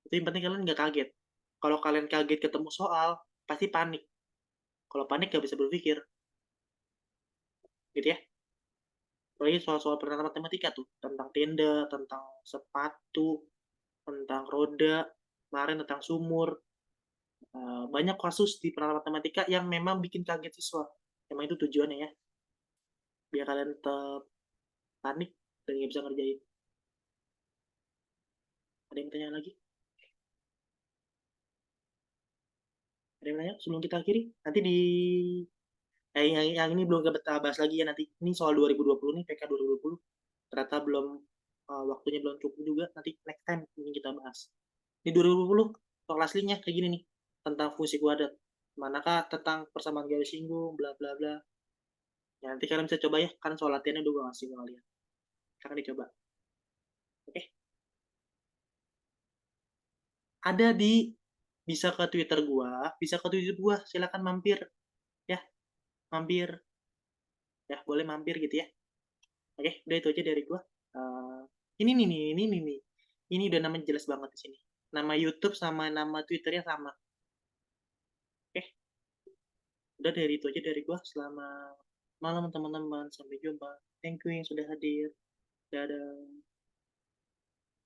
Itu yang penting kalian nggak kaget. Kalau kalian kaget ketemu soal, pasti panik. Kalau panik nggak bisa berpikir, gitu ya. Apalagi soal-soal penerapan matematika tuh, tentang tenda, tentang sepatu, tentang roda. kemarin tentang sumur. Banyak kasus di penerapan matematika yang memang bikin kaget siswa. Emang itu tujuannya ya, biar kalian tetap panik dan nggak bisa ngerjain. Ada yang tanya lagi? Ada yang tanya sebelum kita akhiri? Nanti di yang ini belum kita bahas lagi ya nanti. Ini soal 2020 nih, PK 2020. Ternyata belum waktunya belum cukup juga. Nanti next time ini kita bahas. Di 2020 soal aslinya kayak gini nih, tentang fungsi kuadrat. Manakah tentang persamaan garis singgung, bla bla bla. Ya, nanti kalian bisa coba ya, kan soal latihannya udah gue ngasih ke kalian. Sekarang dicoba. Oke? Ada bisa ke Twitter gua, bisa ke Twitter gua, silakan mampir ya, mampir ya, boleh mampir gitu ya. Oke, udah itu aja dari gua. Eh, ini nih. Ini udah namanya jelas banget di sini. Nama YouTube sama nama Twitternya sama. Oke, udah dari itu aja dari gua. Selamat malam teman-teman, sampai jumpa. Thank you yang sudah hadir. Dadah.